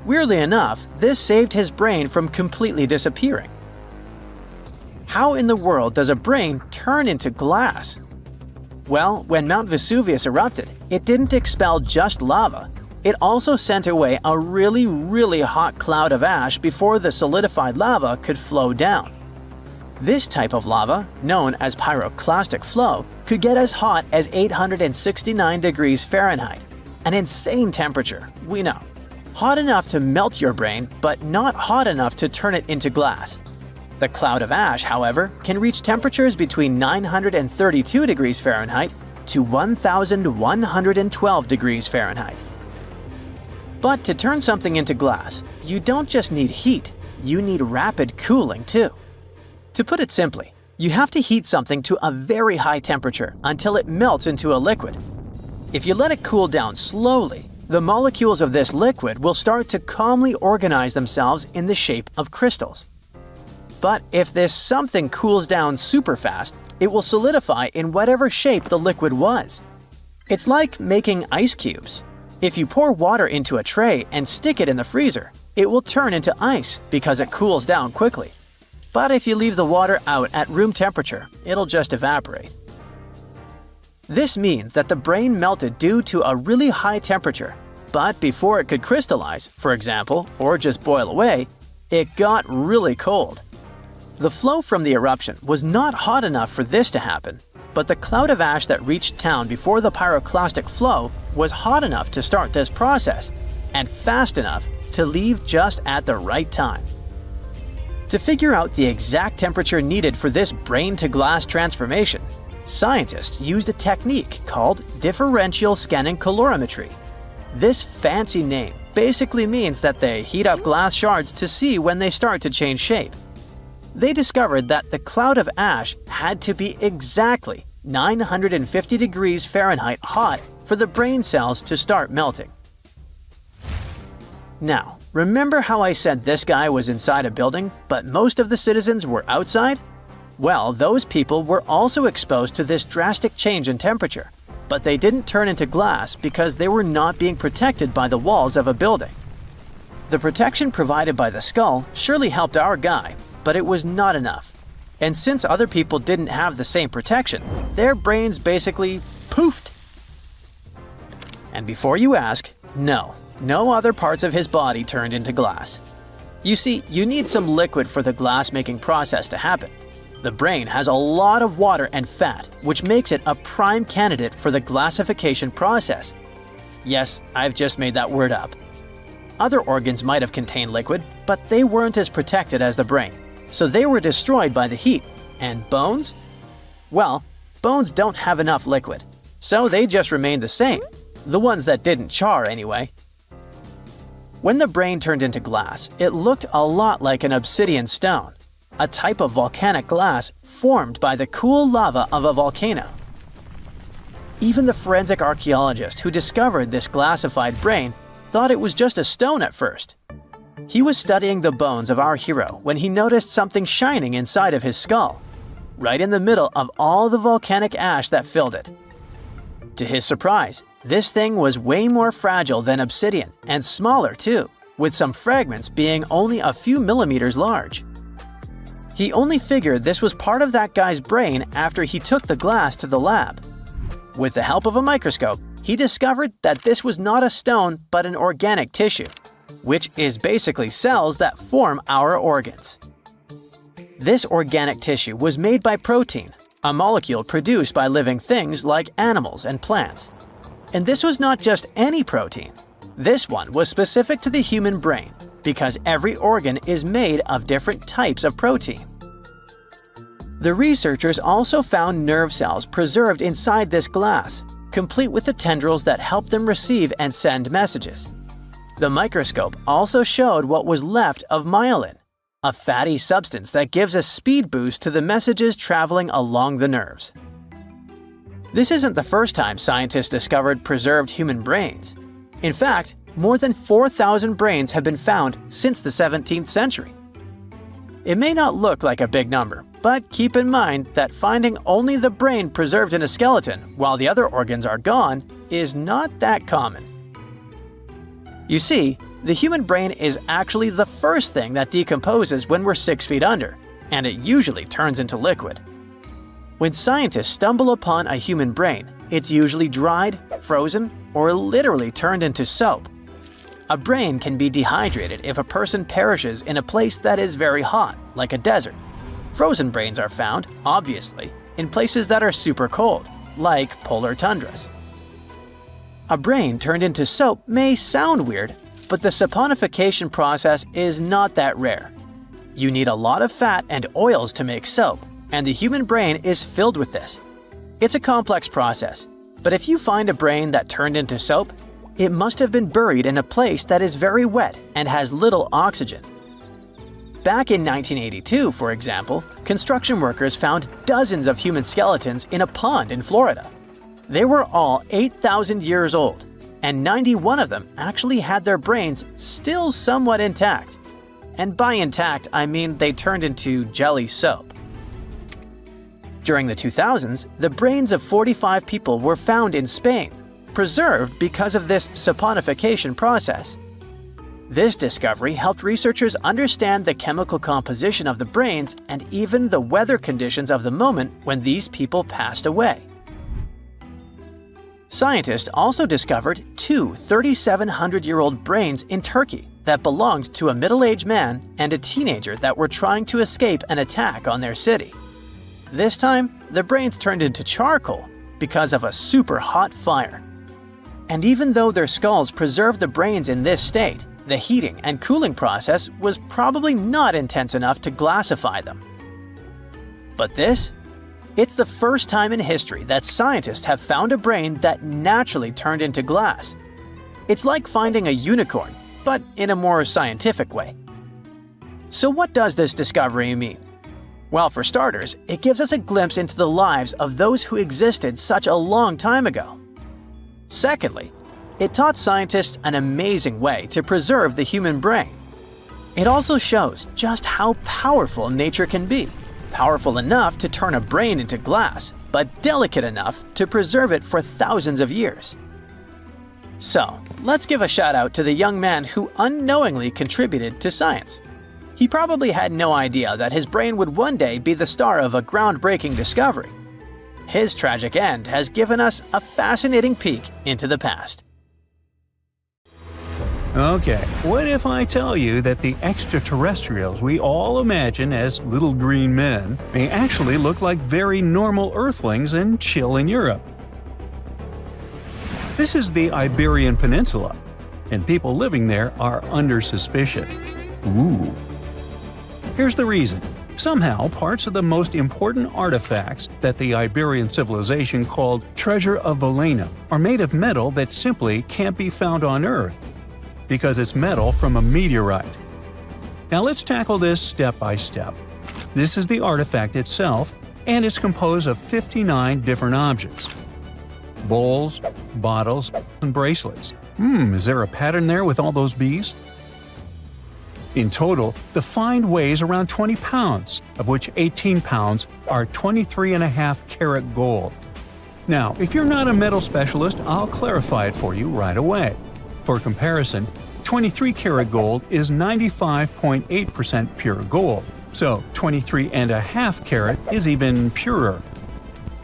Weirdly enough, this saved his brain from completely disappearing. How in the world does a brain turn into glass? Well, when Mount Vesuvius erupted, it didn't expel just lava. It also sent away a really hot cloud of ash before the solidified lava could flow down. This type of lava, known as pyroclastic flow, could get as hot as 869 degrees Fahrenheit. An insane temperature, we know. Hot enough to melt your brain, but not hot enough to turn it into glass. The cloud of ash, however, can reach temperatures between 932 degrees Fahrenheit to 1,112 degrees Fahrenheit. But to turn something into glass, you don't just need heat, you need rapid cooling too. To put it simply, you have to heat something to a very high temperature until it melts into a liquid. If you let it cool down slowly, the molecules of this liquid will start to calmly organize themselves in the shape of crystals. But if this something cools down super fast, it will solidify in whatever shape the liquid was. It's like making ice cubes. If you pour water into a tray and stick it in the freezer, it will turn into ice because it cools down quickly. But if you leave the water out at room temperature, it'll just evaporate. This means that the brain melted due to a really high temperature, but before it could crystallize, for example, or just boil away, it got really cold. The flow from the eruption was not hot enough for this to happen, but the cloud of ash that reached town before the pyroclastic flow was hot enough to start this process, and fast enough to leave just at the right time. To figure out the exact temperature needed for this brain-to-glass transformation, scientists used a technique called differential scanning calorimetry. This fancy name basically means that they heat up glass shards to see when they start to change shape. They discovered that the cloud of ash had to be exactly 950 degrees Fahrenheit hot for the brain cells to start melting. Now, remember how I said this guy was inside a building, but most of the citizens were outside? Well, those people were also exposed to this drastic change in temperature, but they didn't turn into glass because they were not being protected by the walls of a building. The protection provided by the skull surely helped our guy, but it was not enough. And since other people didn't have the same protection, their brains basically poofed. And before you ask, no other parts of his body turned into glass. You see, you need some liquid for the glass-making process to happen. The brain has a lot of water and fat, which makes it a prime candidate for the glassification process. Yes, I've just made that word up. Other organs might have contained liquid, but they weren't as protected as the brain, so they were destroyed by the heat. And bones? Well, bones don't have enough liquid, so they just remained the same. The ones that didn't char, anyway. When the brain turned into glass, it looked a lot like an obsidian stone, a type of volcanic glass formed by the cool lava of a volcano. Even the forensic archaeologist who discovered this glassified brain thought it was just a stone at first. He was studying the bones of our hero when he noticed something shining inside of his skull, right in the middle of all the volcanic ash that filled it. To his surprise, this thing was way more fragile than obsidian and smaller too, with some fragments being only a few millimeters large. He only figured this was part of that guy's brain after he took the glass to the lab. With the help of a microscope, he discovered that this was not a stone but an organic tissue, which is basically cells that form our organs. This organic tissue was made by protein, a molecule produced by living things like animals and plants. And this was not just any protein. This one was specific to the human brain because every organ is made of different types of protein. The researchers also found nerve cells preserved inside this glass, complete with the tendrils that help them receive and send messages. The microscope also showed what was left of myelin, a fatty substance that gives a speed boost to the messages traveling along the nerves. This isn't the first time scientists discovered preserved human brains. In fact, more than 4,000 brains have been found since the 17th century. It may not look like a big number, but keep in mind that finding only the brain preserved in a skeleton while the other organs are gone is not that common. You see, the human brain is actually the first thing that decomposes when we're 6 feet under, and it usually turns into liquid. When scientists stumble upon a human brain, it's usually dried, frozen, or literally turned into soap. A brain can be dehydrated if a person perishes in a place that is very hot, like a desert. Frozen brains are found, obviously, in places that are super cold, like polar tundras. A brain turned into soap may sound weird, but the saponification process is not that rare. You need a lot of fat and oils to make soap, and the human brain is filled with this. It's a complex process, but if you find a brain that turned into soap, it must have been buried in a place that is very wet and has little oxygen. Back in 1982, for example, construction workers found dozens of human skeletons in a pond in Florida. They were all 8,000 years old, and 91 of them actually had their brains still somewhat intact. And by intact, I mean they turned into jelly soap. During the 2000s, the brains of 45 people were found in Spain, preserved because of this saponification process. This discovery helped researchers understand the chemical composition of the brains and even the weather conditions of the moment when these people passed away. Scientists also discovered two 3,700-year-old brains in Turkey that belonged to a middle-aged man and a teenager that were trying to escape an attack on their city. This time, the brains turned into charcoal because of a super hot fire. And even though their skulls preserved the brains in this state, the heating and cooling process was probably not intense enough to glassify them. But this? It's the first time in history that scientists have found a brain that naturally turned into glass. It's like finding a unicorn, but in a more scientific way. So what does this discovery mean? Well, for starters, it gives us a glimpse into the lives of those who existed such a long time ago. Secondly, it taught scientists an amazing way to preserve the human brain. It also shows just how powerful nature can be. Powerful enough to turn a brain into glass, but delicate enough to preserve it for thousands of years. So, let's give a shout out to the young man who unknowingly contributed to science. He probably had no idea that his brain would one day be the star of a groundbreaking discovery. His tragic end has given us a fascinating peek into the past. Okay, what if I tell you that the extraterrestrials we all imagine as little green men may actually look like very normal Earthlings and chill in Europe? This is the Iberian Peninsula, and people living there are under suspicion. Ooh. Here's the reason. Somehow, parts of the most important artifacts that the Iberian civilization called Treasure of Valena are made of metal that simply can't be found on Earth, because it's metal from a meteorite. Now let's tackle this step by step. This is the artifact itself, and it's composed of 59 different objects: bowls, bottles, and bracelets. Is there a pattern there with all those bees? In total, the find weighs around 20 pounds, of which 18 pounds are 23.5 karat gold. Now, if you're not a metal specialist, I'll clarify it for you right away. For comparison, 23 karat gold is 95.8% pure gold, so 23.5 karat is even purer.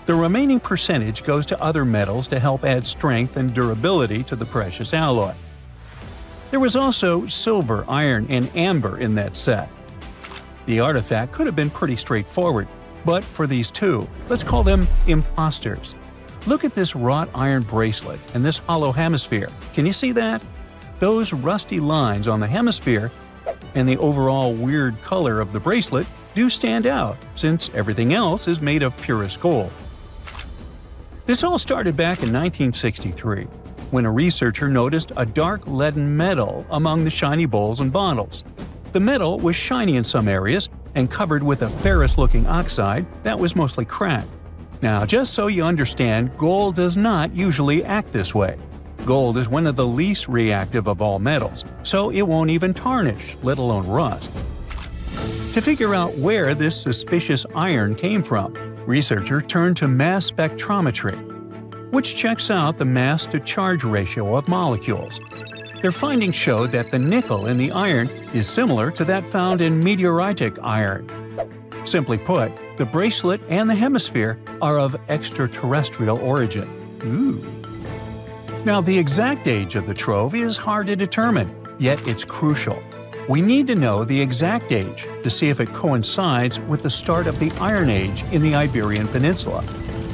The remaining percentage goes to other metals to help add strength and durability to the precious alloy. There was also silver, iron, and amber in that set. The artifact could have been pretty straightforward, but for these two, let's call them imposters. Look at this wrought iron bracelet and this hollow hemisphere. Can you see that? Those rusty lines on the hemisphere and the overall weird color of the bracelet do stand out, since everything else is made of purest gold. This all started back in 1963, when a researcher noticed a dark leaden metal among the shiny bowls and bottles. The metal was shiny in some areas and covered with a ferrous-looking oxide that was mostly cracked. Now, just so you understand, gold does not usually act this way. Gold is one of the least reactive of all metals, so it won't even tarnish, let alone rust. To figure out where this suspicious iron came from, researchers turned to mass spectrometry, which checks out the mass-to-charge ratio of molecules. Their findings showed that the nickel in the iron is similar to that found in meteoritic iron. Simply put, the bracelet and the hemisphere are of extraterrestrial origin. Now, the exact age of the trove is hard to determine, yet it's crucial. We need to know the exact age to see if it coincides with the start of the Iron Age in the Iberian Peninsula.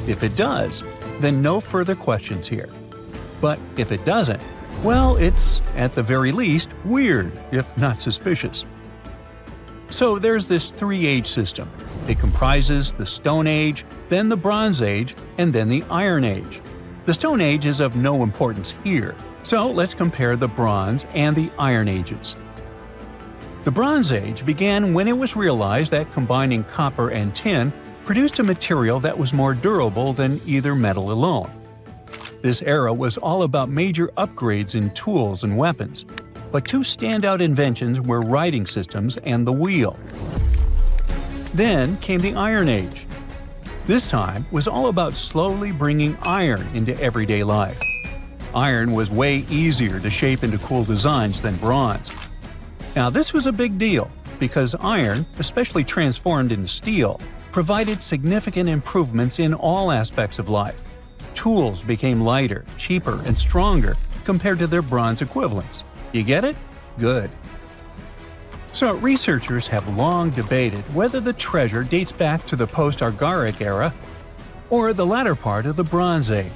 If it does, then no further questions here. But if it doesn't, well, it's, at the very least, weird, if not suspicious. So there's this three-age system. It comprises the Stone Age, then the Bronze Age, and then the Iron Age. The Stone Age is of no importance here, so let's compare the Bronze and the Iron Ages. The Bronze Age began when it was realized that combining copper and tin produced a material that was more durable than either metal alone. This era was all about major upgrades in tools and weapons, but two standout inventions were writing systems and the wheel. Then came the Iron Age. This time was all about slowly bringing iron into everyday life. Iron was way easier to shape into cool designs than bronze. Now, this was a big deal because iron, especially transformed into steel, provided significant improvements in all aspects of life. Tools became lighter, cheaper, and stronger compared to their bronze equivalents. You get it? Good. So, researchers have long debated whether the treasure dates back to the post-Argaric era or the latter part of the Bronze Age.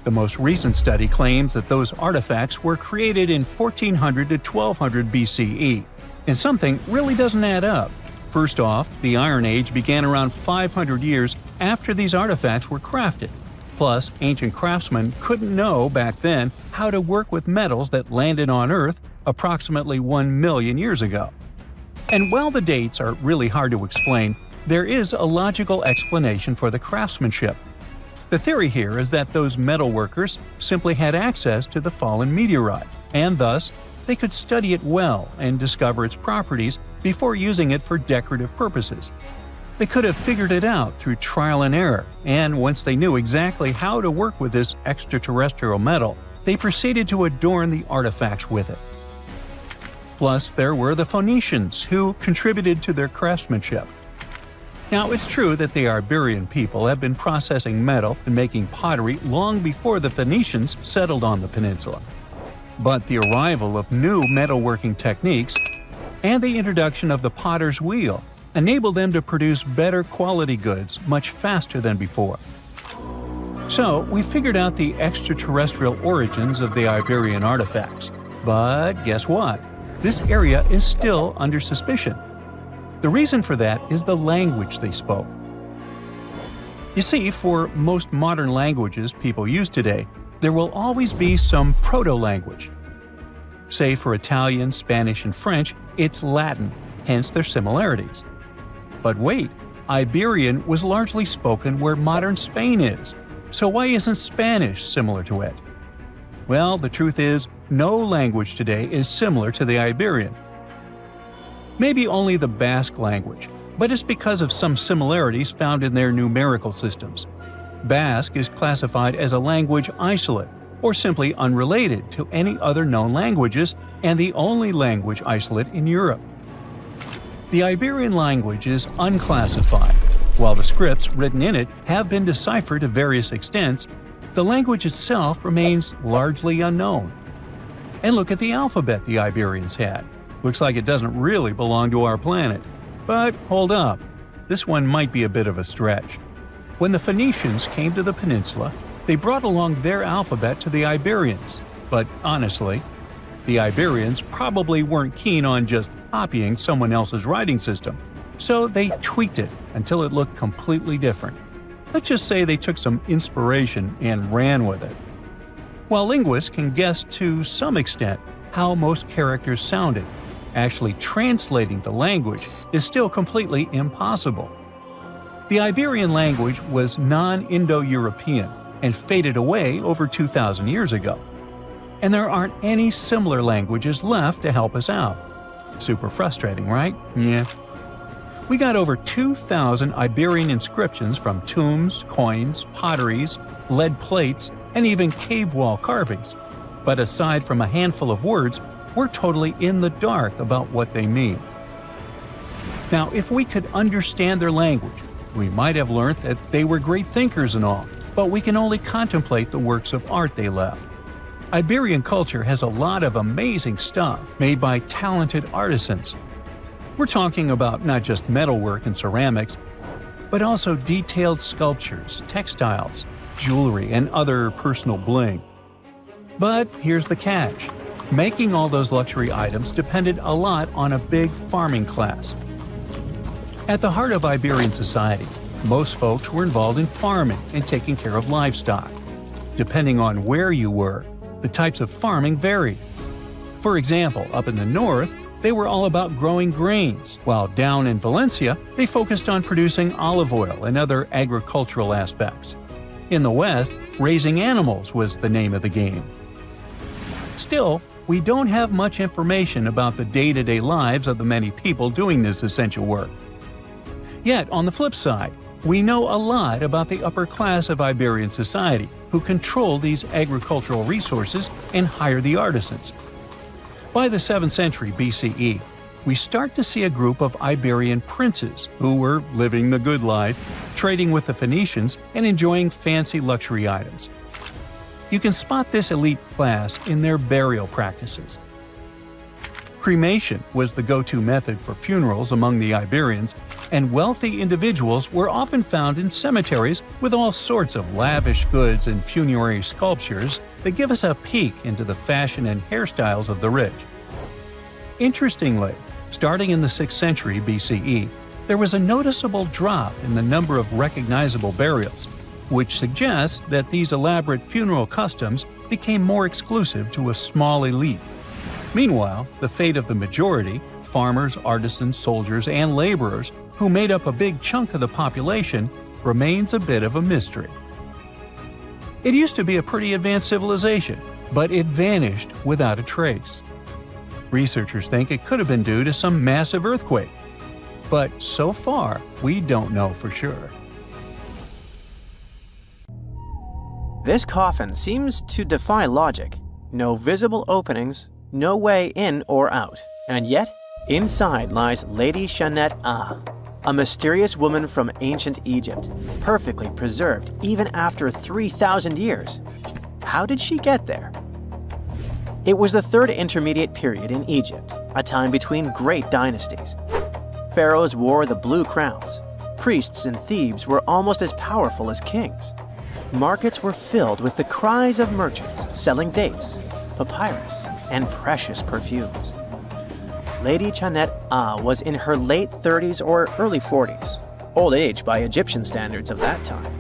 The most recent study claims that those artifacts were created in 1400 to 1200 BCE, and something really doesn't add up. First off, the Iron Age began around 500 years after these artifacts were crafted. Plus, ancient craftsmen couldn't know back then how to work with metals that landed on Earth approximately 1 million years ago. And while the dates are really hard to explain, there is a logical explanation for the craftsmanship. The theory here is that those metal workers simply had access to the fallen meteorite, and thus, they could study it well and discover its properties before using it for decorative purposes. They could have figured it out through trial and error, and once they knew exactly how to work with this extraterrestrial metal, they proceeded to adorn the artifacts with it. Plus, there were the Phoenicians, who contributed to their craftsmanship. Now, it's true that the Iberian people have been processing metal and making pottery long before the Phoenicians settled on the peninsula. But the arrival of new metalworking techniques and the introduction of the potter's wheel enabled them to produce better quality goods much faster than before. So, we figured out the extraterrestrial origins of the Iberian artifacts. But guess what? This area is still under suspicion. The reason for that is the language they spoke. You see, for most modern languages people use today, there will always be some proto-language. Say for Italian, Spanish, and French, it's Latin, hence their similarities. But wait, Iberian was largely spoken where modern Spain is, so why isn't Spanish similar to it? Well, the truth is, no language today is similar to the Iberian. Maybe only the Basque language, but it's because of some similarities found in their numerical systems. Basque is classified as a language isolate, or simply unrelated to any other known languages, and the only language isolate in Europe. The Iberian language is unclassified. While the scripts written in it have been deciphered to various extents, the language itself remains largely unknown. And look at the alphabet the Iberians had. Looks like it doesn't really belong to our planet. But hold up, this one might be a bit of a stretch. When the Phoenicians came to the peninsula, they brought along their alphabet to the Iberians. But honestly, the Iberians probably weren't keen on just copying someone else's writing system, so they tweaked it until it looked completely different. Let's just say they took some inspiration and ran with it. While linguists can guess to some extent how most characters sounded, actually translating the language is still completely impossible. The Iberian language was non-Indo-European and faded away over 2,000 years ago. And there aren't any similar languages left to help us out. Super frustrating, right? Yeah. We got over 2,000 Iberian inscriptions from tombs, coins, potteries, lead plates, and even cave wall carvings. But aside from a handful of words, we're totally in the dark about what they mean. Now, if we could understand their language, we might have learned that they were great thinkers and all, but we can only contemplate the works of art they left. Iberian culture has a lot of amazing stuff made by talented artisans. We're talking about not just metalwork and ceramics, but also detailed sculptures, textiles, jewelry, and other personal bling. But here's the catch. Making all those luxury items depended a lot on a big farming class. At the heart of Iberian society, most folks were involved in farming and taking care of livestock. Depending on where you were, the types of farming varied. For example, up in the north, they were all about growing grains, while down in Valencia, they focused on producing olive oil and other agricultural aspects. In the west, raising animals was the name of the game. Still, we don't have much information about the day-to-day lives of the many people doing this essential work. Yet, on the flip side, we know a lot about the upper class of Iberian society, who control these agricultural resources and hire the artisans. By the 7th century BCE, we start to see a group of Iberian princes who were living the good life, trading with the Phoenicians and enjoying fancy luxury items. You can spot this elite class in their burial practices. Cremation was the go-to method for funerals among the Iberians, and wealthy individuals were often found in cemeteries with all sorts of lavish goods and funerary sculptures that give us a peek into the fashion and hairstyles of the rich. Interestingly, starting in the 6th century BCE, there was a noticeable drop in the number of recognizable burials, which suggests that these elaborate funeral customs became more exclusive to a small elite. Meanwhile, the fate of the majority, farmers, artisans, soldiers, and laborers, who made up a big chunk of the population, remains a bit of a mystery. It used to be a pretty advanced civilization, but it vanished without a trace. Researchers think it could have been due to some massive earthquake, but so far, we don't know for sure. This coffin seems to defy logic. No visible openings, no way in or out. And yet, inside lies Lady Jeannette Ah, a mysterious woman from ancient Egypt, perfectly preserved even after 3,000 years. How did she get there? It was the third intermediate period in Egypt, a time between great dynasties. Pharaohs wore the blue crowns. Priests in Thebes were almost as powerful as kings. Markets were filled with the cries of merchants selling dates, papyrus, and precious perfumes. Lady Jeannette Ah was in her late 30s or early 40s, old age by Egyptian standards of that time.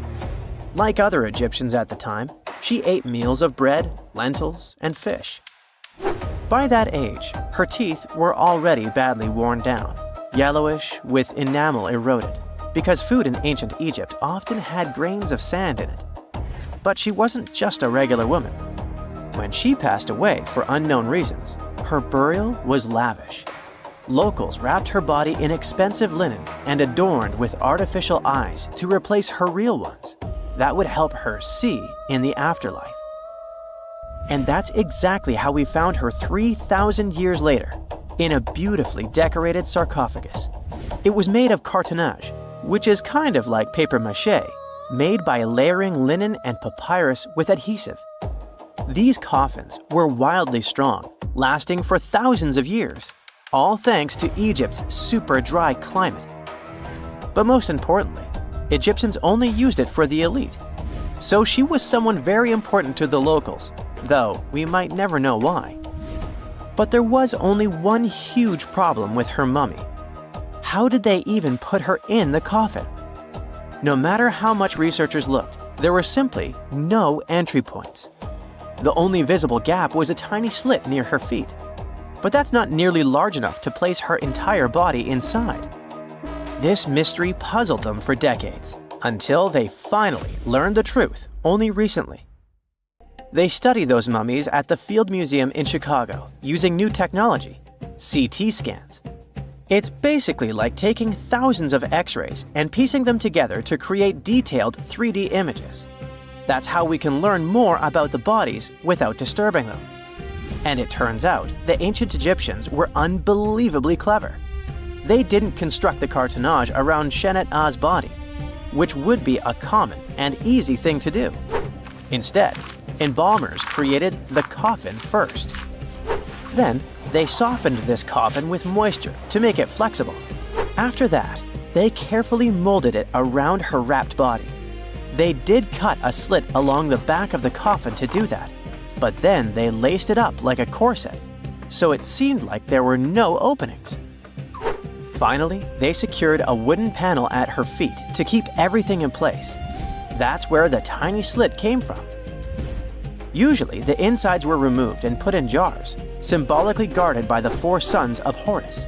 Like other Egyptians at the time, she ate meals of bread, lentils, and fish. By that age, her teeth were already badly worn down, yellowish with enamel eroded, because food in ancient Egypt often had grains of sand in it. But she wasn't just a regular woman. When she passed away for unknown reasons, her burial was lavish. Locals wrapped her body in expensive linen and adorned with artificial eyes to replace her real ones. That would help her see in the afterlife. And that's exactly how we found her 3,000 years later, in a beautifully decorated sarcophagus. It was made of cartonnage, which is kind of like paper mache, made by layering linen and papyrus with adhesive. These coffins were wildly strong, lasting for thousands of years, all thanks to Egypt's super dry climate. But most importantly, Egyptians only used it for the elite. So she was someone very important to the locals, though we might never know why. But there was only one huge problem with her mummy. How did they even put her in the coffin? No matter how much researchers looked, there were simply no entry points. The only visible gap was a tiny slit near her feet. But that's not nearly large enough to place her entire body inside. This mystery puzzled them for decades, until they finally learned the truth only recently. They study those mummies at the Field Museum in Chicago using new technology, CT scans. It's basically like taking thousands of X-rays and piecing them together to create detailed 3D images. That's how we can learn more about the bodies without disturbing them. And it turns out the ancient Egyptians were unbelievably clever. They didn't construct the cartonnage around Shenat-Ah's body, which would be a common and easy thing to do. Instead, embalmers created the coffin first. Then, they softened this coffin with moisture to make it flexible. After that, they carefully molded it around her wrapped body. They did cut a slit along the back of the coffin to do that, but then they laced it up like a corset, so it seemed like there were no openings. Finally, they secured a wooden panel at her feet to keep everything in place. That's where the tiny slit came from. Usually, the insides were removed and put in jars, symbolically guarded by the 4 sons of Horus.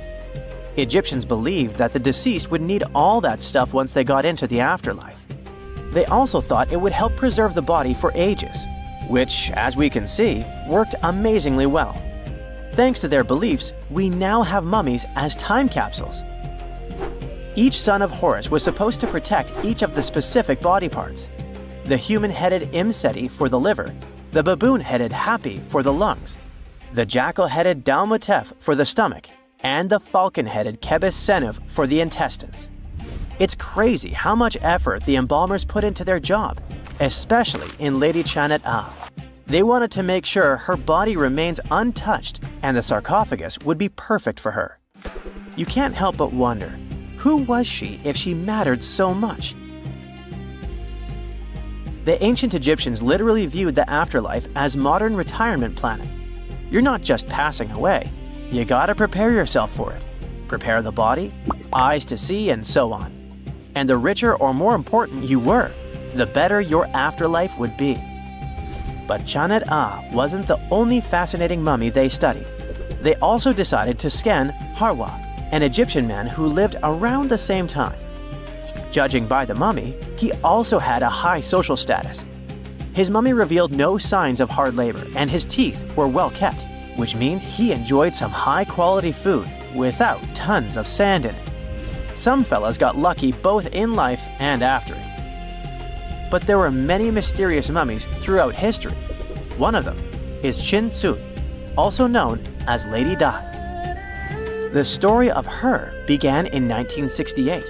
Egyptians believed that the deceased would need all that stuff once they got into the afterlife. They also thought it would help preserve the body for ages, which, as we can see, worked amazingly well. Thanks to their beliefs, we now have mummies as time capsules. Each son of Horus was supposed to protect each of the specific body parts. The human-headed Imseti for the liver, the baboon-headed Hapi for the lungs, the jackal-headed Dalmutef for the stomach, and the falcon-headed Kebis Senuv for the intestines. It's crazy how much effort the embalmers put into their job, especially in Lady Shenat-Ah. They wanted to make sure her body remains untouched and the sarcophagus would be perfect for her. You can't help but wonder, who was she if she mattered so much? The ancient Egyptians literally viewed the afterlife as modern retirement planning. You're not just passing away, you gotta prepare yourself for it. Prepare the body, eyes to see, and so on. And the richer or more important you were, the better your afterlife would be. But Shenat-Ah wasn't the only fascinating mummy they studied. They also decided to scan Harwa, an Egyptian man who lived around the same time. Judging by the mummy, he also had a high social status. His mummy revealed no signs of hard labor, and his teeth were well kept, which means he enjoyed some high-quality food without tons of sand in it. Some fellas got lucky both in life and after it. But there were many mysterious mummies throughout history. One of them is Chin Tsun, also known as Lady Di. The story of her began in 1968.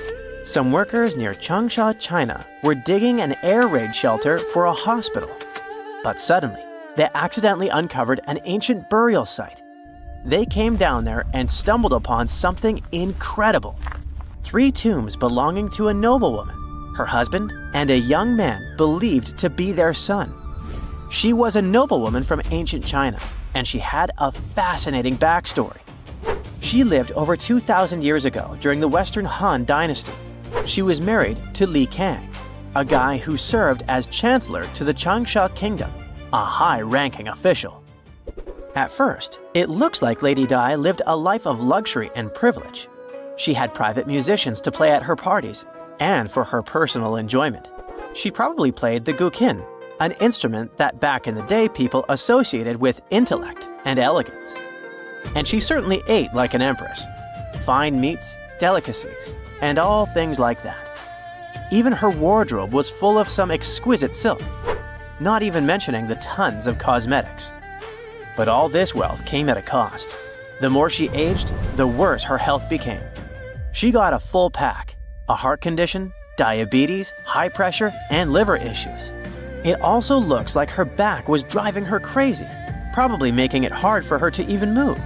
Some workers near Changsha, China, were digging an air raid shelter for a hospital. But suddenly, they accidentally uncovered an ancient burial site. They came down there and stumbled upon something incredible. 3 tombs belonging to a noblewoman, her husband, and a young man believed to be their son. She was a noblewoman from ancient China, and she had a fascinating backstory. She lived over 2,000 years ago during the Western Han Dynasty. She was married to Li Kang, a guy who served as chancellor to the Changsha Kingdom, a high-ranking official. At first, it looks like Lady Di lived a life of luxury and privilege. She had private musicians to play at her parties, and for her personal enjoyment. She probably played the guqin, an instrument that back in the day people associated with intellect and elegance. And she certainly ate like an empress. Fine meats, delicacies, and all things like that. Even her wardrobe was full of some exquisite silk, not even mentioning the tons of cosmetics. But all this wealth came at a cost. The more she aged, the worse her health became. She got a full pack: a heart condition, diabetes, high pressure, and liver issues. It also looks like her back was driving her crazy, probably making it hard for her to even move.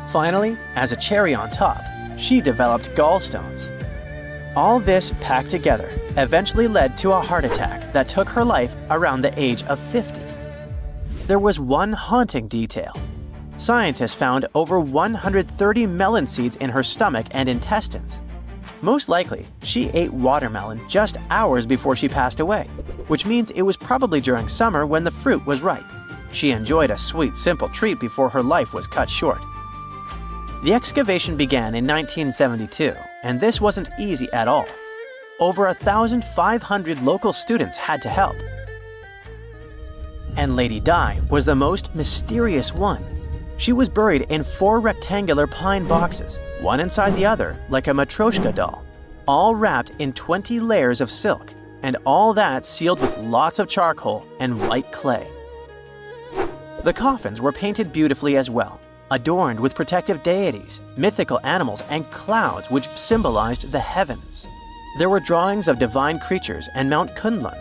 Finally, as a cherry on top, she developed gallstones. All this packed together eventually led to a heart attack that took her life around the age of 50. There was one haunting detail. Scientists found over 130 melon seeds in her stomach and intestines. Most likely, she ate watermelon just hours before she passed away, which means it was probably during summer when the fruit was ripe. She enjoyed a sweet, simple treat before her life was cut short. The excavation began in 1972, and this wasn't easy at all. Over 1,500 local students had to help. And Lady Di was the most mysterious one. She was buried in 4 rectangular pine boxes, one inside the other like a Matryoshka doll, all wrapped in 20 layers of silk, and all that sealed with lots of charcoal and white clay. The coffins were painted beautifully as well, adorned with protective deities, mythical animals, and clouds which symbolized the heavens. There were drawings of divine creatures and Mount Kunlun.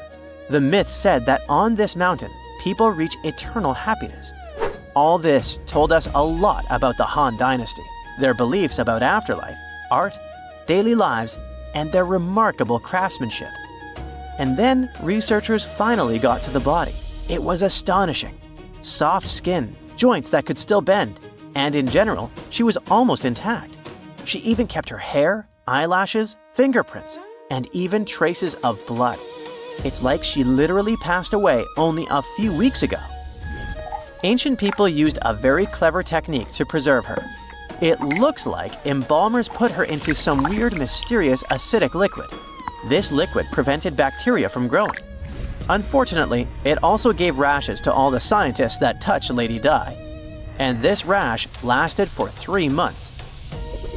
The myth said that on this mountain, people reach eternal happiness. All this told us a lot about the Han Dynasty, their beliefs about afterlife, art, daily lives, and their remarkable craftsmanship. And then researchers finally got to the body. It was astonishing. Soft skin, joints that could still bend, and in general, she was almost intact. She even kept her hair, eyelashes, fingerprints, and even traces of blood. It's like she literally passed away only a few weeks ago. Ancient people used a very clever technique to preserve her. It looks like embalmers put her into some weird, mysterious acidic liquid. This liquid prevented bacteria from growing. Unfortunately, it also gave rashes to all the scientists that touched Lady Di. And this rash lasted for 3 months.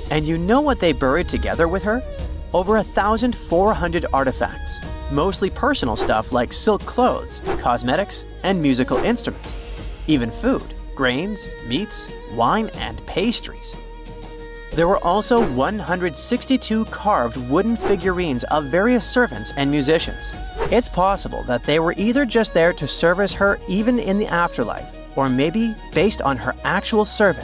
And you know what they buried together with her? Over 1,400 artifacts, mostly personal stuff like silk clothes, cosmetics, and musical instruments. Even food, grains, meats, wine, and pastries. There were also 162 carved wooden figurines of various servants and musicians. It's possible that they were either just there to service her even in the afterlife, or maybe based on her actual servant.